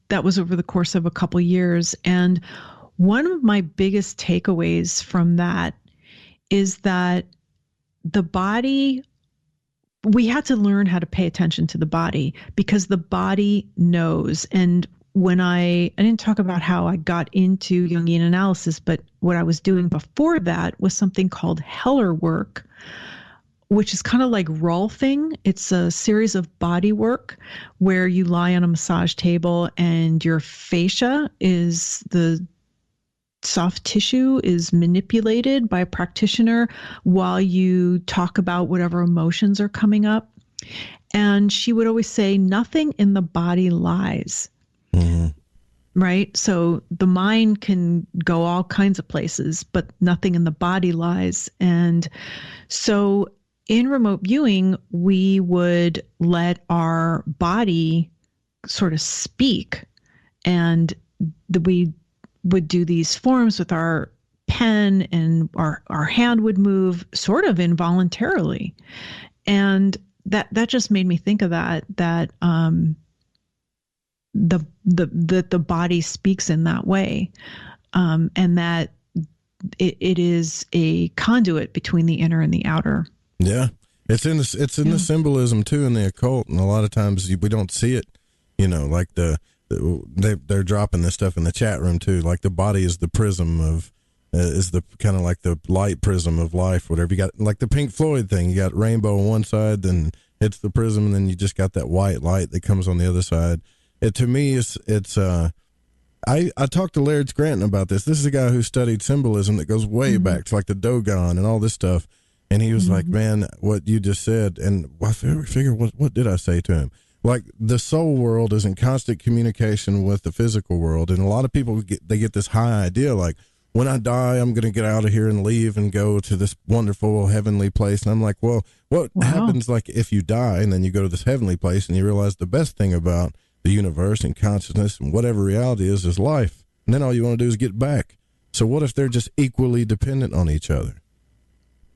that was over the course of a couple years. And one of my biggest takeaways from that is that the body, we had to learn how to pay attention to the body, because the body knows. And when I didn't talk about how I got into Jungian analysis, but what I was doing before that was something called Heller work, which is kind of like Rolfing. It's a series of body work where you lie on a massage table and your fascia is the soft tissue is manipulated by a practitioner while you talk about whatever emotions are coming up. And she would always say, nothing in the body lies. Mm-hmm. Right? So the mind can go all kinds of places, but nothing in the body lies. And so in remote viewing, we would let our body sort of speak, and we would do these forms with our pen, and our hand would move sort of involuntarily. And that just made me think of that the body speaks in that way, and that it is a conduit between the inner and the outer. Yeah, it's in the symbolism too, in the occult, and a lot of times we don't see it. Like they're dropping this stuff in the chat room too. Like the body is the prism of, is the kind of like the light prism of life. Whatever, you got like the Pink Floyd thing. You got rainbow on one side, then it's the prism, and then you just got that white light that comes on the other side. To me, I talked to Laird Scranton about this. This is a guy who studied symbolism that goes way back to like the Dogon and all this stuff. And he was like, man, what you just said. And I figure, what did I say to him? Like the soul world is in constant communication with the physical world. And a lot of people get this high idea, like, when I die, I'm going to get out of here and leave and go to this wonderful heavenly place. And I'm like, well, what happens like if you die and then you go to this heavenly place and you realize the best thing about the universe and consciousness and whatever reality is life. And then all you want to do is get back. So what if they're just equally dependent on each other?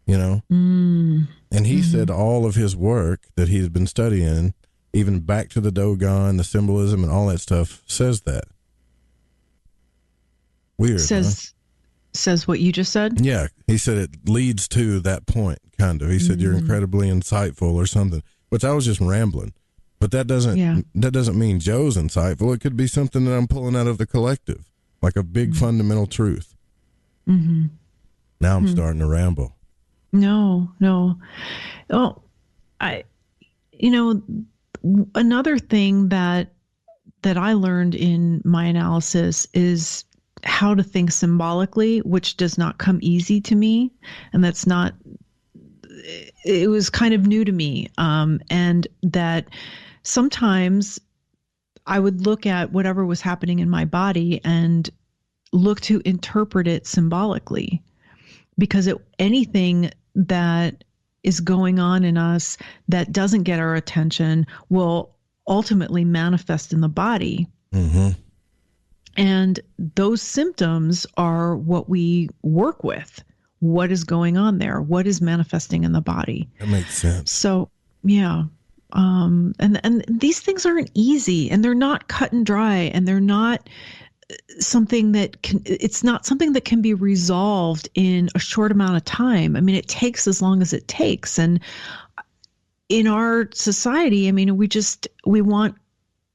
And he said all of his work that he's been studying, even back to the Dogon, the symbolism and all that stuff, says that. Weird. Says what you just said? Yeah. He said it leads to that point, kind of. He said you're incredibly insightful or something, which I was just rambling. But that doesn't mean Joe's insightful. It could be something that I'm pulling out of the collective, like a big fundamental truth. Mm-hmm. Now I'm starting to ramble. No. Oh, another thing that I learned in my analysis is how to think symbolically, which does not come easy to me. And it was kind of new to me. And that sometimes I would look at whatever was happening in my body and look to interpret it symbolically, because anything that is going on in us that doesn't get our attention will ultimately manifest in the body. Mm-hmm. And those symptoms are what we work with. What is going on there? What is manifesting in the body? That makes sense. So, yeah. And these things aren't easy, and they're not cut and dry, and they're not something it's not something that can be resolved in a short amount of time. I mean, it takes as long as it takes. And in our society, I mean, we want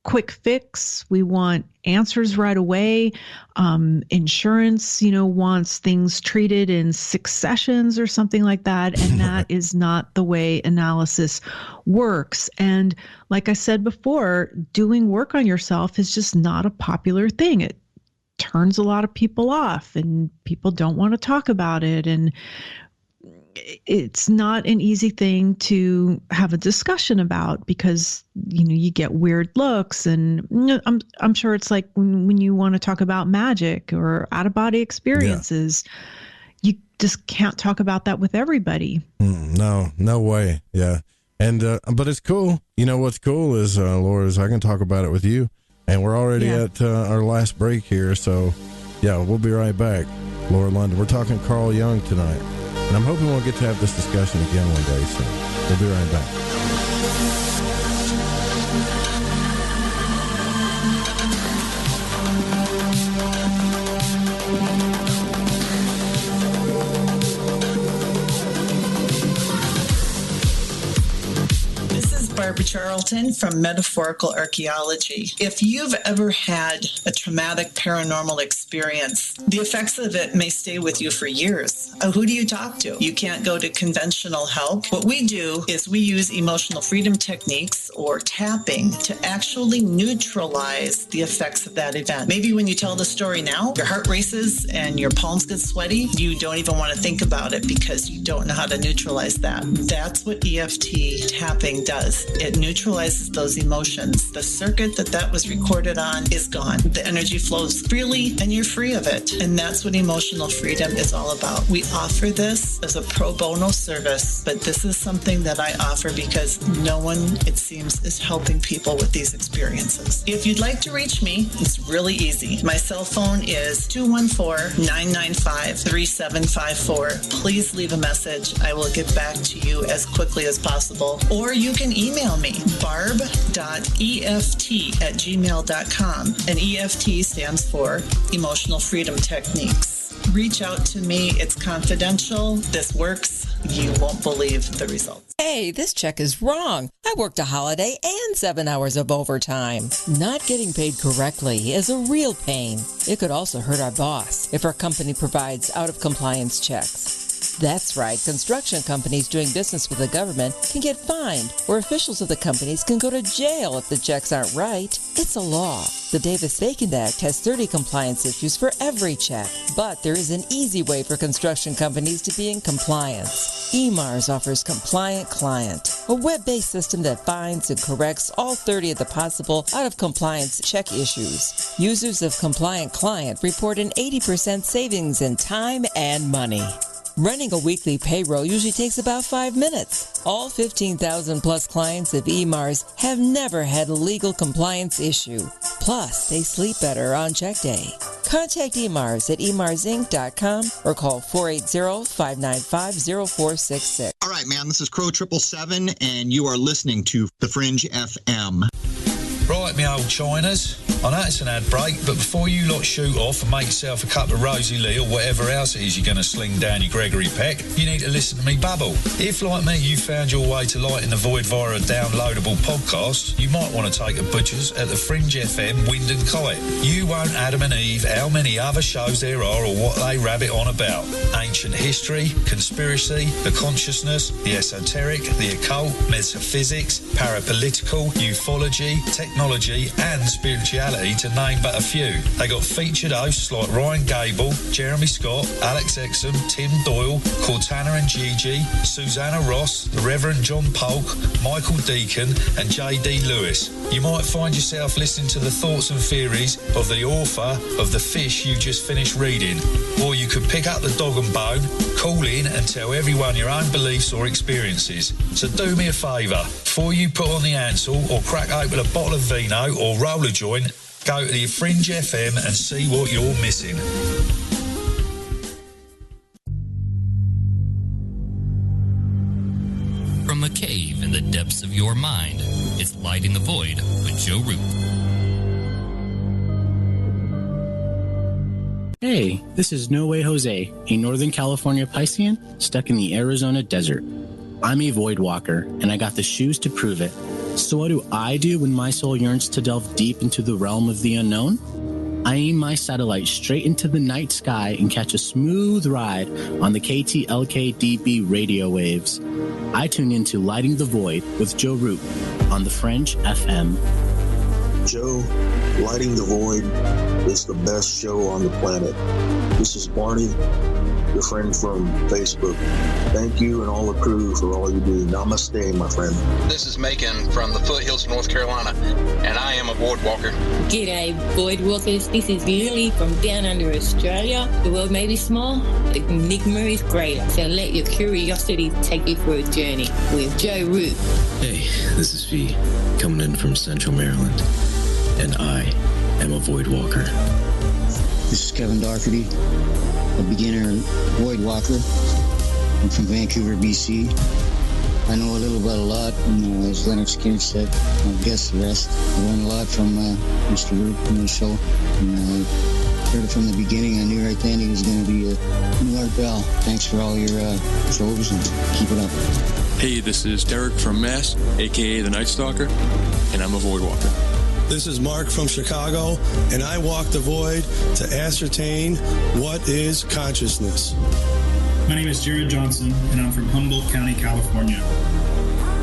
quick fix. We want answers right away. Insurance, wants things treated in 6 sessions or something like that. And that is not the way analysis works. And like I said before, doing work on yourself is just not a popular thing. It turns a lot of people off, and people don't want to talk about it. And it's not an easy thing to have a discussion about, because you get weird looks, and I'm sure it's like when you want to talk about magic or out-of-body experiences, you just can't talk about that with everybody. No way. Yeah. And but it's cool. What's cool is Laura, is I can talk about it with you, and we're already at our last break here, so yeah, we'll be right back. Laura London, we're talking Carl Jung tonight. And I'm hoping we'll get to have this discussion again one day soon. We'll be right back. Barbara Charlton from Metaphorical Archaeology. If you've ever had a traumatic paranormal experience, the effects of it may stay with you for years. Who do you talk to? You can't go to conventional help. What we do is we use emotional freedom techniques or tapping to actually neutralize the effects of that event. Maybe when you tell the story now, your heart races and your palms get sweaty. You don't even want to think about it because you don't know how to neutralize that. That's what EFT tapping does. It neutralizes those emotions. The circuit that was recorded on is gone. The energy flows freely and you're free of it. And that's what emotional freedom is all about. We offer this as a pro bono service, but this is something that I offer because no one, it seems, is helping people with these experiences. If you'd like to reach me, it's really easy. My cell phone is 214-995-3754. Please leave a message. I will get back to you as quickly as possible. Or you can email me, barb.eft@gmail.com. And EFT stands for Emotional Freedom Techniques. Reach out to me. It's confidential. This works. You won't believe the results. Hey, this check is wrong. I worked a holiday and 7 hours of overtime. Not getting paid correctly is a real pain. It could also hurt our boss if our company provides out-of-compliance checks. That's right, construction companies doing business with the government can get fined, or officials of the companies can go to jail if the checks aren't right. It's a law. The Davis-Bacon Act has 30 compliance issues for every check, but there is an easy way for construction companies to be in compliance. EMARS offers Compliant Client, a web-based system that finds and corrects all 30 of the possible out-of-compliance check issues. Users of Compliant Client report an 80% savings in time and money. Running a weekly payroll usually takes about 5 minutes. All 15,000 plus clients of EMARS have never had a legal compliance issue. Plus, they sleep better on check day. Contact EMARS at emarsinc.com or call 480-595-0466. All right, man, this is Crow 777, and you are listening to The Fringe FM. Right, me old Chiners. I know it's an ad break, but before you lot shoot off and make yourself a cup of Rosie Lee or whatever else it is you're going to sling down your Gregory Peck, you need to listen to me babble. If, like me, you found your way to Lighting the Void via a downloadable podcast, you might want to take a butcher's at the Fringe FM Wind and Kite. You won't Adam and Eve how many other shows there are or what they rabbit on about. Ancient history, conspiracy, the consciousness, the esoteric, the occult, metaphysics, parapolitical, ufology, technology and spirituality, to name but a few. They got featured hosts like Ryan Gable, Jeremy Scott, Alex Exum, Tim Doyle, Cortana and Gigi, Susanna Ross, the Reverend John Polk, Michael Deacon and J.D. Lewis. You might find yourself listening to the thoughts and theories of the author of The Fish you just finished reading. Or you could pick up the dog and bone, call in and tell everyone your own beliefs or experiences. So do me a favour, before you put on the Ansel or crack open a bottle of vino or roll a joint, go to the Fringe FM and see what you're missing. From a cave in the depths of your mind, it's Lighting the Void with Joe Root. Hey, this is No Way Jose, a Northern California Piscean stuck in the Arizona desert. I'm a void walker, and I got the shoes to prove it. So what do I do when my soul yearns to delve deep into the realm of the unknown? I aim my satellite straight into the night sky and catch a smooth ride on the KTLK-DB radio waves. I tune into Lighting the Void with Joe Root on the Fringe FM. Joe, Lighting the Void is the best show on the planet. This is Barney, your friend from Facebook. Thank you and all the crew for all you do. Namaste, my friend. This is Macon from the foothills of North Carolina, and I am a void walker. G'day, void walkers. This is Lily from down under Australia. The world may be small, the enigma is greater. So let your curiosity take you for a journey with Joe Root. Hey, this is V, coming in from Central Maryland, and I am a void walker. This is Kevin Doherty, a beginner void walker. I'm from Vancouver, BC. I know a little about a lot, and as Leonard Skinner said, I'll guess the rest. I learned a lot from Mr. Root and the show, and I heard it from the beginning. I knew right then he was going to be a new Art Bell. Thanks for all your shows, and keep it up. Hey, this is Derek from Mass, aka the Night Stalker, and I'm a Void Walker. This is Mark from Chicago, and I walk the void to ascertain what is consciousness. My name is Jared Johnson, and I'm from Humboldt County, California.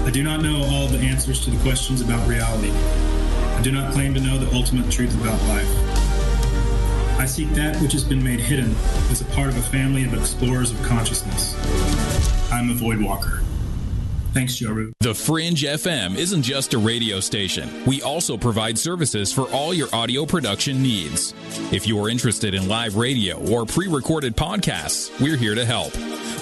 I do not know all the answers to the questions about reality. I do not claim to know the ultimate truth about life. I seek that which has been made hidden as a part of a family of explorers of consciousness. I'm a Void Walker. Thanks, Joru. The Fringe FM isn't just a radio station. We also provide services for all your audio production needs. If you are interested in live radio or pre-recorded podcasts, we're here to help.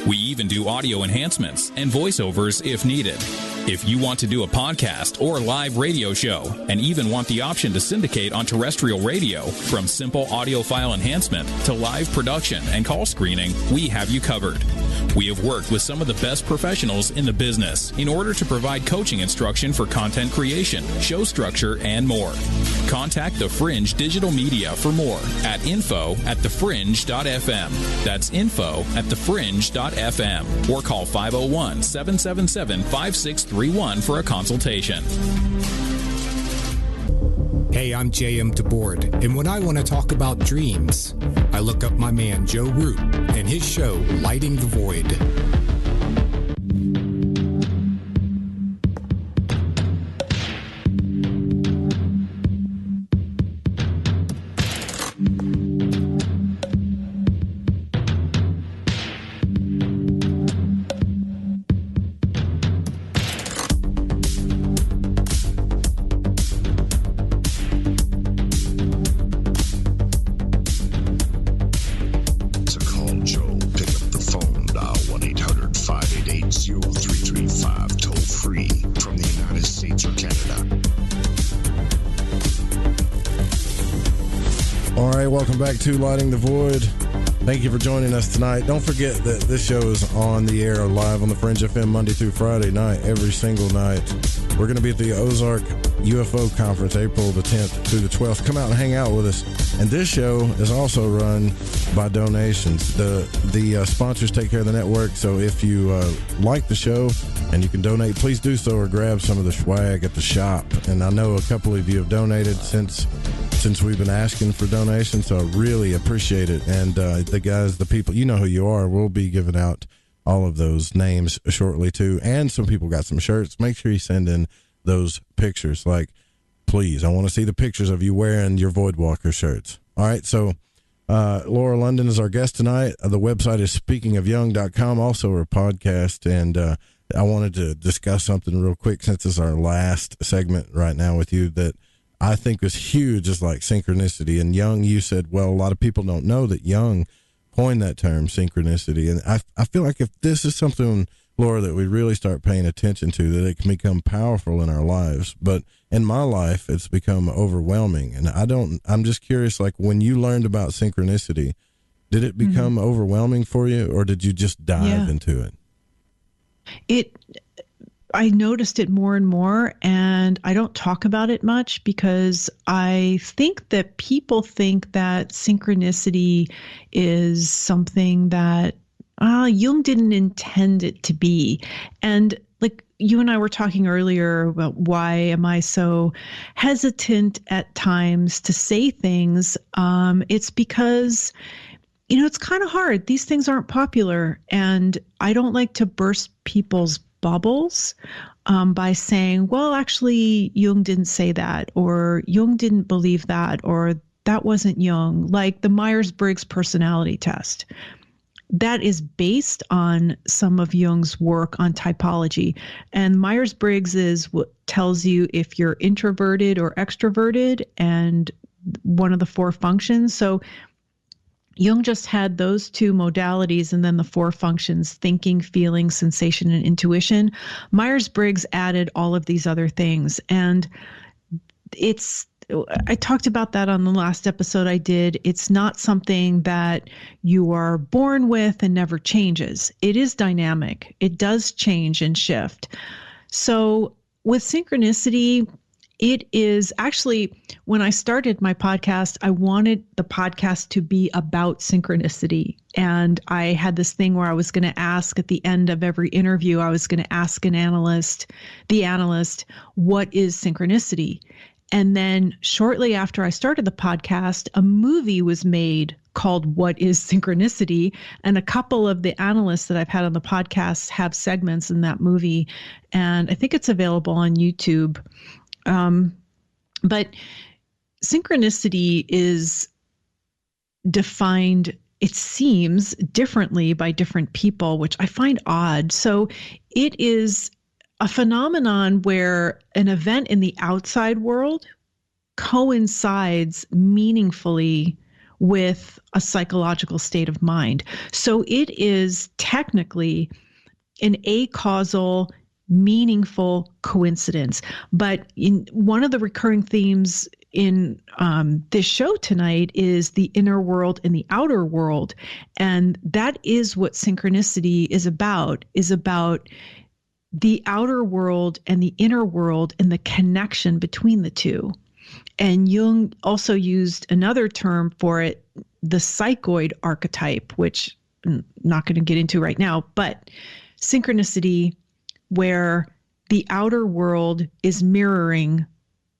We even do audio enhancements and voiceovers if needed. If you want to do a podcast or live radio show and even want the option to syndicate on terrestrial radio, from simple audio file enhancement to live production and call screening, we have you covered. We have worked with some of the best professionals in the business in order to provide coaching instruction for content creation, show structure, and more. Contact The Fringe Digital Media for more at info@thefringe.fm. That's info@thefringe.fm, or call 501-777-5631 for a consultation. Hey, I'm J.M. DeBoard, and when I want to talk about dreams, I look up my man Joe Root and his show, Lighting the Void. Welcome back to Lighting the Void. Thank you for joining us tonight. Don't forget that this show is on the air live on the Fringe FM Monday through Friday night, every single night. We're going to be at the Ozark UFO Conference April the 10th through the 12th. Come out and hang out with us. And this show is also run by donations. The sponsors take care of the network, so if you like the show and you can donate, please do so, or grab some of the swag at the shop. And I know a couple of you have donated since we've been asking for donations, so I really appreciate it. And the guys, the people, you know who you are, we'll be giving out all of those names shortly too. And some people got some shirts. Make sure you send in those pictures. Like, please, I want to see the pictures of you wearing your Void Walker shirts. All right, so Laura London is our guest tonight. The website is speakingofjung.com, also our podcast. And I wanted to discuss something real quick since it's our last segment right now with you that I think was huge, is like synchronicity. And Jung, you said, well, a lot of people don't know that Jung coined that term, synchronicity. And I feel like if this is something, Laura, that we really start paying attention to, that it can become powerful in our lives. But in my life, it's become overwhelming. And I'm just curious, like, when you learned about synchronicity, did it become overwhelming for you, or did you just dive into it? I noticed it more and more, and I don't talk about it much because I think that people think that synchronicity is something that Jung didn't intend it to be. And like you and I were talking earlier about why am I so hesitant at times to say things, it's because, it's kind of hard. These things aren't popular, and I don't like to burst people's bubbles by saying, well, actually, Jung didn't say that, or Jung didn't believe that, or that wasn't Jung. Like the Myers-Briggs personality test. That is based on some of Jung's work on typology. And Myers-Briggs is what tells you if you're introverted or extroverted, and one of the four functions. So Jung just had those two modalities and then the four functions: thinking, feeling, sensation, and intuition. Myers-Briggs added all of these other things. And I talked about that on the last episode I did. It's not something that you are born with and never changes. It is dynamic. It does change and shift. So with synchronicity, It is actually, when I started my podcast, I wanted the podcast to be about synchronicity. And I had this thing where I was going to ask at the end of every interview, I was going to ask the analyst, what is synchronicity? And then shortly after I started the podcast, a movie was made called What is Synchronicity? And a couple of the analysts that I've had on the podcast have segments in that movie. And I think it's available on YouTube. But synchronicity is defined, it seems, differently by different people, which I find odd. So it is a phenomenon where an event in the outside world coincides meaningfully with a psychological state of mind. So it is technically an acausal, meaningful coincidence. But in one of the recurring themes in this show tonight is the inner world and the outer world. And that is what synchronicity is about the outer world and the inner world and the connection between the two. And Jung also used another term for it, the psychoid archetype, which I'm not going to get into right now, but synchronicity where the outer world is mirroring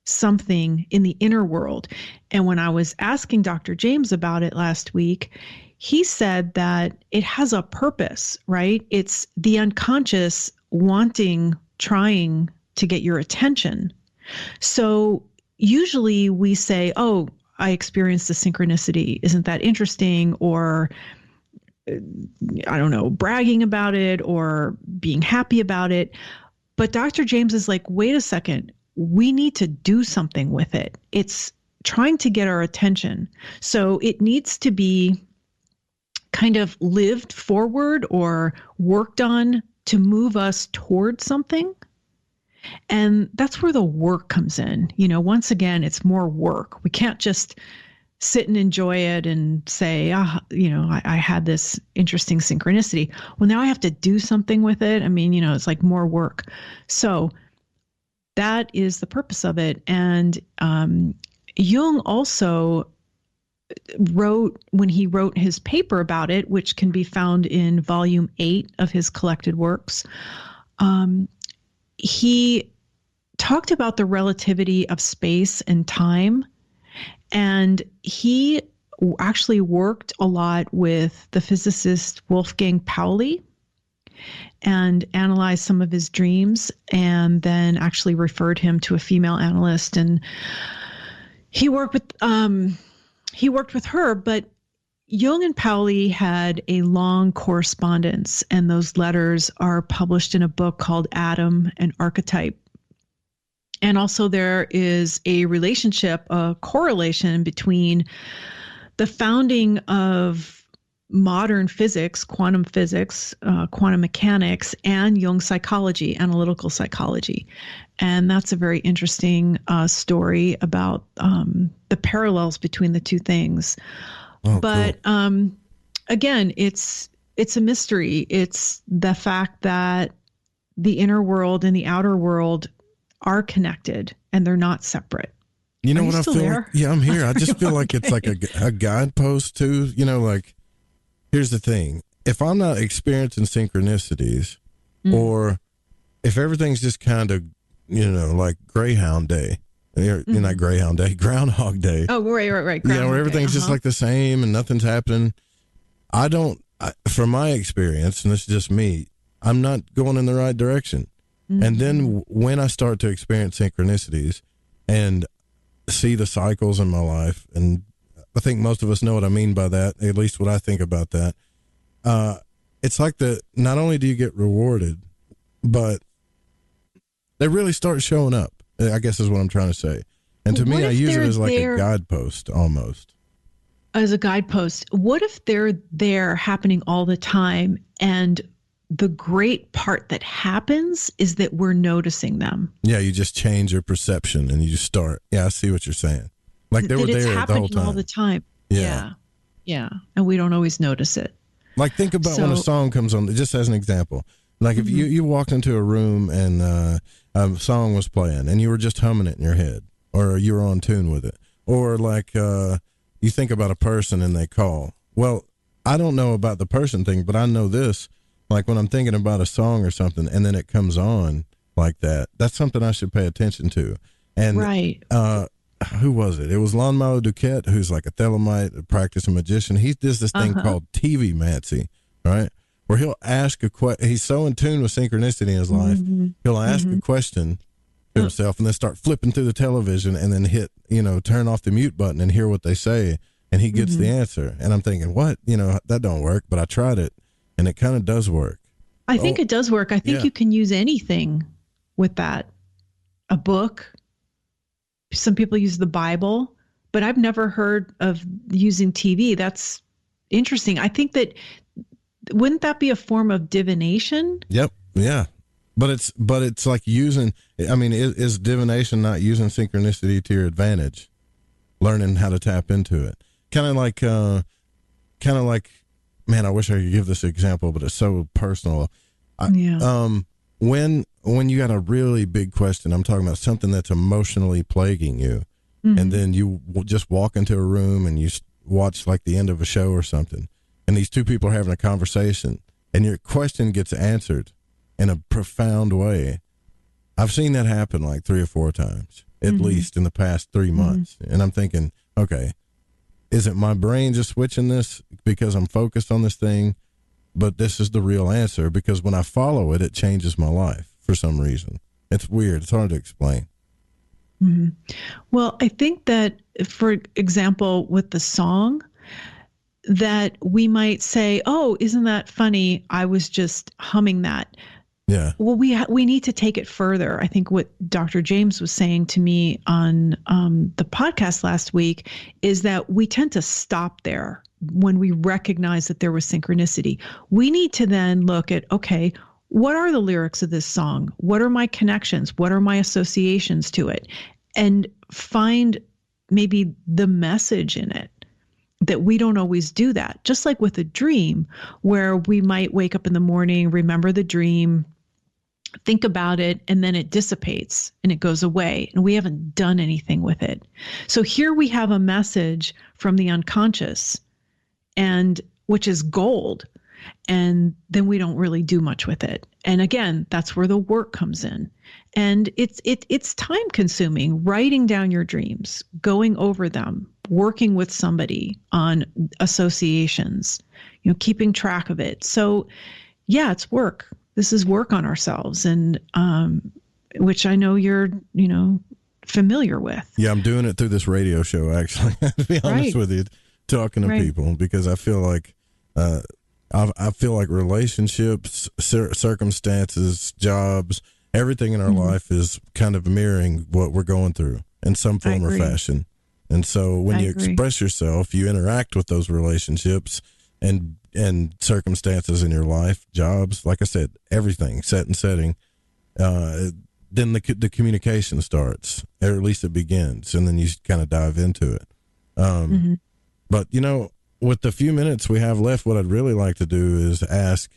something in the inner world. And when I was asking Dr. James about it last week, he said that it has a purpose, right? It's the unconscious trying to get your attention. So usually we say, oh, I experienced the synchronicity. Isn't that interesting? Or, I don't know, bragging about it or being happy about it. But Dr. James is like, wait a second, we need to do something with it. It's trying to get our attention. So it needs to be kind of lived forward or worked on to move us towards something. And that's where the work comes in. Once again, it's more work. We can't just sit and enjoy it and say, I had this interesting synchronicity. Well, now I have to do something with it. I mean, it's like more work. So that is the purpose of it. And Jung also when he wrote his paper about it, which can be found in volume 8 of his collected works, he talked about the relativity of space and time. And he actually worked a lot with the physicist Wolfgang Pauli and analyzed some of his dreams, and then actually referred him to a female analyst. And he worked with her, but Jung and Pauli had a long correspondence, and those letters are published in a book called Atom and Archetype. And also there is a relationship, a correlation between the founding of modern physics, quantum mechanics, and Jung's psychology, analytical psychology. And that's a very interesting story about the parallels between the two things. Oh, but cool. Again, it's a mystery. It's the fact that the inner world and the outer world are connected and they're not separate. You know what I feel? There? Yeah, I'm here. I just feel like it's like a guidepost too. Like, here's the thing. If I'm not experiencing synchronicities, or if everything's just kind of, like Greyhound Day, not Greyhound Day, Groundhog Day. Oh, right. Where everything's just like the same and nothing's happening. From my experience, and this is just me, I'm not going in the right direction. Mm-hmm. And then when I start to experience synchronicities and see the cycles in my life, and I think most of us know what I mean by that, at least what I think about that. It's like not only do you get rewarded, but they really start showing up, I guess is what I'm trying to say. And to me, I use it as like a guidepost almost. As a guidepost. What if they're there happening all the time, and the great part that happens is that we're noticing them? Yeah, you just change your perception and you just start. Yeah, I see what you're saying. Like they were there the whole time. It's happening all the time. Yeah. And we don't always notice it. Like think about when a song comes on, just as an example. Like if you walked into a room and a song was playing and you were just humming it in your head, or you were on tune with it, or like you think about a person and they call. Well, I don't know about the person thing, but I know this, like when I'm thinking about a song or something and then it comes on like that, that's something I should pay attention to. And right. Who was it? It was Lon-Malo Duquette, who's like a Thelemite, a practicing magician. He does this thing called TV Mancy, right? Where he'll ask a question. He's so in tune with synchronicity in his life. He'll ask a question to himself and then start flipping through the television and then hit, turn off the mute button and hear what they say. And he gets the answer. And I'm thinking, what? That don't work. But I tried it and it kind of does work. I think it does work. I think you can use anything with that. A book. Some people use the Bible, but I've never heard of using TV. That's interesting. I think that, wouldn't that be a form of divination? Yep. Yeah. But it's like using, is divination not using synchronicity to your advantage? Learning how to tap into it. Kind of like, man, I wish I could give this example, but it's so personal. When you got a really big question, I'm talking about something that's emotionally plaguing you, and then you just walk into a room and you watch like the end of a show or something, and these two people are having a conversation, and your question gets answered in a profound way. I've seen that happen like 3 or 4 times, at least in the past 3 months. And I'm thinking, okay, is it my brain just switching this because I'm focused on this thing? But this is the real answer, because when I follow it, it changes my life for some reason. It's weird. It's hard to explain. Well, I think that, for example, with the song, that we might say, oh, isn't that funny? I was just humming that. Yeah. Well, we need to take it further. I think what Dr. James was saying to me on the podcast last week is that we tend to stop there when we recognize that there was synchronicity. We need to then look at, okay, what are the lyrics of this song? What are my connections? What are my associations to it? And find maybe the message in it. That we don't always do that. Just like with a dream, where we might wake up in the morning, remember the dream, think about it, and then it dissipates and it goes away, and we haven't done anything with it. So here we have a message from the unconscious, and which is gold, and then we don't really do much with it. And again, that's where the work comes in. And it's time consuming, writing down your dreams, going over them, working with somebody on associations, keeping track of it. So yeah, it's work. This is work on ourselves, and which I know you're, familiar with. Yeah, I'm doing it through this radio show, actually, to be honest with you, talking to people, because I feel like relationships, circumstances, jobs, everything in our life is kind of mirroring what we're going through in some form or fashion. And so when you express yourself, you interact with those relationships and circumstances in your life, jobs, like I said, everything, set and setting, then the communication starts, or at least it begins, and then you kind of dive into it. But, with the few minutes we have left, what I'd really like to do is ask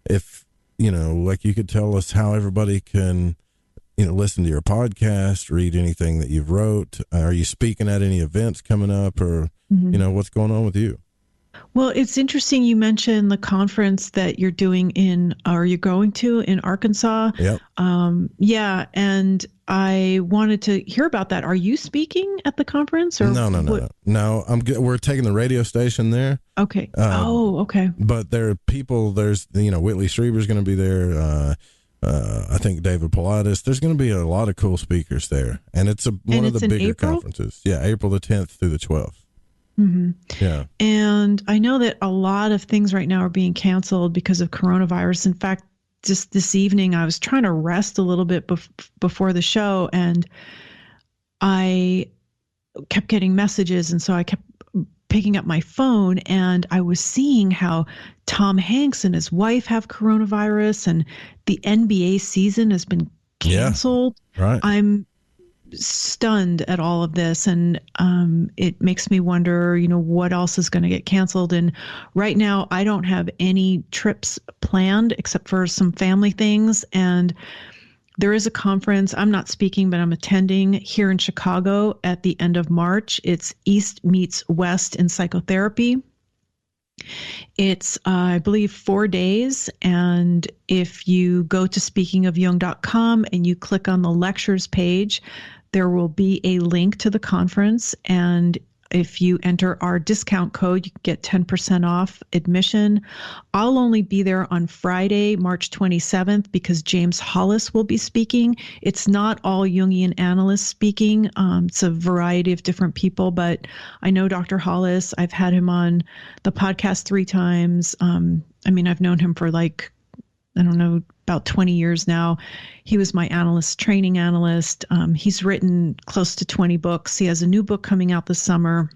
if, like you could tell us how everybody can, listen to your podcast, read anything that you've wrote. Are you speaking at any events coming up, or, what's going on with you? Well, it's interesting you mentioned the conference that you're doing in Arkansas. Yep. Yeah. And I wanted to hear about that. Are you speaking at the conference? Or No. We're taking the radio station there. Okay. Okay. But there are people, there's, Whitley Strieber's going to be there. I think David Pilatus. There's going to be a lot of cool speakers there. And it's one of the bigger conferences. Yeah. April the 10th through the 12th. Yeah. And I know that a lot of things right now are being canceled because of coronavirus. In fact, just this evening, I was trying to rest a little bit before the show, and I kept getting messages. And so I kept picking up my phone, and I was seeing how Tom Hanks and his wife have coronavirus, and the NBA season has been canceled. Yeah, right. I'm stunned at all of this, and it makes me wonder, what else is going to get canceled. And right now I don't have any trips planned except for some family things, and there is a conference. I'm not speaking, but I'm attending here in Chicago at the end of March. It's East Meets West in Psychotherapy. It's, I believe, 4 days. And if you go to speakingofjung.com and you click on the lectures page, there will be a link to the conference. And if you enter our discount code, you get 10% off admission. I'll only be there on Friday, March 27th, because James Hollis will be speaking. It's not all Jungian analysts speaking. It's a variety of different people, but I know Dr. Hollis. I've had him on the podcast 3 times. I've known him for about 20 years now. He was my training analyst. He's written close to 20 books. He has a new book coming out this summer.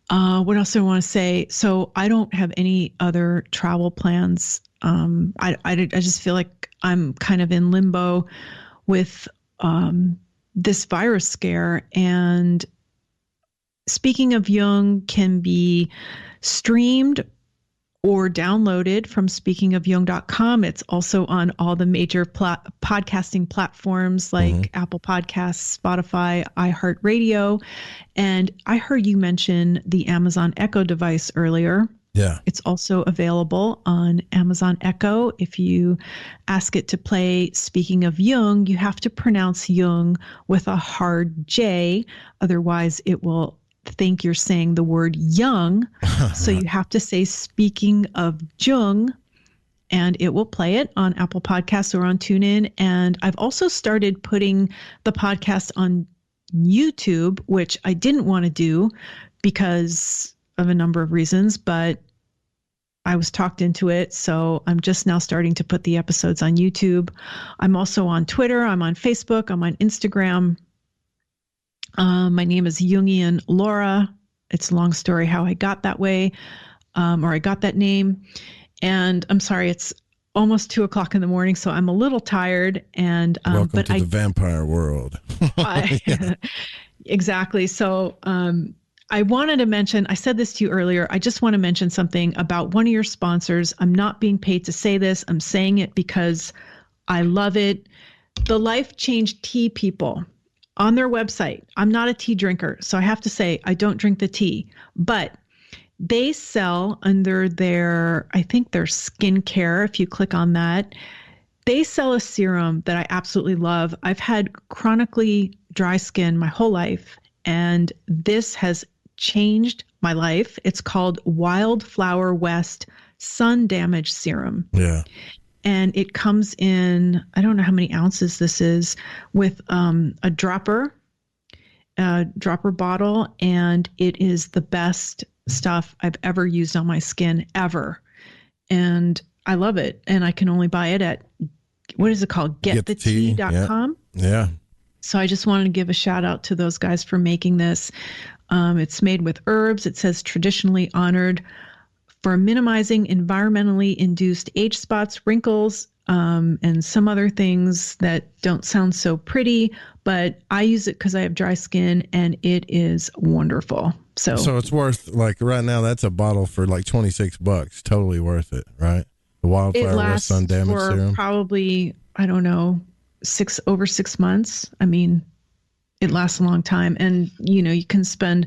What else do I want to say? So I don't have any other travel plans. I just feel like I'm kind of in limbo with this virus scare. And Speaking of Jung can be streamed or downloaded from speakingofjung.com. It's also on all the major podcasting platforms like Apple Podcasts, Spotify, iHeartRadio. And I heard you mention the Amazon Echo device earlier. Yeah. It's also available on Amazon Echo. If you ask it to play Speaking of Jung, you have to pronounce Jung with a hard J. Otherwise, it will think you're saying the word young. So you have to say Speaking of Jung, and it will play it on Apple Podcasts or on TuneIn. And I've also started putting the podcast on YouTube, which I didn't want to do because of a number of reasons, but I was talked into it. So I'm just now starting to put the episodes on YouTube. I'm also on Twitter. I'm on Facebook. I'm on Instagram. My name is Jungian Laura. It's a long story how I got that way, or I got that name. And I'm sorry, it's almost 2:00 in the morning, so I'm a little tired. And welcome to the vampire world. Exactly. So I wanted to mention, I said this to you earlier, I just want to mention something about one of your sponsors. I'm not being paid to say this. I'm saying it because I love it. The Life Change Tea people. On their website, I'm not a tea drinker, so I have to say I don't drink the tea, but they sell under their skincare. If you click on that, they sell a serum that I absolutely love. I've had chronically dry skin my whole life, and this has changed my life. It's called Wildflower West Sun Damage Serum. Yeah. And it comes in, I don't know how many ounces this is, with a dropper bottle. And it is the best stuff I've ever used on my skin ever. And I love it. And I can only buy it at, what is it called? GetTheTea.com. Yeah. So I just wanted to give a shout out to those guys for making this. It's made with herbs. It says traditionally honored for minimizing environmentally induced age spots, wrinkles, and some other things that don't sound so pretty, but I use it because I have dry skin and it is wonderful. So it's worth, like right now, that's a bottle for like $26. Totally worth it, right? The Wildflower West Sun Damage Serum. Probably, I don't know, over 6 months. I mean, it lasts a long time. And, you can spend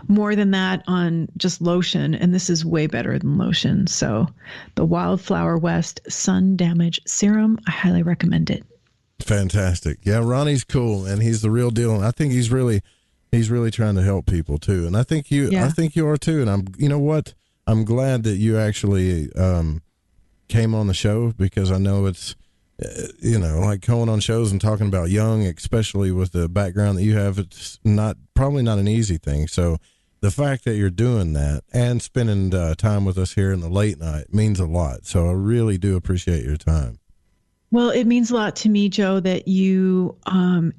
more than that on just lotion. And this is way better than lotion. So the Wildflower West Sun Damage Serum, I highly recommend it. Fantastic. Yeah, Ronnie's cool. And he's the real deal. And I think he's really trying to help people too. And I think you are too. And you know what? I'm glad that you actually came on the show, because I know it's, like going on shows and talking about Jung, especially with the background that you have, it's probably not an easy thing. So the fact that you're doing that and spending time with us here in the late night means a lot. So I really do appreciate your time. Well, it means a lot to me, Joe, that you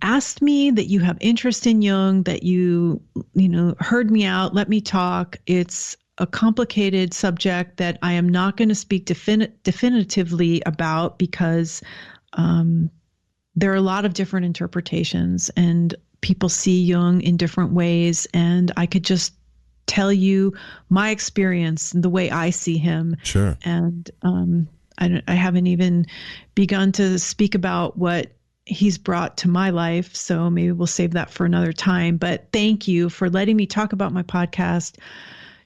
asked me, that you have interest in Jung, that you heard me out, let me talk. It's a complicated subject that I am not going to speak definitively about, because there are a lot of different interpretations and people see Jung in different ways. And I could just tell you my experience and the way I see him. Sure. And I haven't even begun to speak about what he's brought to my life. So maybe we'll save that for another time. But thank you for letting me talk about my podcast,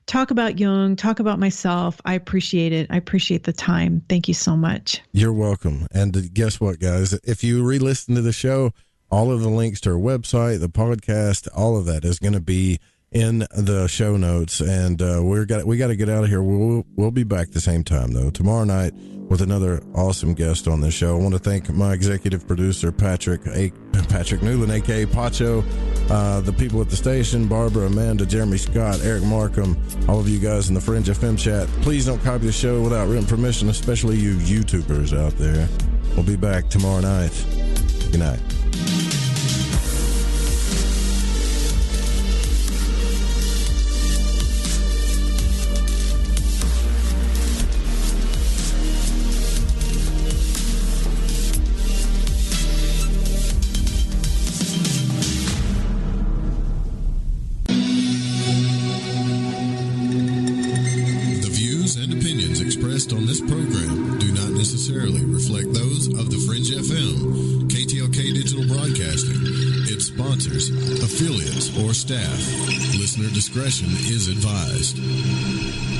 talk about Jung, talk about myself. I appreciate it. I appreciate the time. Thank you so much. You're welcome. And guess what, guys? If you re-listen to the show, all of the links to our website, the podcast, all of that is going to be in the show notes. And we got to get out of here. We'll be back the same time, though, tomorrow night with another awesome guest on the show. I want to thank my executive producer, Patrick Newland, a.k.a. Pacho, the people at the station, Barbara, Amanda, Jeremy Scott, Eric Markham, all of you guys in the Fringe FM chat. Please don't copy the show without written permission, especially you YouTubers out there. We'll be back tomorrow night. Good night. On this program do not necessarily reflect those of the Fringe FM, KTLK Digital Broadcasting, its sponsors, affiliates, or staff. Listener discretion is advised.